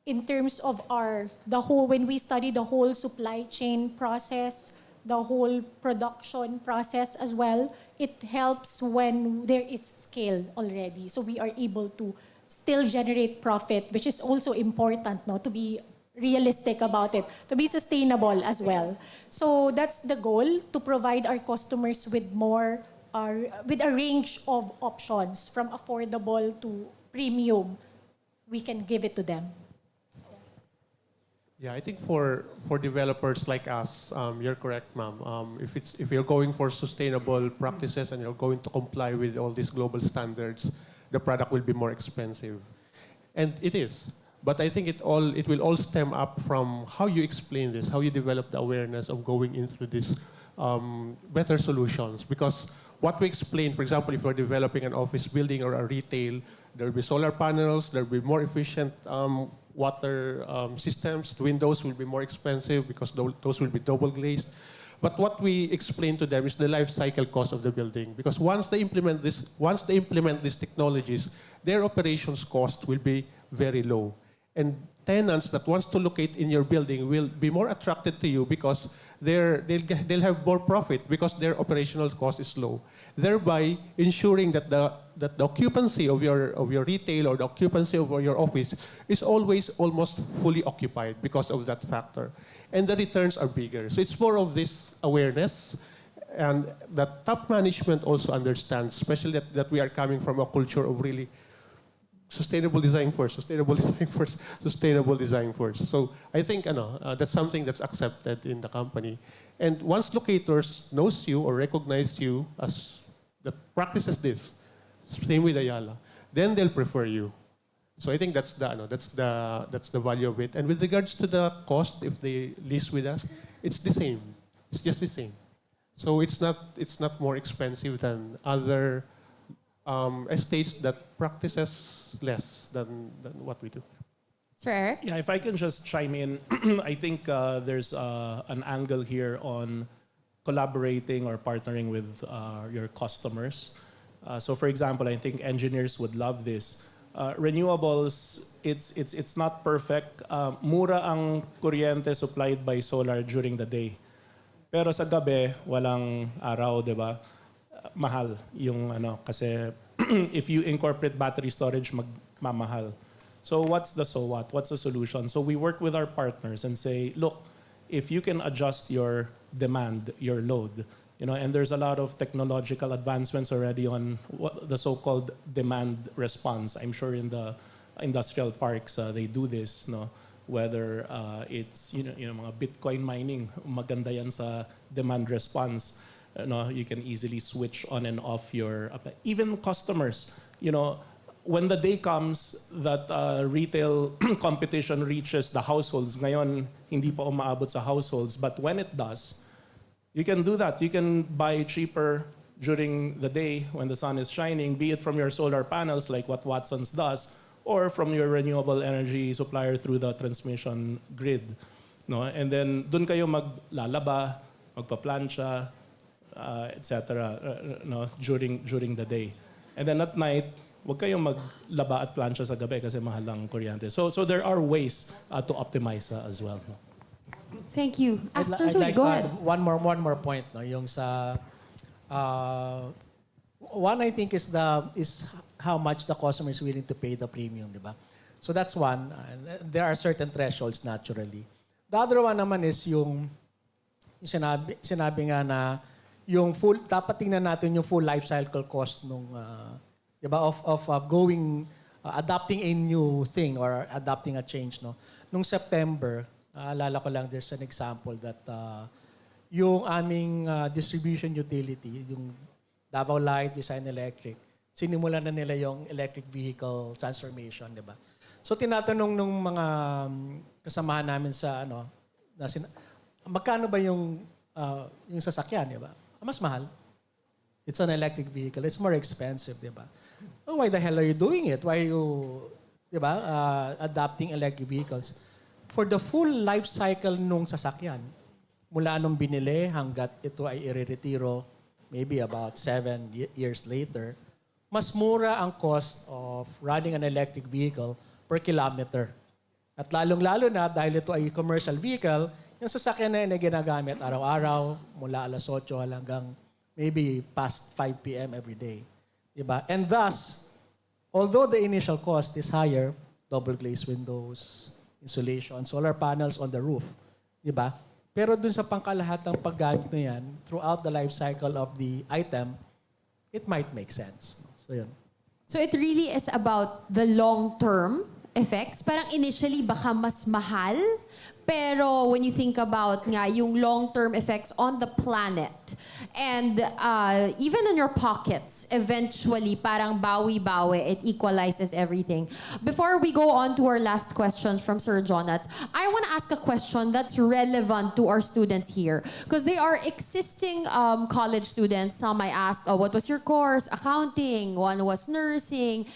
in terms of when we study the whole supply chain process, the whole production process as well, it helps when there is scale already. So we are able to still generate profit, which is also important, no, to be realistic about it, to be sustainable as well. So that's the goal, to provide our customers with more, with a range of options from affordable to premium. We can give it to them. Yeah, I think for developers like us, you're correct, ma'am. If you're going for sustainable practices and you're going to comply with all these global standards, the product will be more expensive, and it is. But I think it will all stem up from how you explain this, how you develop the awareness of going into these better solutions. Because what we explain, for example, if you're developing an office building or a retail, there will be solar panels, there will be more efficient water systems. Windows will be more expensive because those will be double glazed. But what we explain to them is the life cycle cost of the building. Because once they implement these technologies, their operations cost will be very low. And tenants that wants to locate in your building will be more attracted to you because they'll have more profit because their operational cost is low, thereby ensuring that the occupancy of your retail or the occupancy of your office is always almost fully occupied because of that factor, and the returns are bigger. So it's more of this awareness, and that top management also understands, especially that we are coming from a culture of really sustainable design first, sustainable design first, sustainable design first. So I think that's something that's accepted in the company. And once locators knows you or recognize you as the practices this, same with Ayala, then they'll prefer you. So I think that's the value of it. And with regards to the cost, if they lease with us, it's the same. It's just the same. So it's not more expensive than other estates that practices less than what we do. Sir Eric? Yeah, if I can just chime in, I think there's an angle here on collaborating or partnering with your customers. So for example, I think engineers would love this. Renewables, it's not perfect. Mura ang kuryente supplied by solar during the day. Pero sa gabi, walang araw, di ba? Mahal yung kasi if you incorporate battery storage, magmamahal. So what's the so what? What's the solution? So we work with our partners and say, look, if you can adjust your demand, your load, and there's a lot of technological advancements already on the so-called demand response. I'm sure in the industrial parks they do this, no? Whether it's mga Bitcoin mining, maganda yan sa demand response. You can easily switch on and off your even customers. When the day comes that retail competition reaches the households, ngayon hindi pa umaabot sa households, but when it does, you can do that. You can buy cheaper during the day when the sun is shining, be it from your solar panels like what Watson's does, or from your renewable energy supplier through the transmission grid. No? And then dun kayo maglalaba, magpa-plancha, etc. During the day. And then at night, wag kayong maglaba at plancha sa gabi kasi mahal ang kuryente. So there are ways to optimize as well. No? Thank you. I'd like go to ahead. add one more point, no, yung sa one I think is how much the customer is willing to pay the premium, di ba? So that's one. There are certain thresholds naturally. The other one naman is yung sinabi nga na yung dapat tingnan natin yung full life cycle cost nung di ba of adopting a new thing or adopting a change, no. Nung September, alala ko lang, there's an example that yung aming distribution utility, yung Davao Light, Visayan Electric, sinimulan na nila yung electric vehicle transformation, di ba? So tinatanong nung mga kasamahan namin sa magkano ba yung sasakyan, di ba? Mas mahal. It's an electric vehicle. It's more expensive, di ba? Oh, why the hell are you doing it? Why are you, di ba, adopting electric vehicles? For the full life cycle nung sasakyan, mula nung binili hanggat ito ay ireretiro, maybe about 7 years later, mas mura ang cost of running an electric vehicle per kilometer. At lalong-lalo na dahil ito ay commercial vehicle, yung sasakyan na yun ay ginagamit araw-araw mula alas 8 hanggang maybe past 5 p.m. every day. Diba? And thus, although the initial cost is higher, double glazed windows, insulation, solar panels on the roof, diba? Pero dun sa pangkalahatang paggamit na yan, throughout the life cycle of the item, it might make sense. So yun. So it really is about the long-term effects. Parang initially baka mas mahal, pero when you think about nga yung long-term effects on the planet and even in your pockets, eventually parang bawi-bawi, it equalizes everything. Before we go on to our last questions from Sir Jonat, I want to ask a question that's relevant to our students here because they are existing college students. Some I asked, what was your course? Accounting. One was nursing.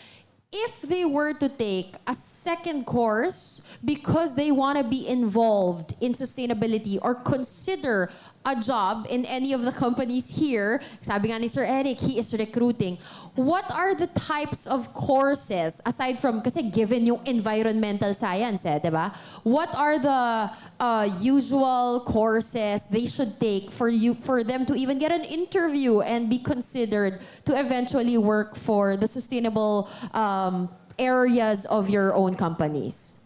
If they were to take a second course because they want to be involved in sustainability or consider a job in any of the companies here, sabi nga ni Sir Eric, he is recruiting. What are the types of courses, aside from, kasi given yung environmental science, diba? What are the usual courses they should take for them to even get an interview and be considered to eventually work for the sustainable areas of your own companies?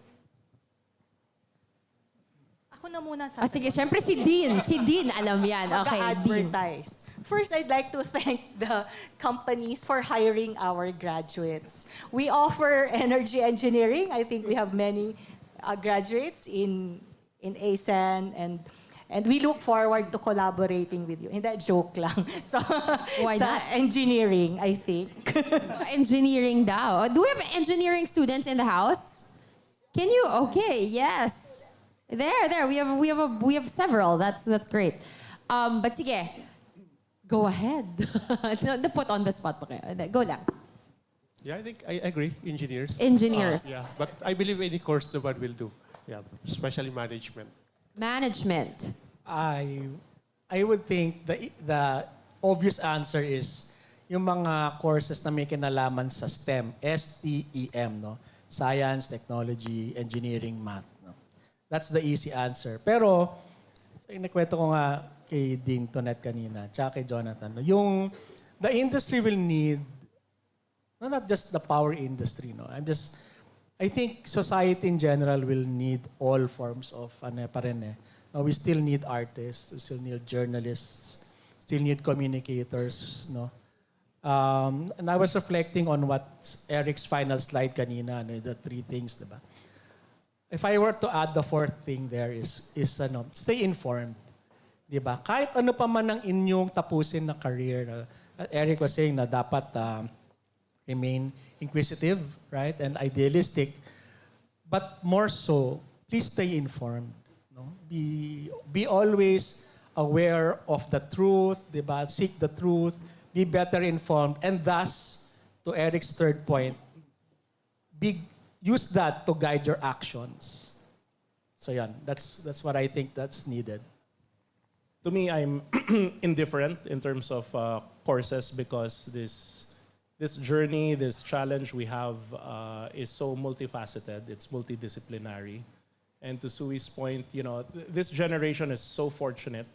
Ako na muna sige, syempre si Dean. Si Dean, alam yan. Okay, Dean. Advertise. First, I'd like to thank the companies for hiring our graduates. We offer energy engineering. I think we have many graduates in ACEN and we look forward to collaborating with you. Hindi, joke lang. So, why not? Engineering, I think. So, engineering daw. Do we have engineering students in the house? Can you? Okay, yes. There. We have several. That's great. But sige, go ahead. No, put on the spot pa kayo. Go lang. Yeah, I think I agree. Engineers. Engineers. Yeah, but I believe any course the one will do. Yeah, especially management. Management. I would think the obvious answer is yung mga courses na may kinalaman sa STEM, STEM, no? Science, Technology, Engineering, Math. No? That's the easy answer. Pero, nakwento ko nga kay Ding Tonet kanina, tsaka kay Jonathan, no? The industry will need, not just the power industry, no? I'm just I think society in general will need all forms of we still need artists, we still need journalists, still need communicators, no? And I was reflecting on what Eric's final slide kanina, the three things, diba? If I were to add the fourth thing there is stay informed. Diba? Kahit ano pa man ang inyong tapusin na career, Eric was saying na dapat remain inquisitive, right? And idealistic. But more so, please stay informed. No? Be always aware of the truth, diba? Seek the truth, be better informed, and thus, to Eric's third point, use that to guide your actions. So yan, that's what I think that's needed. To me, I'm indifferent in terms of courses because this journey, this challenge we have is so multifaceted. It's multidisciplinary. And to Sui's point, this generation is so fortunate,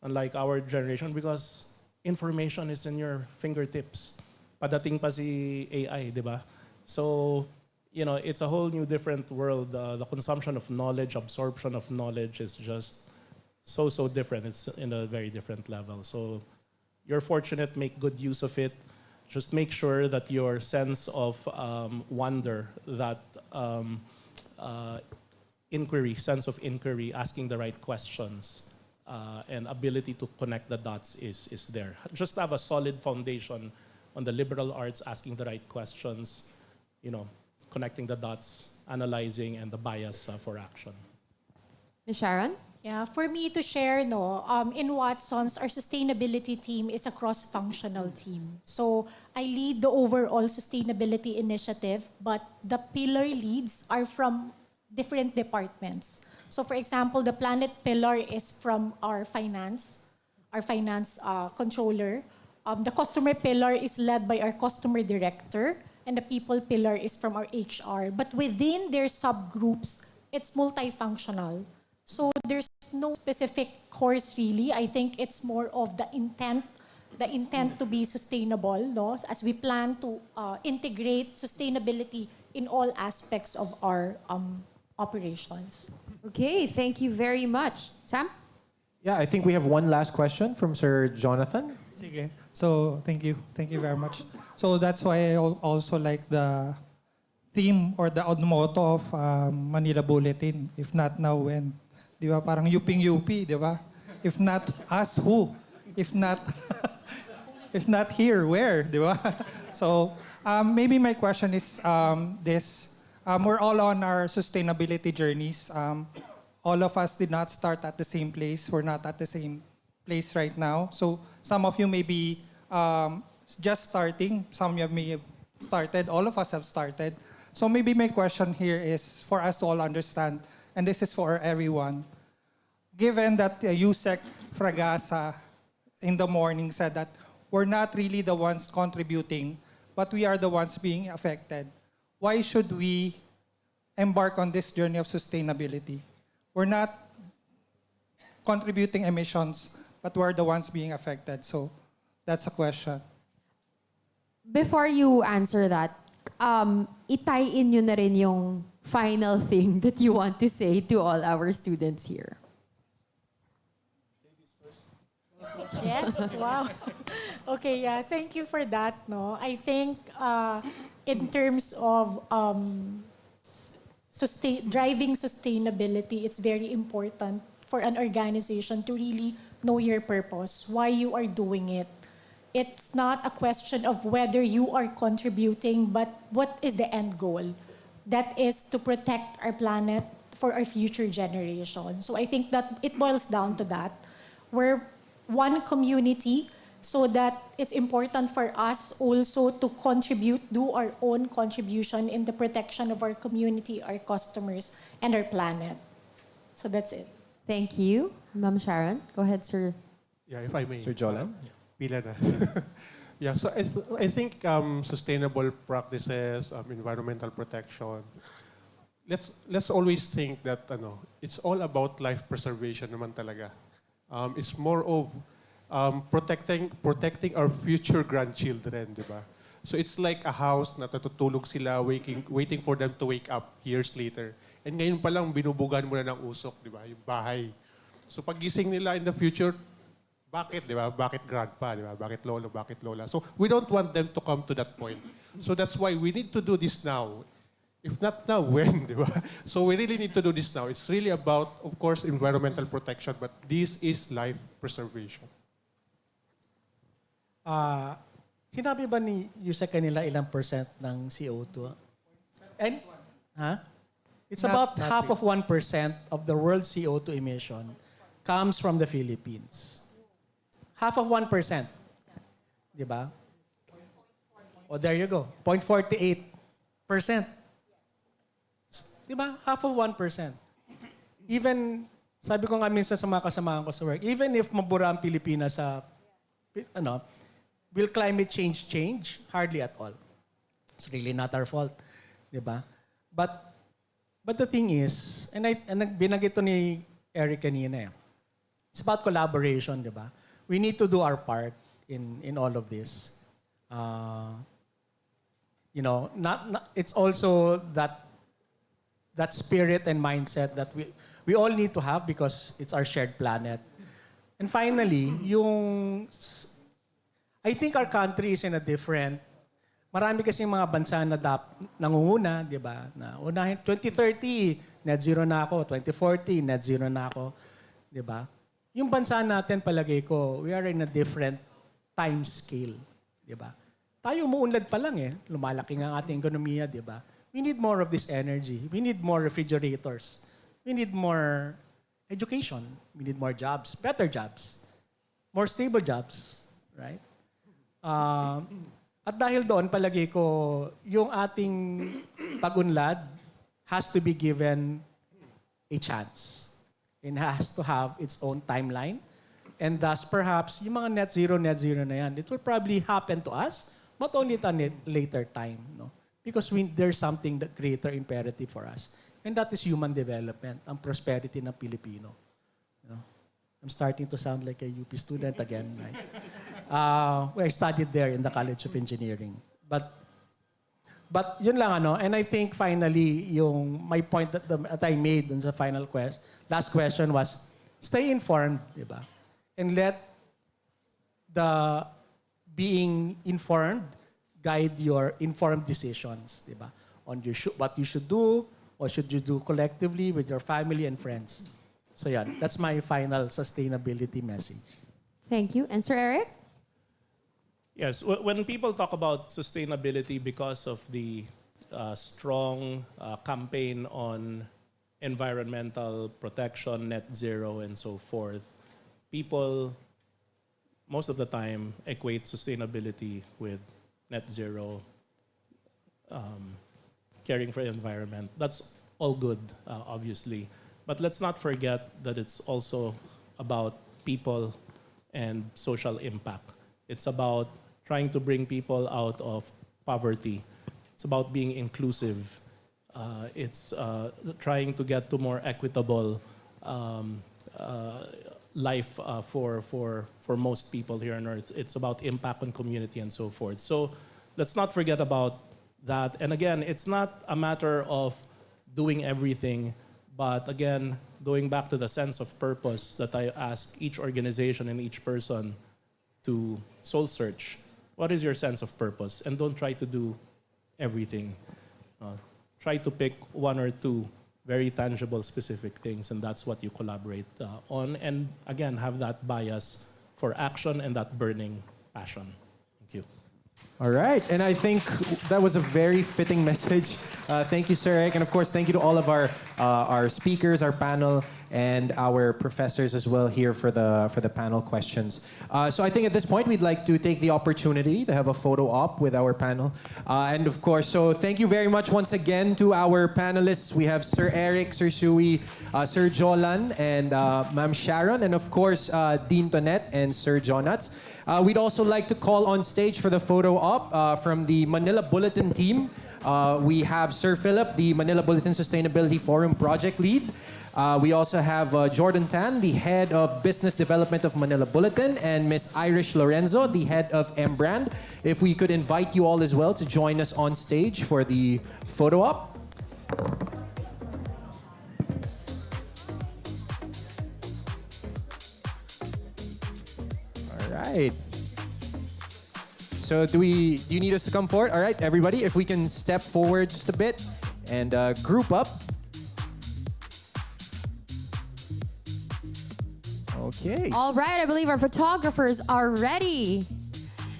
unlike our generation, because information is in your fingertips. Padating pa si AI, di ba? So, it's a whole new different world. The consumption of knowledge, absorption of knowledge is just so different. It's in a very different level. So you're fortunate, make good use of it. Just make sure that your sense of wonder, that sense of inquiry, asking the right questions, and ability to connect the dots is there. Just have a solid foundation on the liberal arts, asking the right questions, connecting the dots, analyzing, and the bias for action. Ms. Sharon? Yeah, for me to share, in Watson's, our sustainability team is a cross-functional team. So I lead the overall sustainability initiative, but the pillar leads are from different departments. So for example, the planet pillar is from our finance controller. The customer pillar is led by our customer director, and the people pillar is from our HR. But within their subgroups, it's multifunctional. So there's no specific course really. I think it's more of the intent to be sustainable, as we plan to integrate sustainability in all aspects of our operations. Okay, thank you very much. Sam? Yeah, I think we have one last question from Sir Jonathan. Sige. So, thank you. Thank you very much. So, that's why I also like the theme or the motto of Manila Bulletin. If not now, when? Di ba? Parang yuping-yupi, di ba? If not us, who? If not if not here, where? Di ba? So, maybe my question is this. We're all on our sustainability journeys. All of us did not start at the same place. We're not at the same place right now. So some of you may be just starting. Some of you may have started. All of us have started. So maybe my question here is for us to all understand, and this is for everyone. Given that Yusek Fragasa in the morning said that we're not really the ones contributing, but we are the ones being affected, why should we embark on this journey of sustainability? We're not contributing emissions, but we're the ones being affected. So that's a question. Before you answer that, itie in nyo na rin yung final thing that you want to say to all our students here. Yes, wow. Okay, yeah, thank you for that. I think in terms of driving sustainability, it's very important for an organization to really know your purpose, why you are doing it. It's not a question of whether you are contributing, but what is the end goal? That is to protect our planet for our future generations. So I think that it boils down to that. We're one community, so that it's important for us also to contribute, do our own contribution in the protection of our community, our customers, and our planet. So that's it. Thank you. Ma'am Sharon, go ahead, sir. Yeah, if I may. Sir Jolan. Pila na. Yeah, so I think sustainable practices, environmental protection, let's always think that it's all about life preservation naman talaga. It's more of protecting our future grandchildren, di ba? So it's like a house na natutulog sila, waiting for them to wake up years later. And ngayon pa lang, binubugan mo na ng usok, di ba? Yung bahay. So pagising nila in the future, bakit, di ba? Bakit grandpa, di ba? Bakit lolo, bakit lola? So we don't want them to come to that point. So that's why we need to do this now. If not now, when, di ba? So we really need to do this now. It's really about, of course, environmental protection, but this is life preservation. Sinabi ba ni Yusek kanila ilang percent ng CO2? And, It's about half of 1% of the world CO2 emission comes from the Philippines. Half of 1%. Di ba? Oh, there you go. 0.48%. Di ba? Half of 1%. Even, sabi ko nga minsan sa mga kasamahan ko sa work, even if mabura ang Pilipinas sa, will climate change? Hardly at all. It's really not our fault. Di ba? But the thing is, and binanggit to ni Eric kanina, it's about collaboration, di ba? We need to do our part in all of this. It's also that spirit and mindset that we all need to have because it's our shared planet. And finally, I think our country is in a different. Marami kasi mga bansa na nangunguna, di ba? Na unahin, 2030, net zero na ako. 2040, net zero na ako. Di ba? Yung bansa natin, palagay ko, we are in a different time scale. Di ba? Tayo umuunlad pa lang eh. Lumalaki nga ang ating ekonomiya, di ba? We need more of this energy. We need more refrigerators. We need more education. We need more jobs, better jobs, more stable jobs, right? At dahil doon, palagi ko, yung ating pag-unlad has to be given a chance. It has to have its own timeline. And thus, perhaps, yung mga net zero na yan, it will probably happen to us, but only at a later time. No? Because there's something that greater imperative for us. And that is human development, ang prosperity ng Pilipino. I'm starting to sound like a UP student again, right? I studied there in the College of Engineering. But yun lang and I think finally, my point that I made in the last question was, stay informed, di ba? And let the being informed guide your informed decisions, di ba? On what you should do, or should you do collectively with your family and friends. So yeah, that's my final sustainability message. Thank you. And Sir Eric? Yes, when people talk about sustainability because of the strong campaign on environmental protection, net zero, and so forth, people most of the time equate sustainability with net zero, caring for the environment. That's all good, obviously. But let's not forget that it's also about people and social impact. It's about trying to bring people out of poverty. It's about being inclusive. It's trying to get to more equitable life for most people here on Earth. It's about impact on community and so forth. So let's not forget about that. And again, it's not a matter of doing everything, but again, going back to the sense of purpose that I ask each organization and each person to soul search. What is your sense of purpose? And don't try to do everything. Try to pick one or two very tangible, specific things, and that's what you collaborate on. And again, have that bias for action and that burning passion. Thank you. All right, and I think that was a very fitting message. Thank you, Sir Eric, and of course, thank you to all of our speakers, our panel, and our professors as well here for the panel questions. So I think at this point, we'd like to take the opportunity to have a photo op with our panel. And of course, so thank you very much once again to our panelists. We have Sir Eric, Sir Sui, Sir Jolan, and Ma'am Sharon, and of course, Dean Tonette and Sir Jonats. We'd also like to call on stage for the photo op from the Manila Bulletin team. We have Sir Philip, the Manila Bulletin Sustainability Forum project lead. We also have Jordan Tan, the head of business development of Manila Bulletin, and Miss Irish Lorenzo, the head of M-Brand. If we could invite you all as well to join us on stage for the photo op. All right. So do you need us to come forward? All right, everybody, if we can step forward just a bit and group up. Okay. All right, I believe our photographers are ready.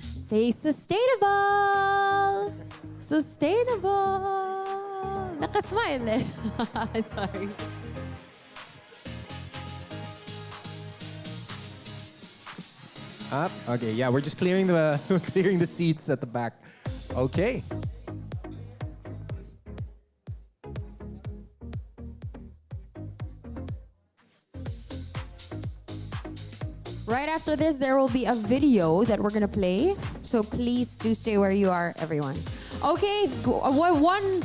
Say sustainable! Sustainable! Nakasmile eh. Sorry. Up. Okay, yeah, we're just clearing the clearing the seats at the back. Okay. Right after this, there will be a video that we're gonna play. So please do stay where you are, everyone. Okay, one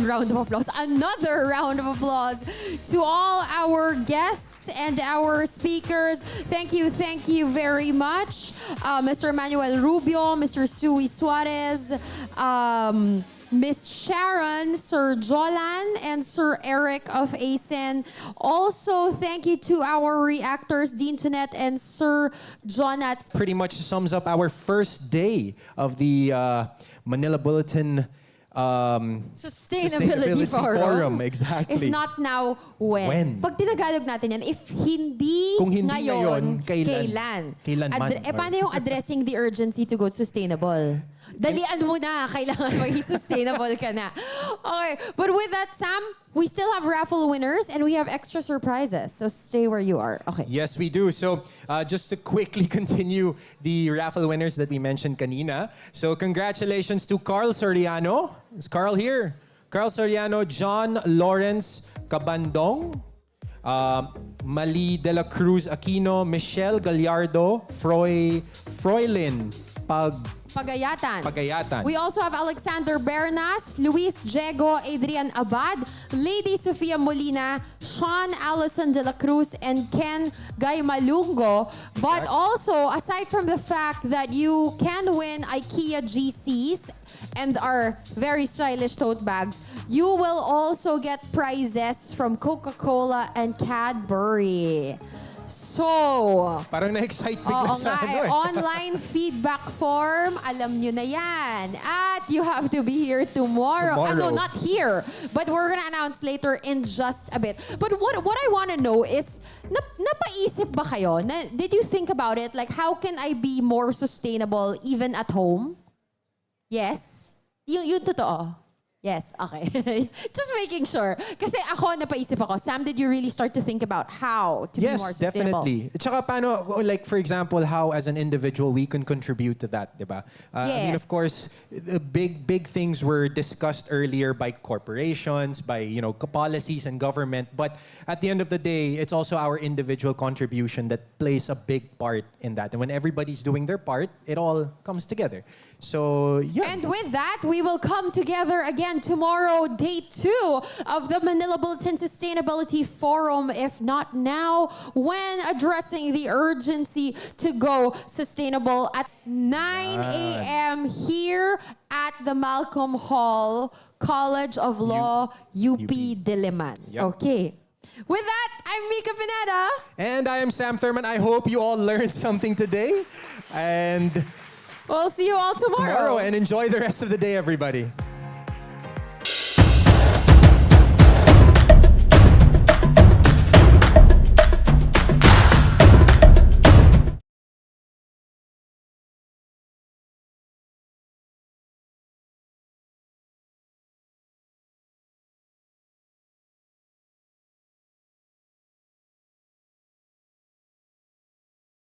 round of applause. Another round of applause to all our guests and our speakers. Thank you very much. Mr. Manuel Rubio, Mr. Sui Suarez, Miss Sharon, Sir Jolan, and Sir Eric of ACEN. Also, thank you to our reactors, Dean Tonet and Sir Jonat. Pretty much sums up our first day of the Manila Bulletin Sustainability Forum. Exactly. If not now, when? Pag tinagalog natin yan, if hindi, Kung hindi ngayon, ngayon, kailan? Kailanman. Paano yung addressing the urgency to go sustainable? Dalian mo na, kailangan maging sustainable ka na. Okay, but with that, Sam, we still have raffle winners and we have extra surprises. So stay where you are. Okay. Yes, we do. So just to quickly continue the raffle winners that we mentioned kanina. So congratulations to Carl Soriano. Is Carl here? Carl Soriano, John Lawrence Cabandong, Mali de la Cruz Aquino, Michelle Gallardo, Froylin Pagayatan. We also have Alexander Bernas, Luis Diego, Adrian Abad, Lady Sofia Molina, Sean Allison de la Cruz, and Ken Guy Malungo. But also, aside from the fact that you can win IKEA GCs and our very stylish tote bags, you will also get prizes from Coca-Cola and Cadbury. So, parang na-excite bigla sa online feedback form, alam nyo na yan. At you have to be here tomorrow. No, not here. But we're gonna announce later in just a bit. But what I wanna know is, napaisip ba kayo? Did you think about it? Like, how can I be more sustainable even at home? Yes? Yung totoo? Yes, okay. Just making sure. Kasi ako, napaisip ako, Sam, did you really start to think about how to be more sustainable? Yes, definitely. Tsaka paano, like for example, how as an individual we can contribute to that, diba? I mean, of course, big things were discussed earlier by corporations, by policies and government. But at the end of the day, it's also our individual contribution that plays a big part in that. And when everybody's doing their part, it all comes together. So, yeah. And with that, we will come together again tomorrow, day 2 of the Manila Bulletin Sustainability Forum, if not now, when addressing the urgency to go sustainable at 9 a.m. here at the Malcolm Hall, College of Law, UP Diliman. Yep. Okay. With that, I'm Mika Pineda. And I am Sam Thurman. I hope you all learned something today. And we'll see you all tomorrow. And enjoy the rest of the day, everybody.